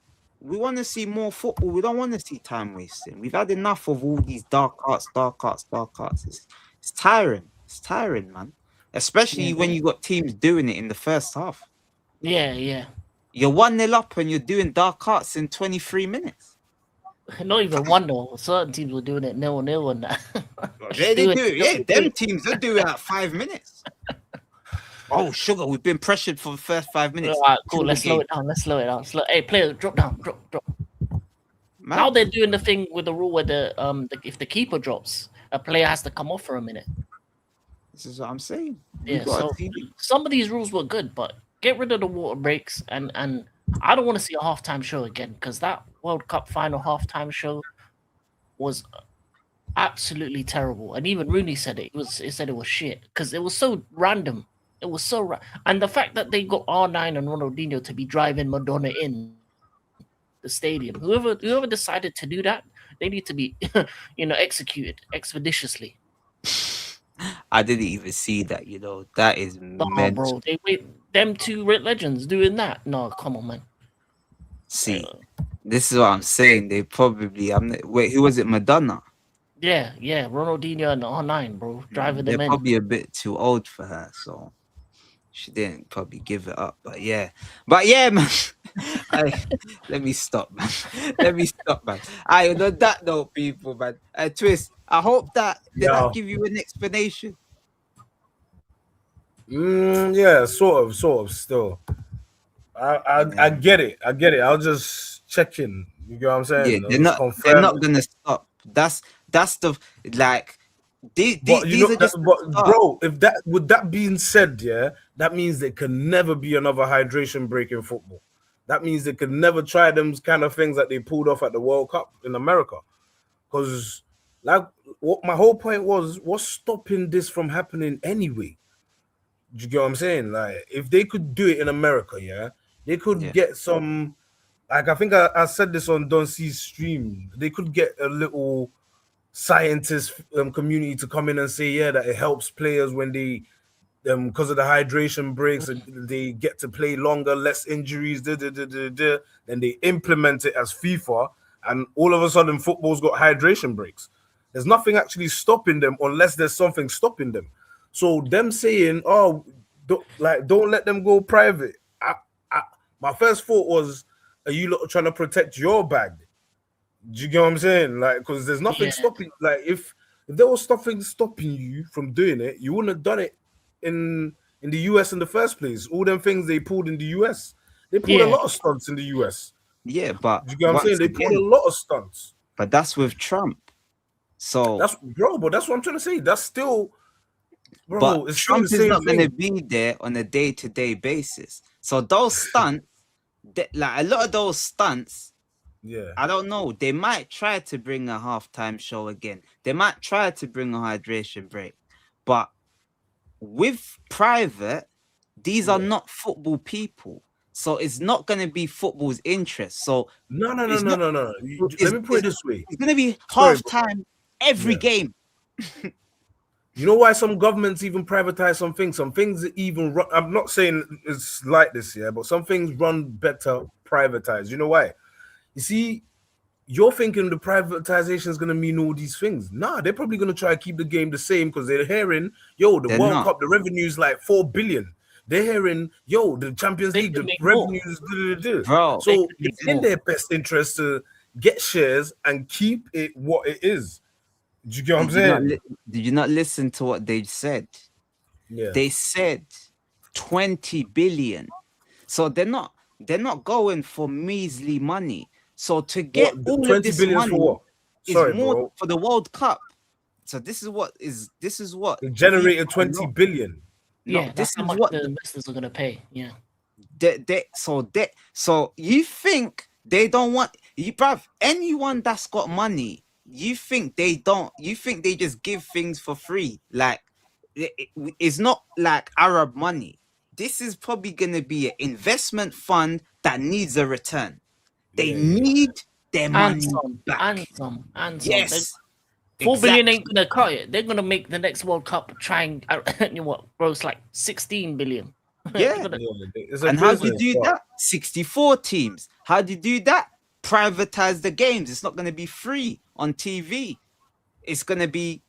We want to see more football. We don't want to see time wasting. We've had enough of all these dark arts. It's tiring. It's tiring, man. Especially when you got teams doing it in the first half. Yeah. You're 1-0 up and you're doing dark arts in 23 minutes. Not even 1-0. Certain teams were doing it 0-0 and that. They do it. Yeah, them teams, they do it at 5 minutes. Oh, sugar, we've been pressured for the first 5 minutes. All right, cool. Let's slow it down. Hey, player, drop down. Man. Now they're doing the thing with the rule where if the keeper drops, a player has to come off for a minute. This is what I'm saying. Yeah, so some of these rules were good, but get rid of the water breaks and I don't want to see a halftime show again because that World Cup final halftime show was absolutely terrible. And even Rooney said it. He said it was shit because it was so random. It was so and the fact that they got R9 and Ronaldinho to be driving Madonna in the stadium. Whoever decided to do that, they need to be, executed expeditiously. I didn't even see that. That is mental. Bro. Them two legends doing that. No, come on, man. See, this is what I'm saying. They probably. Wait, who was it? Madonna. Yeah, Ronaldinho and R9, bro, driving them in. They're probably a bit too old for her, so she didn't probably give it up. But yeah, man. Let me stop, man. I know that though, people, man. Twist. I hope that did I give you an explanation? Yeah, sort of. Still, I get it. I'll just check in. You know what I'm saying? Yeah, they're not gonna stop. That's the like. Bro, with that being said, yeah, that means there can never be another hydration break in football. That means they could never try them kind of things that they pulled off at the World Cup in America. Because, like, what my whole point was, what's stopping this from happening anyway? Do you get what I'm saying? Like, if they could do it in America, yeah, they could get some. Like, I think I said this on Don C's stream. They could get a little scientist community to come in and say, yeah, that it helps players when they, because of the hydration breaks, they get to play longer, less injuries, then they implement it as FIFA, and all of a sudden football's got hydration breaks. There's nothing actually stopping them unless there's something stopping them. So them saying, oh, don't let them go private. My first thought was, are you lot trying to protect your bag? Do you get what I'm saying? Like, because there's nothing stopping. Like, if there was something stopping you from doing it, you wouldn't have done it in the US in the first place. All them things they pulled in the US, they pulled a lot of stunts in the US. Yeah, but do you get what I'm saying? They pulled a lot of stunts. But that's with Trump. So but that's what I'm trying to say. That's still Bro, But it's still Trump the is same not going to thing. be there on a day-to-day basis. So those stunts, like a lot of those stunts, Yeah. I don't know. They might try to bring a halftime show again. They might try to bring a hydration break. But with private, these are not football people. So it's not going to be football's interest. So No. it's not. Let me put it this way. It's going to be Sorry, halftime every Yeah. game. You know why some governments even privatize some things? Some things even run. I'm not saying it's like this, yeah, but some things run better privatized. You know why? You see, you're thinking the privatization is going to mean all these things. Nah, they're probably going to try to keep the game the same because they're hearing, yo, the They're World not. Cup, the revenue is like 4 billion. They're hearing, yo, the Champions They League, can the make more. revenue is. Bro, So They can it's make in more. their best interest to get shares and keep it what it is. Do you get what I'm saying? Did you not listen to what they said? Yeah. They said 20 billion. So they're not going for measly money. So to get What, all 20 of this billion money for what? is Sorry, more bro. for the World Cup. So this is what It generated FIFA 20 know. billion. No, Yeah, this that's how is much what the investors are gonna pay. Yeah. so you think they don't want you, bruv, anyone that's got money, you think they just give things for free. Like it's not like Arab money. This is probably gonna be an investment fund that needs a return. They need their And money some, back. and some. Yes. 4 billion ain't Exactly. gonna cut it. They're gonna make the next World Cup try and you know what, gross like 16 billion. They're Yeah. gonna- It's a And how do you business, do but- that? 64 teams. How do you do that? Privatize the games. It's not going to be free on TV. It's going to be,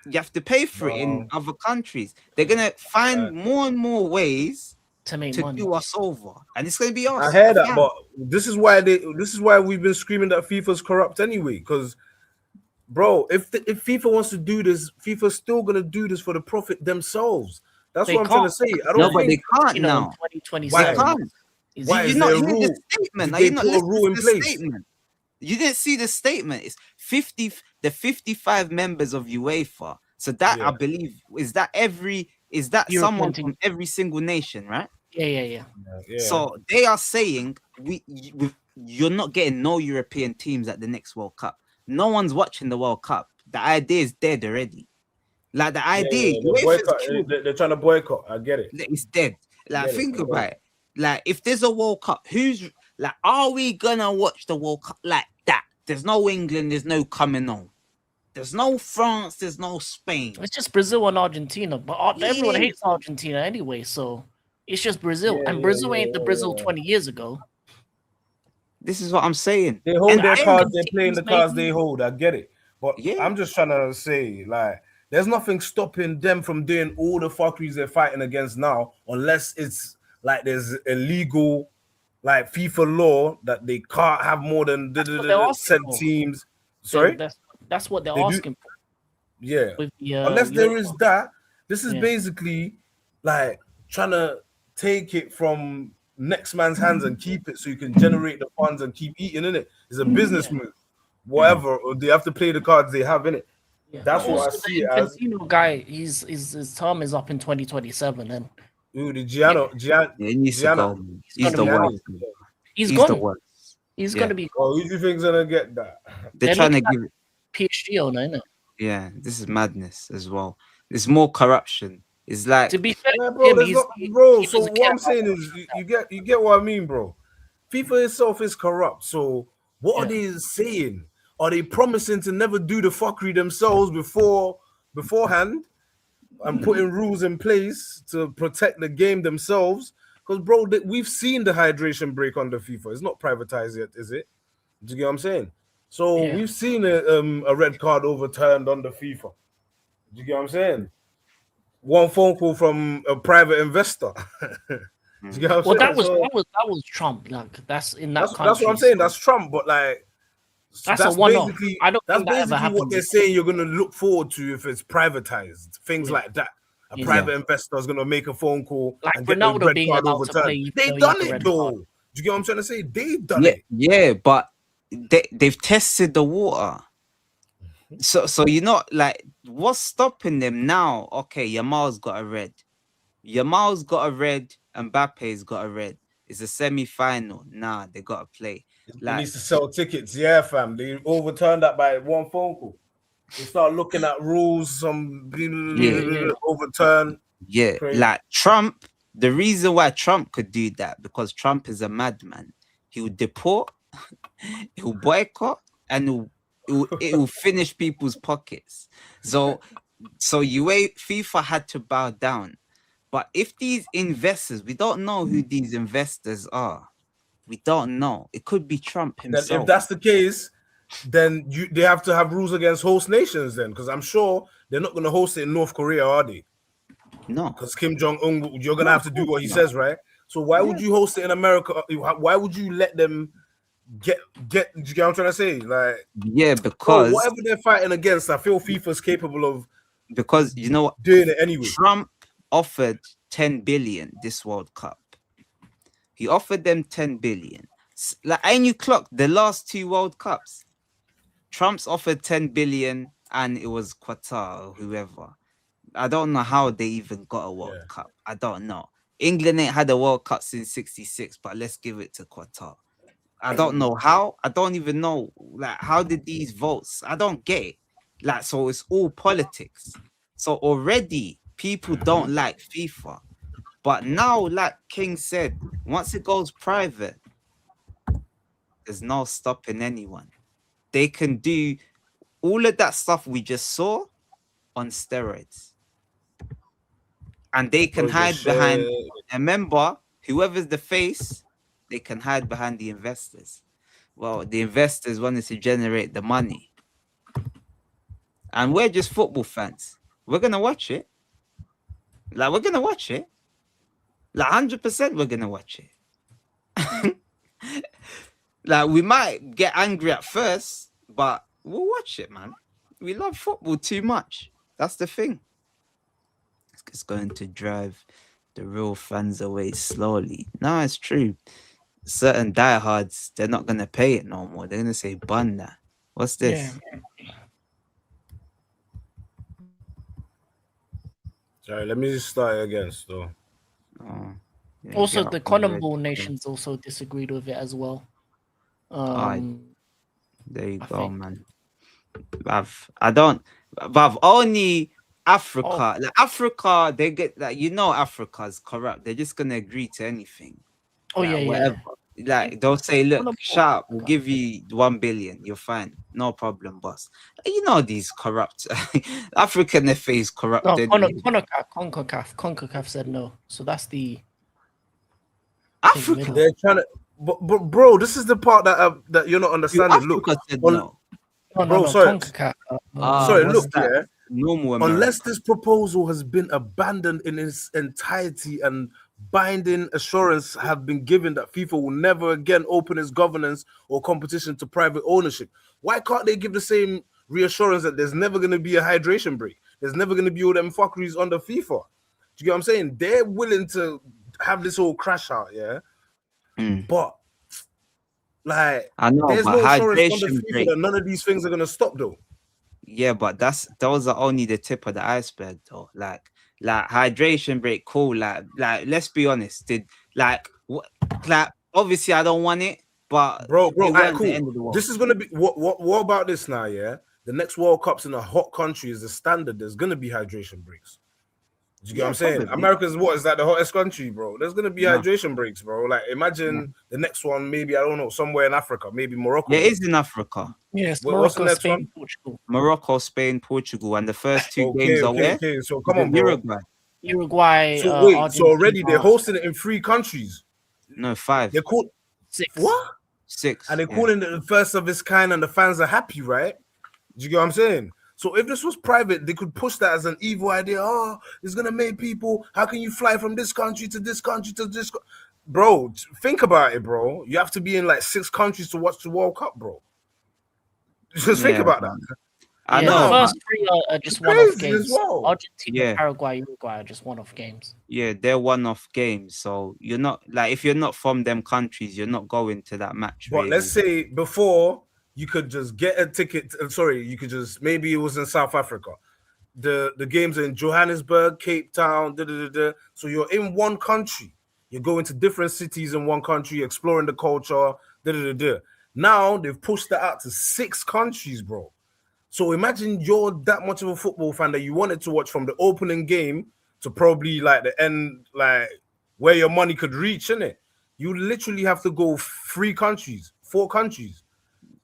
you have to pay for it in other countries. They're going to find more and more ways to make to money. do us over. And it's going to be us. I hear that, fam. but this is why we've been screaming that FIFA's corrupt anyway. Because, bro, if FIFA wants to do this, FIFA's still gonna do this for the profit themselves. That's They what I'm trying to can't. say. I No, don't but they think. can't You know, in now. 2027. They can't. Why Did is you not there a hear the rule? statement? Did Are they you not put a listening rule to in the place? statement? You didn't see the statement. It's 55 members of UEFA. So that Yeah. I believe is that European someone team. from every single nation, right? Yeah. Yeah. So they are saying you're not getting no European teams at the next World Cup. No one's watching the World Cup. The idea is dead already. Like the idea, They're, they're trying to boycott. I get it. it's dead. Like Get it, think I about it. Like if there's a World Cup, who's like, are we gonna watch the World Cup like that? There's no England, there's no coming on. There's no France, there's no Spain. It's just Brazil and Argentina, but everyone Yeah. hates Argentina anyway, so it's just Brazil. And Brazil ain't the Brazil 20 years ago. This is what I'm saying. They hold And their African cards. They're playing the teams, cards maybe. they hold. I get it. But Yeah. I'm just trying to say, like, there's nothing stopping them from doing all the fuckeries they're fighting against now, unless it's like there's a legal, like FIFA law that they can't have more than what they're asking said for. teams. Sorry, That's what they're They do- asking for. yeah. With the, Unless there is UEFA. that, this is Yeah. basically like trying to take it from next man's hands and keep it so you can generate the funds and keep eating in it. It's a business move, whatever. Or they have to play the cards they have in it. Yeah. That's But what I also see the it as. Infantino guy, his term is up in 2027, and Ooh, the Yeah, he needs to Gianna. go. He's the gonna be worst. he's He's gone. the worst. He's Yeah. gonna be. Oh, who do you think's gonna get that? They're They're trying to looking give PSG on it, innit? yeah, this is madness as well. There's more corruption. It's like To be fair, Yeah, to bro, him, there's he's, not, he, bro. he So doesn't what care I'm about saying is, you get what I mean, bro. FIFA itself is corrupt. So what are Yeah. they saying? Are they promising to never do the fuckery themselves beforehand and putting rules in place to protect the game themselves? Because, bro, we've seen the hydration break under FIFA. It's not privatized yet, is it? Do you get what I'm saying? So Yeah. we've seen a red card overturned under FIFA. Do you get what I'm saying? One phone call from a private investor. Do you get what I'm Well, saying? So that was Trump. Like that's in that that's country. what I'm saying. so That's Trump, but like That's a one-off. basically I don't that's think that ever basically what happens they're again. saying. You're gonna look forward to if it's privatized, things Yeah. like that. A Yeah. private investor is gonna make a phone call Like and get the Ronaldo red being card allowed to play, overturned. even They though he done had a it red though. card. Do you get what I'm trying to say? They done it. yeah, but they've tested the water. So you're not like what's stopping them now? Okay, Yamal's got a red. Mbappe's got a red. It's a semi-final. Nah, they gotta play. He needs to sell tickets. Yeah, fam. They overturned that by one phone call. They start looking at rules, overturn. Yeah, Crazy. like Trump. The reason why Trump could do that because Trump is a madman. He will deport, he will boycott, and it will finish people's pockets. So FIFA had to bow down. But if these investors, we don't know who these investors are. We don't know. It could be Trump himself. Then if that's the case, then they have to have rules against host nations then, because I'm sure they're not going to host it in North Korea, are they? No. Because Kim Jong-un, you're going to have to do what he says, right? So why would you host it in America? Why would you let them get you get what I'm trying to say? Like, yeah, because whatever they're fighting against, I feel FIFA's capable of, because you know what, doing it anyway. Trump offered 10 billion this World Cup. He offered them 10 billion. Like, ain't you clocked the last 2 World Cups? Trump's offered 10 billion and it was Qatar or whoever. I don't know how they even got a World Cup. I don't know. England ain't had a World Cup since 66, but let's give it to Qatar. I don't know how. I don't even know. Like, how did these votes? I don't get it. Like, so it's all politics. So already people don't like FIFA. But now, like King said, once it goes private, there's no stopping anyone. They can do all of that stuff we just saw on steroids. And they can hide behind, and remember, whoever's the face, they can hide behind the investors. Well, the investors wanted to generate the money. And we're just football fans. We're going to watch it. Like, we're going to watch it. Like, 100% we're going to watch it. Like, we might get angry at first, but we'll watch it, man. We love football too much. That's the thing. It's going to drive the real fans away slowly. No, it's true. Certain diehards, they're not going to pay it no more. They're going to say, bun that. What's this? Yeah. Sorry, let me just start again, still. Yeah, also, the CONMEBOL nations also disagreed with it as well. There you go, man. I've only Africa. Like, Africa, they get like, you know, Africa's corrupt. They're just gonna agree to anything. Oh, like, yeah, whatever. Like, they'll say, look, sharp, we'll give you 1 billion. You're fine. No problem, boss. You know these corrupt African FA is corrupt. No, CONCACAF said no. So that's the Africa. They're trying to, but bro, this is the part that you're not understanding. Africa said no. No, sorry. Sorry, look, that? Normal America. Unless this proposal has been abandoned in its entirety and binding assurance have been given that FIFA will never again open its governance or competition to private ownership, why can't they give the same reassurance that there's never going to be a hydration break? There's never going to be all them fuckeries under FIFA. Do you get what I'm saying? They're willing to have this whole crash out, yeah? But, like, I know, there's but no assurance under hydration FIFA break. that none of these things are going to stop, though. Yeah, but those are only the tip of the iceberg, though. Like hydration break, cool. Like let's be honest. Like obviously I don't want it, but bro, right, cool. This is gonna be what about this now? Yeah, the next World Cup's in a hot country is the standard. There's gonna be hydration breaks. Do you get what I'm saying? Probably. America's what is that the hottest country, bro? There's gonna be hydration breaks, bro. Like imagine the next one, maybe I don't know, somewhere in Africa, maybe Morocco. Yeah, it is in Africa. Yes, what's Morocco, the next Spain, one? Portugal. Morocco, Spain, Portugal, and the first 2 games are where? Okay. So come on, bro. Uruguay. So wait, Argentina. so already they're hosting it in 3 countries. No, 5. They're called 6. What? 6. And they're calling it the first of its kind, and the fans are happy, right? Do you get what I'm saying? So if this was private, they could push that as an evil idea. Oh, it's gonna make people. How can you fly from this country to this country to this? Bro, think about it, bro. You have to be in like 6 countries to watch the World Cup, bro. Just think about that. I know. The first 3 are just one-off games. Well. Argentina, Paraguay, Uruguay are just one-off games. Yeah, they're one-off games. So you're not like, if you're not from them countries, you're not going to that match. But let's say before you could just get a ticket. Sorry, you could just, maybe it was in South Africa. the games are in Johannesburg, Cape Town, so you're in one country. You're going to different cities in one country, exploring the culture. Now they've pushed that out to 6 countries, bro. So imagine you're that much of a football fan that you wanted to watch from the opening game to probably like the end, like where your money could reach, innit? You literally have to go 3 countries, 4 countries.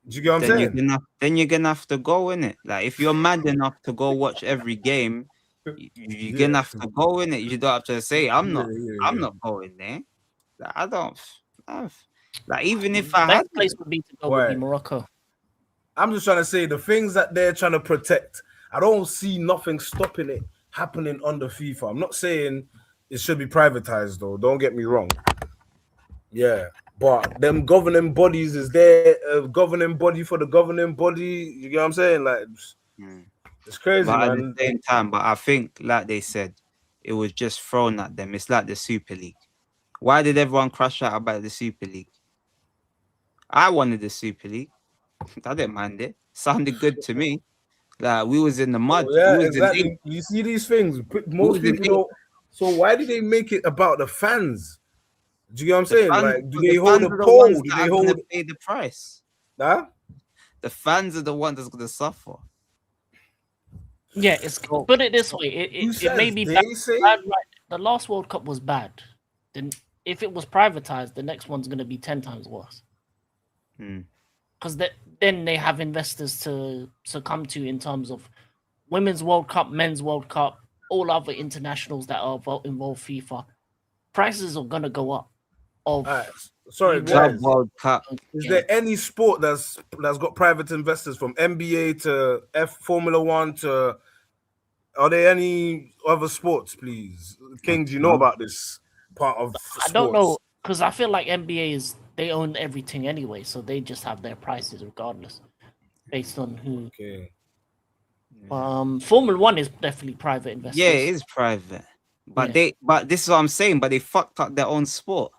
Do you get what I'm saying? Then you're gonna have to go in it. Like if you're mad enough to go watch every game, you're gonna have to go in it. You don't have to say I'm not going there. Like, I don't like even if I had Best place would be to go would be Morocco. I'm just trying to say the things that they're trying to protect. I don't see nothing stopping it happening under FIFA. I'm not saying it should be privatized though. Don't get me wrong. Yeah, but them governing bodies, is there a governing body for the governing body? You get what I'm saying? Like, it's crazy, but man. At the same time, but I think, like they said, it was just thrown at them. It's like the Super League. Why did everyone crash out about the Super League? I wanted the Super League. I didn't mind it. Sounded good to me. Like we was in the mud. Yeah, exactly. You see these things. Most people don't. So why do they make it about the fans? Do you get what I'm saying? Like, do they hold a poll? Do they hold pay the price? Huh? The fans are the ones that's gonna suffer. Yeah, it's put it this way. It may be bad, right? The last World Cup was bad. Then if it was privatized, the next one's gonna be 10 times worse. Because then they have investors to succumb to in terms of Women's World Cup, Men's World Cup, all other internationals that are involved FIFA. Prices are gonna go up. Sorry, guys. World Cup. Is there any sport that's got private investors from NBA to Formula One to? Are there any other sports, please? King, do you know about this part of sports? I don't know, because I feel like NBA they own everything anyway, so they just have their prices regardless, based on who. Okay. Formula One is definitely private investors. Yeah, it is private, but but this is what I'm saying. But they fucked up their own sport.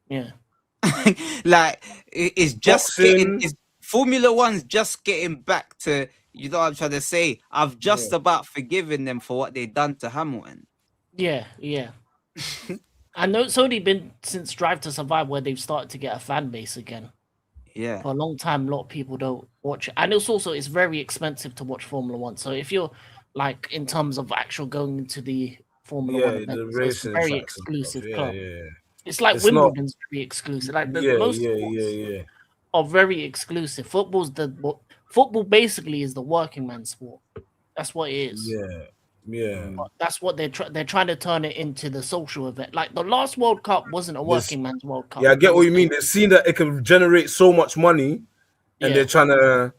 Yeah. Like it's just Formula One's just getting back to, you know what I'm trying to say. I've just about forgiven them for what they done to Hamilton. Yeah. I know it's only been since Drive to Survive where they've started to get a fan base again. Yeah. For a long time, a lot of people don't watch it. And it's very expensive to watch Formula One. So if you're like in terms of actual going into the Formula One event, it's a very exclusive club. It's like Wimbledon's very exclusive. Like most sports are very exclusive. Football basically is the working man's sport. That's what it is. Yeah. But that's what they're trying to turn it into the social event. Like the last World Cup wasn't a working man's World Cup. Yeah, I get what you mean. They've seen that it can generate so much money, and they're trying to.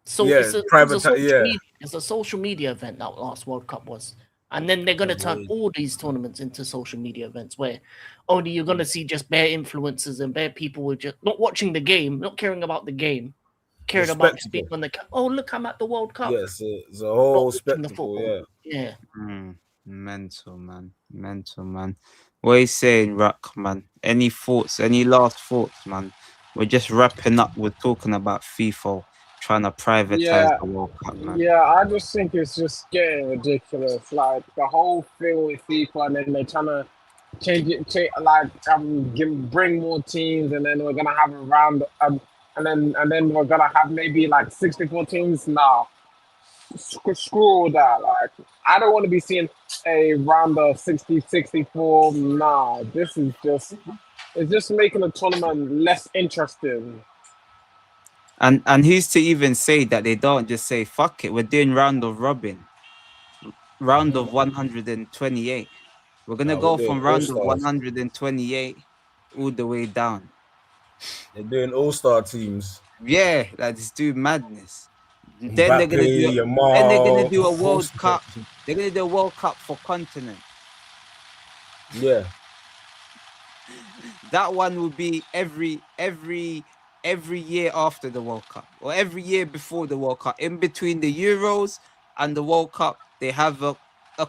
It's a social media event that last World Cup was. And then they're going to turn all these tournaments into social media events where only you're going to see just bare influencers and bare people who are just not watching the game, not caring about the game, caring about just being on the oh, look, I'm at the World Cup. Yes, it's a whole spectacle, yeah. Mental, man. What are you saying, Ruck, man? Any thoughts, any last thoughts, man? We're just wrapping up. We're talking about FIFA trying to privatize the World Cup, man. Yeah, I just think it's just getting ridiculous. Like the whole thing with FIFA, and then they're trying to change it, bring more teams, and then we're gonna have a round, and then we're gonna have maybe like 64 teams. Nah, screw all that. Like I don't want to be seeing a round of 60, 64. Nah, this is just making the tournament less interesting. And who's to even say that they don't just say, fuck it, we're doing round of robin. Round of 128. We're going to go from round of 128 all the way down. They're doing all-star teams. Yeah, like this dude madness. Then they're going to do a World Cup. They're going to do a World Cup for continent. Yeah. That one will be every year after the World Cup or every year before the World Cup. In between the Euros and the World Cup, they have a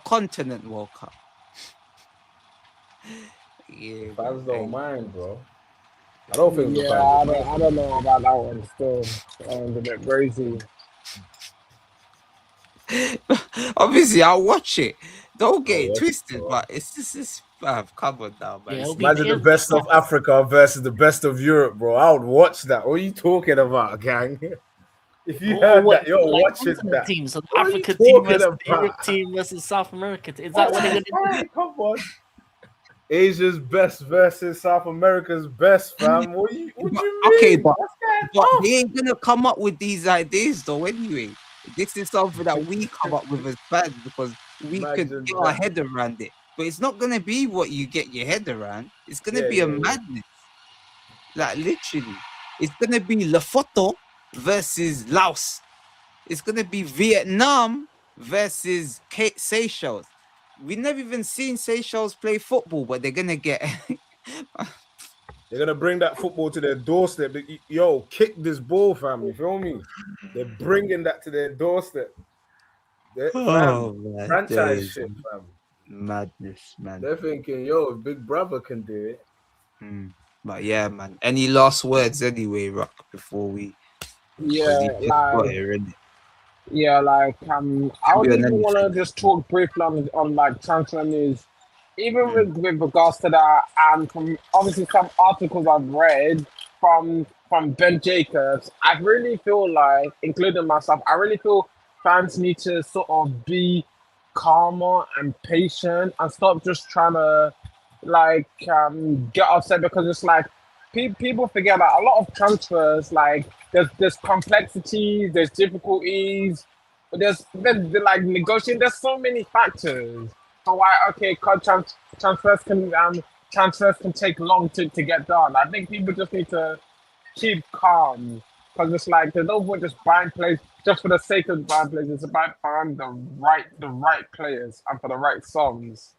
continent World Cup. Yeah, fans don't mind, bro. I don't think. Yeah, I don't know about that one. Still, a bit crazy. Obviously, I'll watch it. Don't get Oh, it watch twisted, it, but it's just this. Come on now, man. Yeah, It's it'll be Imagine the it'll be best of tough. Africa versus the best of Europe, bro. I would watch that. What are you talking about, gang? If you Or heard what? that, you're Like watching continent that. teams, so the What are you Africa team talking versus the about? Europe team versus South America. Is that What what they're the gonna do? fuck? Come on. Asia's best versus South America's best, fam. What do you Okay, mean? What's but going they ain't gonna come up with these ideas though. Anyway, this is something that we come up with as fans because we could Imagine get our that. head around it. But it's not gonna be what you get your head around. It's gonna be a Yeah. madness. Like literally, it's gonna be Lesotho versus Laos. It's gonna be Vietnam versus Seychelles. We never even seen Seychelles play football, but they're gonna get. They're gonna bring that football to their doorstep. Yo, kick this ball, fam. You feel me? They're bringing that to their doorstep. Fam, My franchise days. shit, fam. Madness, man. They're thinking, yo, if Big Brother can do it. But yeah, man. Any last words anyway, Rock, before we because he Yeah, just got like here, innit? yeah, like I Can be would on even want anything. to just talk briefly on like transfer news, even Mm. with regards to that, and from obviously some articles I've read from Ben Jacobs. I really feel like, including myself, I really feel fans need to sort of be calmer and patient and stop just trying to like get upset because it's like people forget that a lot of transfers like there's complexities, there's difficulties, but there's like negotiating. There's so many factors. So why okay, transfers can take long to get done. I think people just need to keep calm because it's like there's no point just buying players just for the sake of buying players. It's about buying the right players and for the right songs.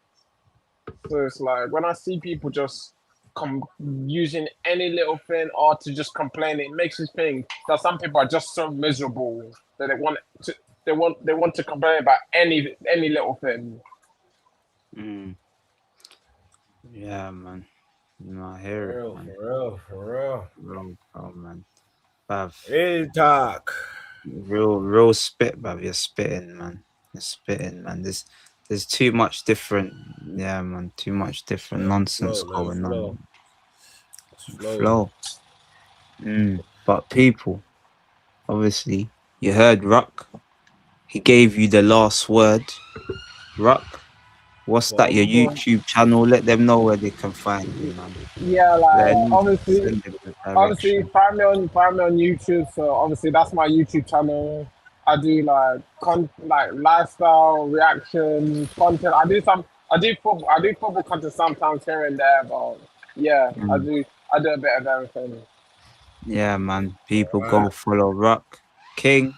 So it's like when I see people just using any little thing or to just complain, it makes me think that some people are just so miserable that they want to complain about any little thing. Mm. Yeah, man. No, I For hear it, real, man. for real, for real. Oh man. Bruv, Hey, talk. real spit, bruv. You're spitting, man. You're spitting, man. There's too much different, yeah, man. Too much different nonsense Flow, let it going flow. on. It's flowing. Flow. But people, obviously, you heard Ruck. He gave you the last word. Ruck, what's that? Your Bomba. YouTube channel? Let them know where they can find you, man. Yeah, like Then obviously, send them the obviously direction. find me on YouTube. So obviously that's my YouTube channel. I do like lifestyle reaction content. I do football content sometimes here and there, but yeah, I Mm. do I do a bit of everything. Yeah, man. People Alright. go follow Ruck King.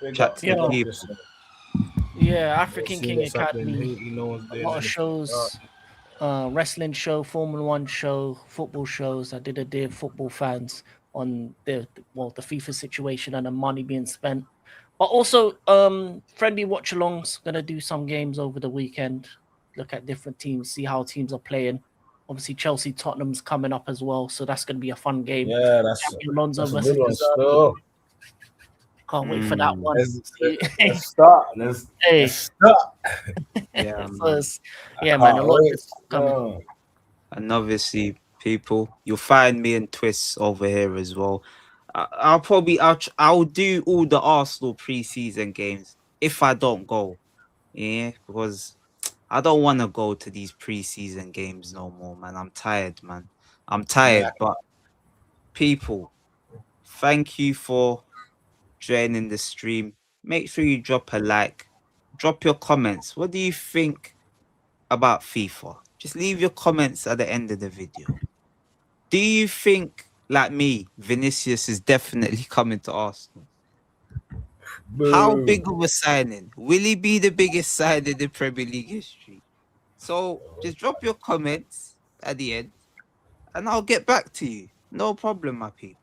Big Chat up, to the big up Yo, people. yourself. yeah, Let's African see King what's happening. Academy, Haiti, no one's a doing lot of anything. shows, wrestling show, Formula One show, football shows. I did a Dear Football Fans on the FIFA situation and the money being spent. But also friendly watch alongs, gonna do some games over the weekend, look at different teams, see how teams are playing. Obviously Chelsea Tottenham's coming up as well, so that's gonna be a fun game. Yeah, Xabi Alonso that's a versus good De one. Zerbi. Still, Can't wait for that one. let's, See- let's start. Let's hey, start. Yeah, so man. yeah, I man, a can't lot of wait. good stuff coming. No. And obviously, people, you'll find me and Twists over here as well. I'll do all the Arsenal preseason games if I don't go. Yeah, because I don't want to go to these preseason games no more, man. I'm tired, man. I'm tired. Yeah. But people, thank you for joining the stream. Make sure you drop a like, drop your comments. What do you think about FIFA? Just leave your comments at the end of the video. Do you think, like me, Vinicius is definitely coming to Arsenal? How Boo. big of a signing? Will he be the biggest signing in the Premier League history? So just drop your comments at the end and I'll get back to you. No problem, my people.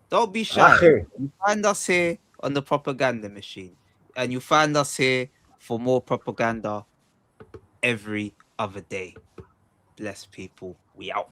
Don't be shy. Ache. You find us here on the propaganda machine and you find us here for more propaganda every other day. Bless people. We out.